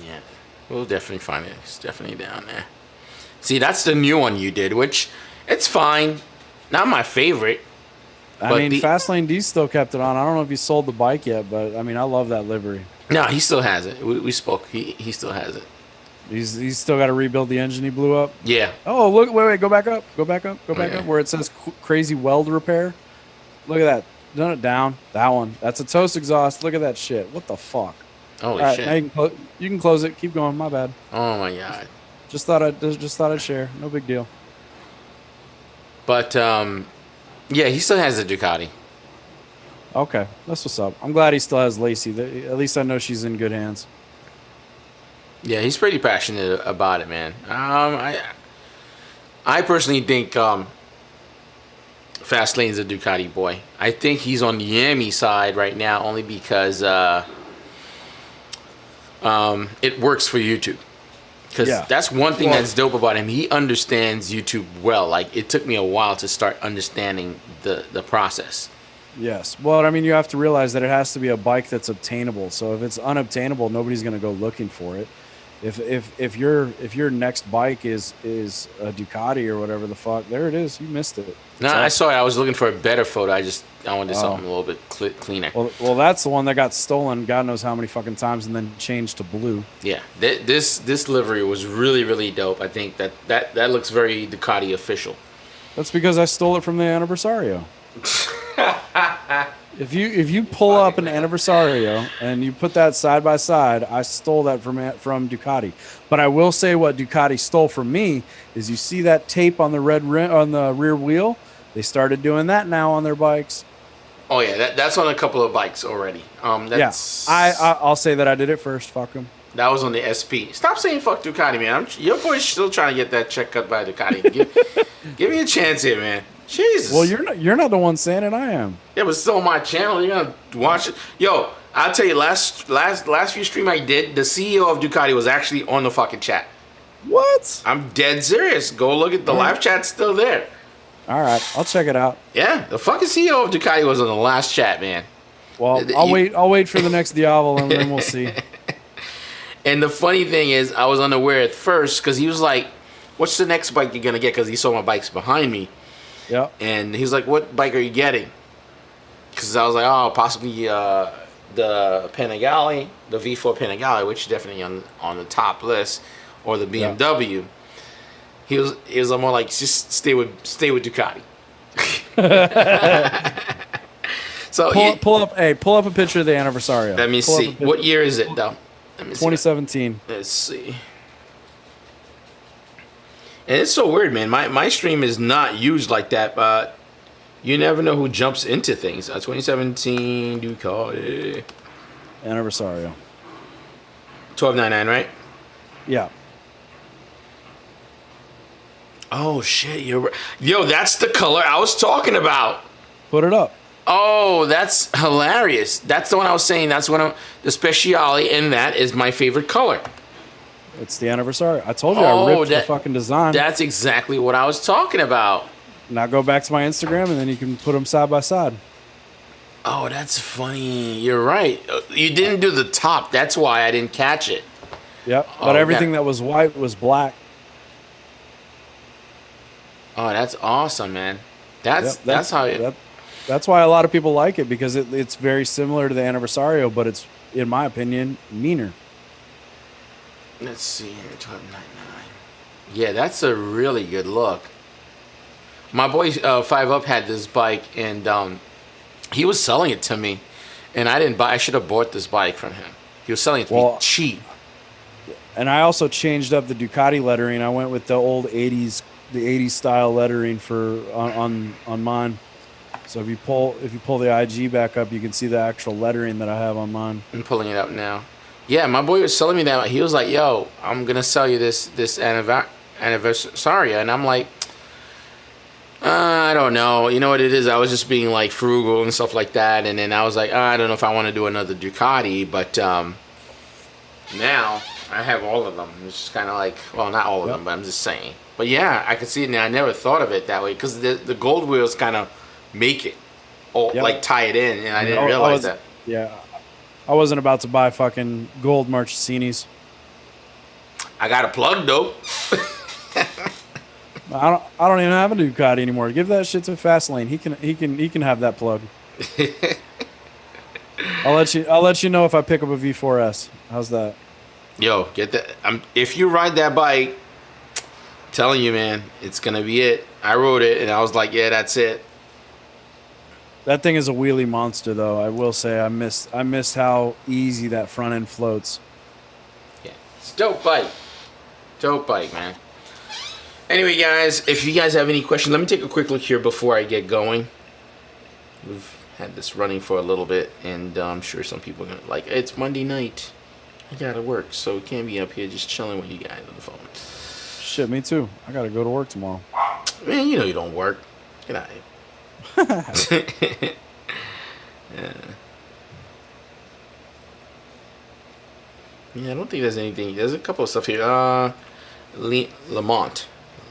Yeah, we'll definitely find it. It's definitely down there. See, that's the new one you did, which it's fine. Not my favorite. I mean, Fastlane D still kept it on. I don't know if he sold the bike yet, but I mean, I love that livery. No, he still has it. We spoke. He still has it. He's still got to rebuild the engine he blew up. Yeah. Oh, look! Wait! Go back up! Go back up! Go back up! Where it says crazy weld repair. Look at that. Done it down. That one. That's a toast exhaust. Look at that shit. What the fuck? Holy shit! Now you can close it. Keep going. My bad. Oh my God. Just thought I'd share. No big deal. But yeah, he still has a Ducati. Okay, that's what's up. I'm glad he still has Lacey. At least I know she's in good hands. Yeah, he's pretty passionate about it, man. I personally think Fastlane's a Ducati boy. I think he's on the Yami side right now only because it works for YouTube. Because that's one thing that's dope about him. He understands YouTube well. Like, it took me a while to start understanding the process. Yes. Well, I mean, you have to realize that it has to be a bike that's obtainable. So if it's unobtainable, nobody's going to go looking for it. If your next bike is a Ducati or whatever the fuck, there it is. You missed it. No, I saw it. I was looking for a better photo. I wanted something a little bit cleaner. Well, that's the one that got stolen. God knows how many fucking times, and then changed to blue. Yeah, this livery was really, really dope. I think that looks very Ducati official. That's because I stole it from the Anniversario. If you pull up an Anniversario and you put that side by side, I stole that from Ducati. But I will say what Ducati stole from me is, you see that tape on the on the rear wheel? They started doing that now on their bikes. Oh yeah, that's on a couple of bikes already. That's, I'll say that I did it first. Fuck them. That was on the SP. Stop saying fuck Ducati, man. Your boy's still trying to get that check cut by Ducati. Give me a chance here, man. Jesus. Well, you're not the one saying it. I am. Yeah, but it's still on my channel. You're gonna watch it. Yo, I'll tell you, last few stream I did, the CEO of Ducati was actually on the fucking chat. What? I'm dead serious. Go look at the live chat's still there. All right, I'll check it out. Yeah, the fucking CEO of Ducati was on the last chat, man. Well, I'll wait for the next Diavolo, and then we'll see. And the funny thing is, I was unaware at first, because he was like, "What's the next bike you're gonna get?" Because he saw my bikes behind me. Yeah. And he's like, "What bike are you getting?" Because I was like, "Oh, possibly the Panigale, the V4 Panigale, which is definitely on the top list, or the BMW." Yeah. He was more like, "Just stay with Ducati." So pull up a picture of the Anniversario. Let me see. What year is it though? Let me see. 2017. Let's see. And it's so weird, man. My stream is not used like that, but you never know who jumps into things. 2017 Ducati Anniversario. 1299, right? Yeah. Oh shit, yo, that's the color I was talking about. Put it up. Oh, that's hilarious. That's the one I was saying. That's one of the Speciale, and that is my favorite color. It's the Anniversario. I told you I ripped the fucking design. That's exactly what I was talking about. Now go back to my Instagram, and then you can put them side by side. Oh, that's funny. You're right. You didn't do the top. That's why I didn't catch it. Yep. But everything that was white was black. Oh, that's awesome, man. That's how that's why a lot of people like it, because it's very similar to the Anniversario, but it's, in my opinion, meaner. Let's see here, 1299. Yeah, that's a really good look. My boy 5up had this bike, and he was selling it to me, and I didn't buy. I should have bought this bike from him. He was selling it to me cheap. And I also changed up the Ducati lettering. I went with the old 80s style lettering on mine. So if you pull the IG back up, you can see the actual lettering that I have on mine. I'm pulling it up now. Yeah, my boy was selling me that. He was like, "Yo, I'm gonna sell you this Anniversario," and I'm like, I don't know. You know what it is? I was just being like frugal and stuff like that, and then I was like, I don't know if I want to do another Ducati, but now I have all of them. It's just kind of like, well, not all of them, but I'm just saying. But yeah, I could see it now. I never thought of it that way, because the gold wheels kind of make it, like tie it in, and I didn't realize that. Yeah. I wasn't about to buy fucking gold Marchesinis. I got a plug though. I don't even have a Ducati anymore. Give that shit to Fastlane. He can have that plug. I'll let you know if I pick up a V4S. How's that? Yo, get that. If you ride that bike, I'm telling you, man, it's gonna be it. I rode it and I was like, yeah, that's it. That thing is a wheelie monster, though. I will say I missed how easy that front end floats. Yeah, it's a dope bike, man. Anyway, guys, if you guys have any questions, let me take a quick look here before I get going. We've had this running for a little bit, and I'm sure some people are gonna like. It's Monday night. I gotta work, so we can't be up here just chilling with you guys on the phone. Shit, me too. I gotta go to work tomorrow. Man, you know you don't work. Get out of here. Yeah, I don't think there's anything. There's a couple of stuff here. Leamont.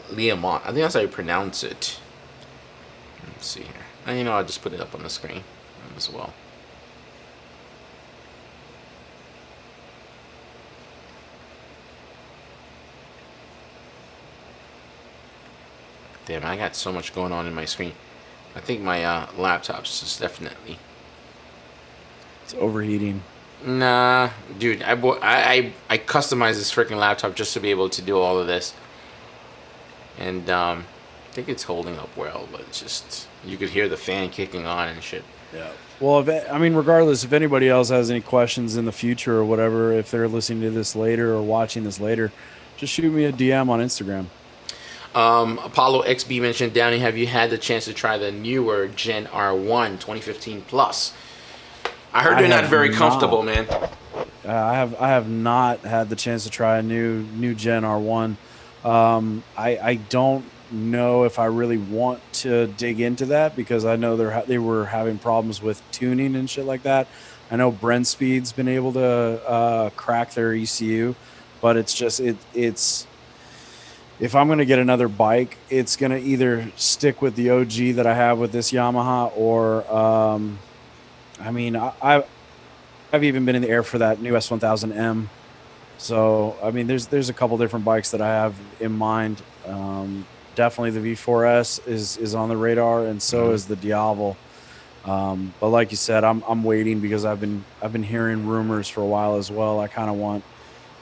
I think that's how you pronounce it. Let's see here. And I'll just put it up on the screen. as well. Damn, I got so much going on in my screen. I think my laptop's just definitely... It's overheating. Nah, dude, I customized this freaking laptop just to be able to do all of this. And I think it's holding up well, but it's just, you could hear the fan kicking on and shit. Yeah. Well, regardless, if anybody else has any questions in the future or whatever, if they're listening to this later or watching this later, just shoot me a DM on Instagram. Apollo XB mentioned, Downey, have you had the chance to try the newer Gen R1 2015 Plus? I heard they're not very comfortable, man. I have not had the chance to try a new Gen R1. I don't know if I really want to dig into that because I know they were having problems with tuning and shit like that. I know Brent Speed's been able to crack their ECU, but it's just it's. If I'm going to get another bike, it's going to either stick with the OG that I have with this Yamaha or, I've even been in the air for that new S1000M. So, I mean, there's a couple different bikes that I have in mind. Definitely the V4S is on the radar, and so is the Diavel. But like you said, I'm waiting because I've been hearing rumors for a while as well. I kind of want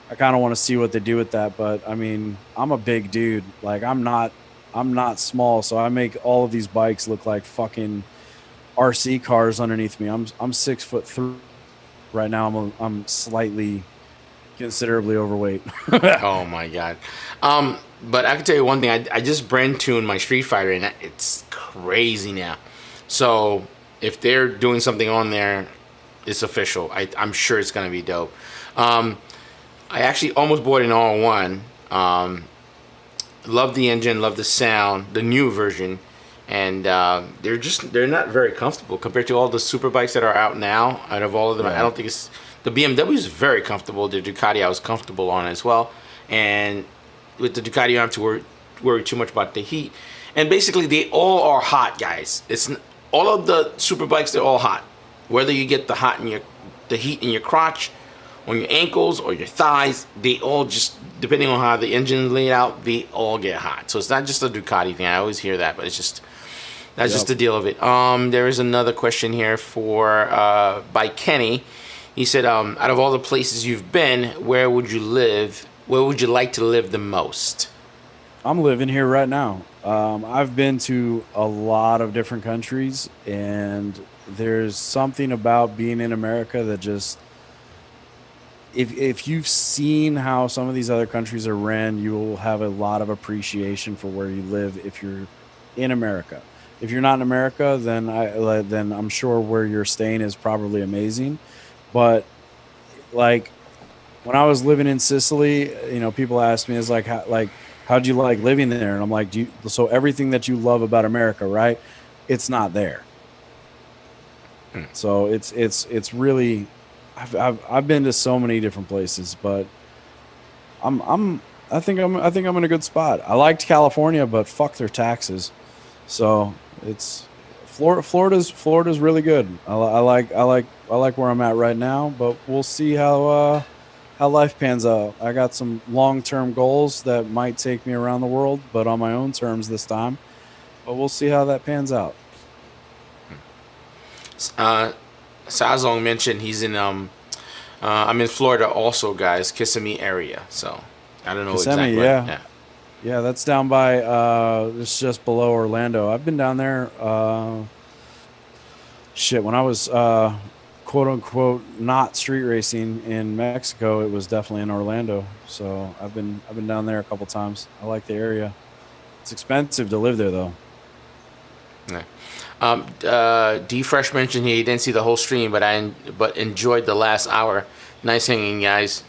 to see what they do with that, but I mean, I'm a big dude. Like I'm not small, so I make all of these bikes look like fucking RC cars underneath me. I'm 6'3" right now. I'm slightly, considerably overweight. Oh my god. But I can tell you one thing. I just brand tuned my Street Fighter, and it's crazy now. So if they're doing something on there, it's official. I'm sure it's gonna be dope. I actually almost bought an all-in-one. Love the engine, love the sound, the new version, and they're not very comfortable compared to all the super bikes that are out now. Out of all of them, right. I don't think it's the BMW is very comfortable. The Ducati I was comfortable on as well, and with the Ducati you don't have to worry too much about the heat. And basically, they all are hot, guys. It's all of the super bikes. They're all hot. Whether you get the heat in your crotch, on your ankles or your thighs, they all just, depending on how the engine is laid out, they all get hot. So it's not just a Ducati thing. I always hear that, but it's just, that's just the deal of it. There is another question here by Kenny. He said, out of all the places you've been, where would you live? Where would you like to live the most? I'm living here right now. I've been to a lot of different countries, and there's something about being in America that just, if you've seen how some of these other countries are ran, you will have a lot of appreciation for where you live if you're in America. If you're not in America, then I'm sure where you're staying is probably amazing. But like when I was living in Sicily, people asked me, how'd you like living there? And I'm like, so everything that you love about America, right? It's not there. So it's really, I've been to so many different places, but I think I'm in a good spot. I liked California, but fuck their taxes. So it's Florida's really good. I like where I'm at right now, but we'll see how life pans out. I got some long-term goals that might take me around the world, but on my own terms this time. But we'll see how that pans out. Sazong mentioned he's in I'm in Florida also, guys, Kissimmee area. So I don't know Kissimmee, exactly. Yeah, that's down by it's just below Orlando. I've been down there when I was quote unquote not street racing in Mexico, it was definitely in Orlando. So I've been down there a couple times. I like the area. It's expensive to live there though. Yeah. D Fresh mentioned he didn't see the whole stream, but enjoyed the last hour. Nice hanging, guys.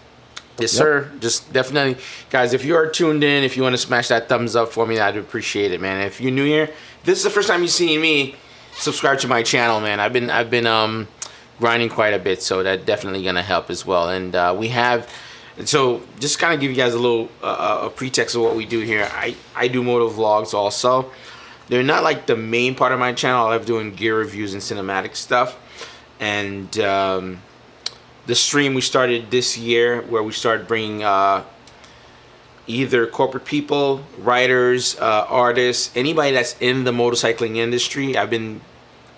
Yes, sir. Just definitely, guys. If you are tuned in, if you want to smash that thumbs up for me, I'd appreciate it, man. If you're new here, this is the first time you've seen me, subscribe to my channel, man. I've been grinding quite a bit, so that definitely gonna help as well. And we have. So just kind of give you guys a little a pretext of what we do here. I do moto vlogs also. They're not like the main part of my channel. I love doing gear reviews and cinematic stuff. And the stream we started this year, where we started bringing either corporate people, writers, artists, anybody that's in the motorcycling industry. I've been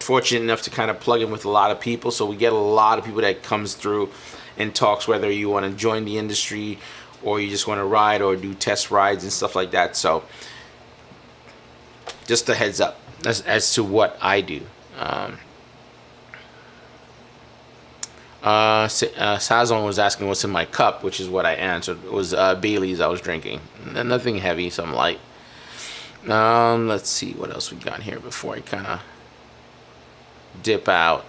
fortunate enough to kind of plug in with a lot of people, so we get a lot of people that comes through and talks, whether you want to join the industry or you just want to ride or do test rides and stuff like that. So just a heads up as to what I do. Sazon was asking what's in my cup, which is what I answered. It was Bailey's I was drinking. Nothing heavy, something light. Let's see what else we got here before I kind of dip out.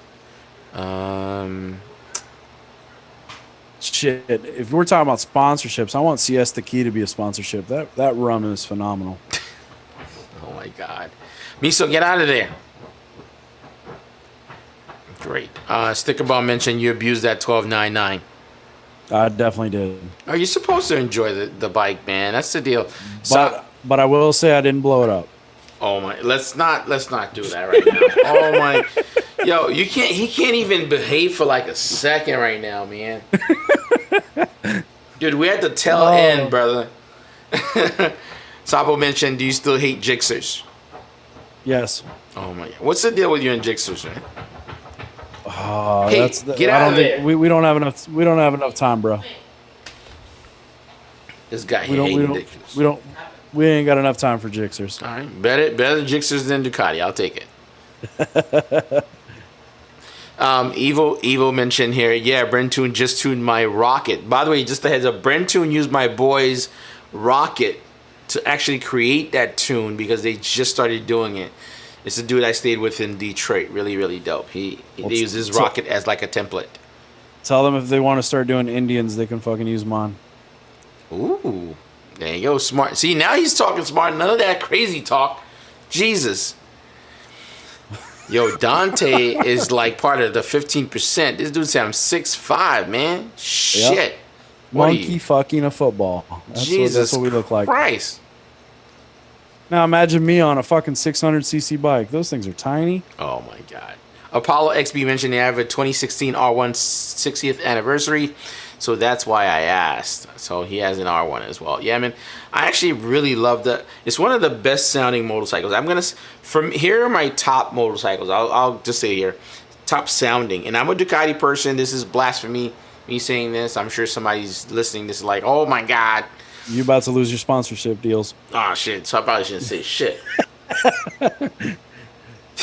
Shit, if we're talking about sponsorships, I want Siesta Key to be a sponsorship. That rum is phenomenal. Oh my God. Miso, get out of there. Great. Sticker Bomb mentioned you abused that 1299. I definitely did. Are you supposed to enjoy the bike, man? That's the deal. But I will say I didn't blow it up. Oh my! Let's not do that right now. Oh my! Yo, you can't. He can't even behave for like a second right now, man. Dude, we had the tail end, brother. Sapo mentioned, do you still hate Jixers? Yes. Oh my God! What's the deal with you and Jixers, man? Oh, hey, get out of there. We don't have enough. We don't have enough time, bro. This guy we ain't got enough time for Jixers. All right, better Jixers than Ducati. I'll take it. Evo mentioned here. Yeah, Brentoon just tuned my rocket. By the way, just a heads up, Brentoon used my boy's rocket to actually create that tune because they just started doing it. It's a dude I stayed with in Detroit. Really, really dope. They use his rocket as like a template. Tell them if they want to start doing Indians, they can fucking use mine. Ooh, there you go, smart. See, now he's talking smart. None of that crazy talk. Jesus. Yo, Dante is like part of the 15%. This dude said I'm 6'5", man. Shit. Yep. Monkey fucking a football. That's what we look like. Christ. Now imagine me on a fucking 600cc bike. Those things are tiny. Oh my God. Apollo XB mentioned they have a 2016 R1 60th anniversary, so that's why I asked. So he has an R1 as well. Yeah, man. I actually really love that. It's one of the best sounding motorcycles. From here are my top motorcycles. I'll just say here, top sounding. And I'm a Ducati person. This is blasphemy. Me saying this. I'm sure somebody's listening. This is like, oh my God. You about to lose your sponsorship deals. Oh shit! So I probably shouldn't say shit.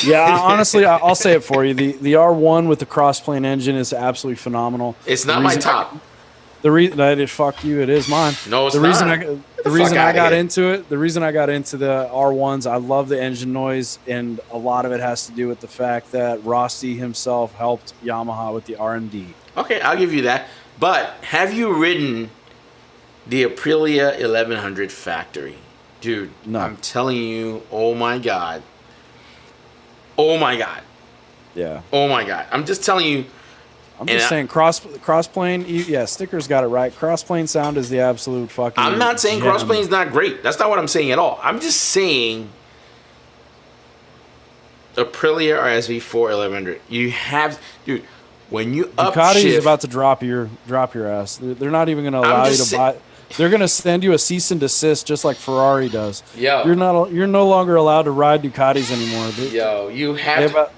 Yeah, honestly, I'll say it for you. The R1 with the cross-plane engine is absolutely phenomenal. It's not my top. The reason fuck you, it is mine. No, it's not. The reason I got into it, the reason I got into the R1s, I love the engine noise, and a lot of it has to do with the fact that Rossi himself helped Yamaha with the RMD. Okay, I'll give you that. But have you ridden the Aprilia 1100 factory? Dude, no. I'm telling you, oh my God. Oh my God. Yeah. Oh my God. I'm just telling you. I'm just saying cross-plane, yeah, Sticker's got it right. Cross-plane sound is the absolute fucking I'm not saying gem. cross-plane's not great. That's not what I'm saying at all. I'm just saying Aprilia RSV4 1100. You have, dude, when you Ducati is upshift, about to drop your ass. They're not even going to allow you to buy. They're going to send you a cease and desist just like Ferrari does. Yo. You're no longer allowed to ride Ducatis anymore. Yo, you have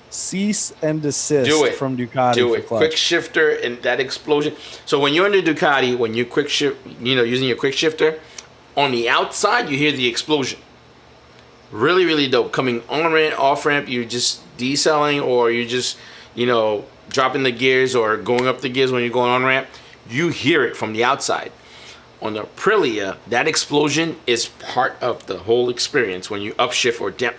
cease and desist from Ducati. Do it. Quick shifter and that explosion. So when you're under Ducati, when you quick shift, using your quick shifter, on the outside you hear the explosion. Really, really dope. Coming on ramp, off ramp, you're just decelling or you're just, dropping the gears or going up the gears when you're going on ramp. You hear it from the outside. On the Aprilia, that explosion is part of the whole experience when you upshift or down.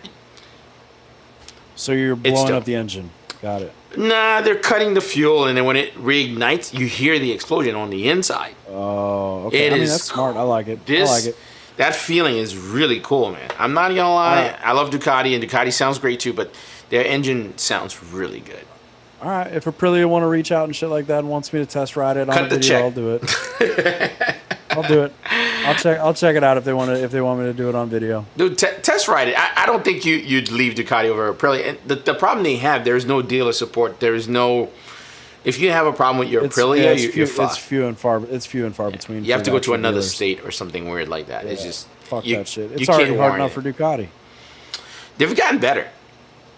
So you're blowing up the engine. Got it. Nah, they're cutting the fuel, and then when it reignites, you hear the explosion on the inside. Oh, okay. That's smart. I like it. I like it. That feeling is really cool, man. I'm not gonna lie. I love Ducati, and Ducati sounds great too, but their engine sounds really good. All right, if Aprilia want to reach out and shit like that and wants me to test ride it on a video, I'll do it. I'll do it. I'll check it out if they want me to do it on video. Dude, test ride it. I don't think you'd leave Ducati over Aprilia. And the problem they have, there's no dealer support. There is no. If you have a problem with your Aprilia, you're fucked. It's few and far between. You have to go to another state or something weird like that. Yeah. It's just fuck that shit. It's already hard enough for Ducati. They've gotten better.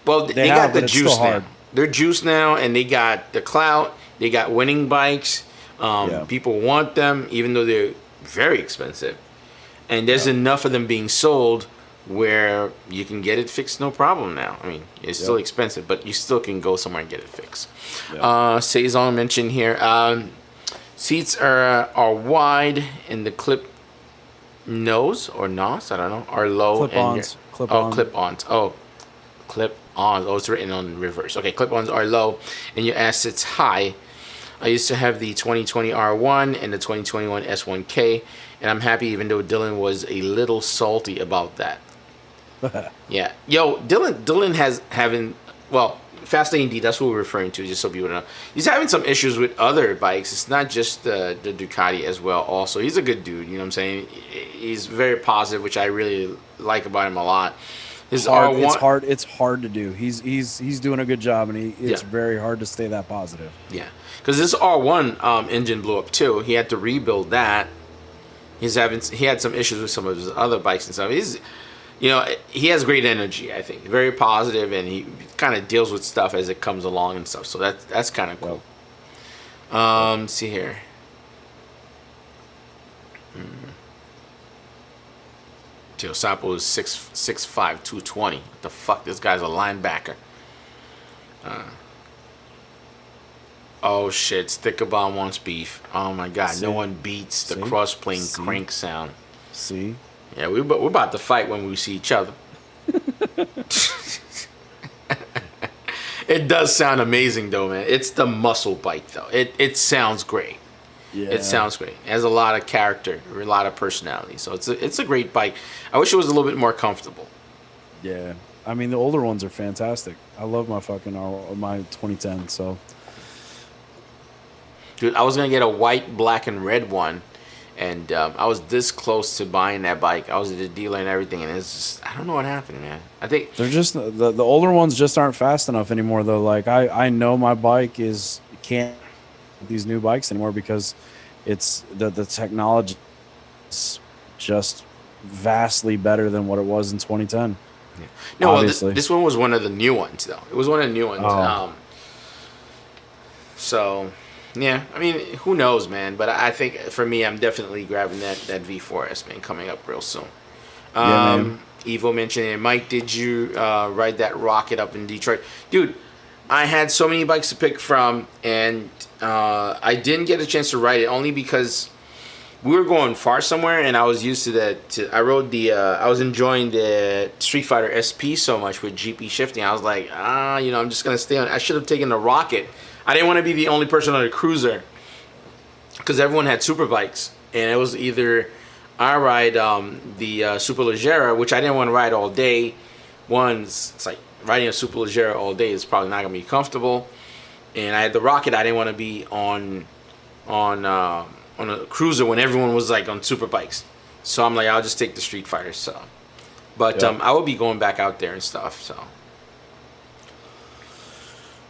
Well, they got the juice now. They're juiced now, and they got the clout. They got winning bikes. People want them, even though they're very expensive. And there's enough of them being sold where you can get it fixed no problem now. I mean, it's still expensive, but you still can go somewhere and get it fixed. Saison mentioned here, seats are wide and the clip nose or nos, I don't know, are low. Clip-ons. Clip-ons. Oh, clip-ons. Oh, it's written on reverse. Okay, clip-ons are low and your ass sits high. I used to have the 2020 R1 and the 2021 S1K, and I'm happy even though Dylan was a little salty about that. Yeah. Yo, Dylan Fastlane D, that's what we're referring to, just so people know. He's having some issues with other bikes. It's not just the Ducati as well also. He's a good dude, you know what I'm saying? He's very positive, which I really like about him a lot. It's hard to do. He's doing a good job, and it's very hard to stay that positive. Yeah. Because this R1 engine blew up too. He had to rebuild that. He had some issues with some of his other bikes and stuff. He has great energy, I think. Very positive, and he kind of deals with stuff as it comes along and stuff. So that's kind of cool. Let's see here. Tio Sapo is 6'5", 220. What the fuck? This guy's a linebacker. Oh shit, Stickerbomb wants beef. Oh my god, no one beats the cross-plane crank sound. See? Yeah, we're about to fight when we see each other. It does sound amazing though, man. It's the muscle bike though. It sounds great. Yeah. It sounds great. It has a lot of character, a lot of personality. So it's a great bike. I wish it was a little bit more comfortable. Yeah. I mean, the older ones are fantastic. I love my 2010, so. Dude, I was going to get a white, black, and red one. And I was this close to buying that bike. I was at the dealer and everything. And it's just, I don't know what happened, man. I think. They're just, the older ones just aren't fast enough anymore, though. Like, I know my bike can't these new bikes anymore because it's the technology is just vastly better than what it was in 2010. Yeah. No, well, this one was one of the new ones, though. It was one of the new ones. Oh. So, yeah, I mean, who knows, man? But I think for me, I'm definitely grabbing that V4S, man, coming up real soon. Yeah, man. Evo mentioned it. Mike, did you ride that rocket up in Detroit? Dude, I had so many bikes to pick from, and I didn't get a chance to ride it only because we were going far somewhere, and I was used to that. I rode I was enjoying the Street Fighter SP so much with GP shifting. I was like, I'm just gonna stay on. I should have taken the rocket. I didn't want to be the only person on the cruiser because everyone had super bikes, and it was either I ride the Superleggera, which I didn't want to ride all day. It's like riding a Superleggera all day is probably not gonna be comfortable, and I had the rocket. I didn't want to be on a cruiser when everyone was like on super bikes, so I'm like, I'll just take the Street Fighter. So, but I will be going back out there and stuff. So,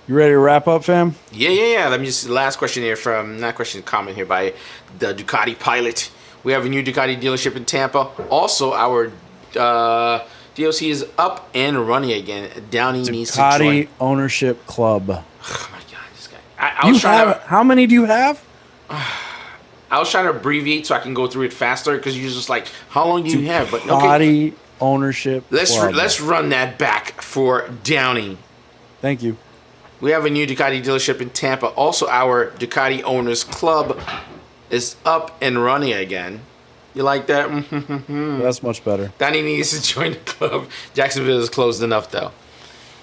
you ready to wrap up, fam? Yeah. Let me just last question here comment here by the Ducati pilot. We have a new Ducati dealership in Tampa. Also, our DOC is up and running again. Downey needs to join. Ducati Ownership Club. Oh my god, this guy! How many do you have? I was trying to abbreviate so I can go through it faster because you're just like, how long do you have? But Ducati Ownership Club. Let's run that back for Downey. Thank you. We have a new Ducati dealership in Tampa. Also, our Ducati Owners Club is up and running again. You like that? That's much better. Downey needs to join the club. Jacksonville is closed enough, though.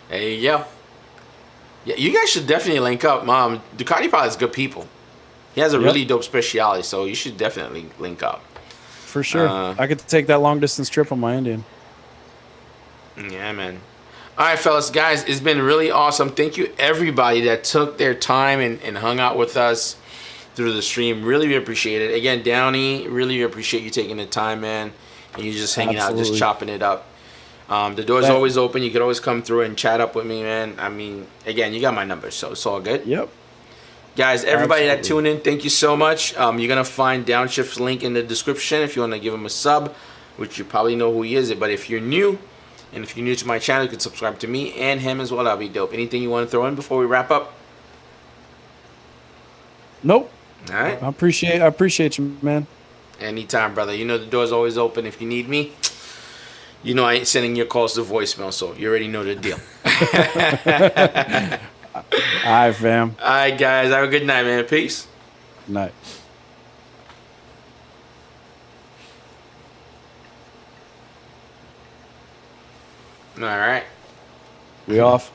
There you go. Yeah, you guys should definitely link up. Ducati probably has good people. He has a really dope speciality, so you should definitely link up. For sure. I get to take that long distance trip on my Indian. Yeah, man. All right, fellas, guys, it's been really awesome. Thank you, everybody that took their time and hung out with us. through the stream. Really appreciate it. Again, Downey, really appreciate you taking the time, man, and you just hanging out, just chopping it up. The door's always open. You could always come through and chat up with me, man. I mean, again, you got my number, so it's all good. Yep. Guys, everybody that tuned in, thank you so much. You're going to find Downshift's link in the description if you want to give him a sub, which you probably know who he is. But if you're new, and if you're new to my channel, you can subscribe to me and him as well. That'll be dope. Anything you want to throw in before we wrap up? Nope. All right. I appreciate you, man. Anytime, brother. You know the door's always open if you need me. You know I ain't sending your calls to voicemail, so you already know the deal. All right, fam. All right, guys. Have a good night, man. Peace. Night. All right. We off?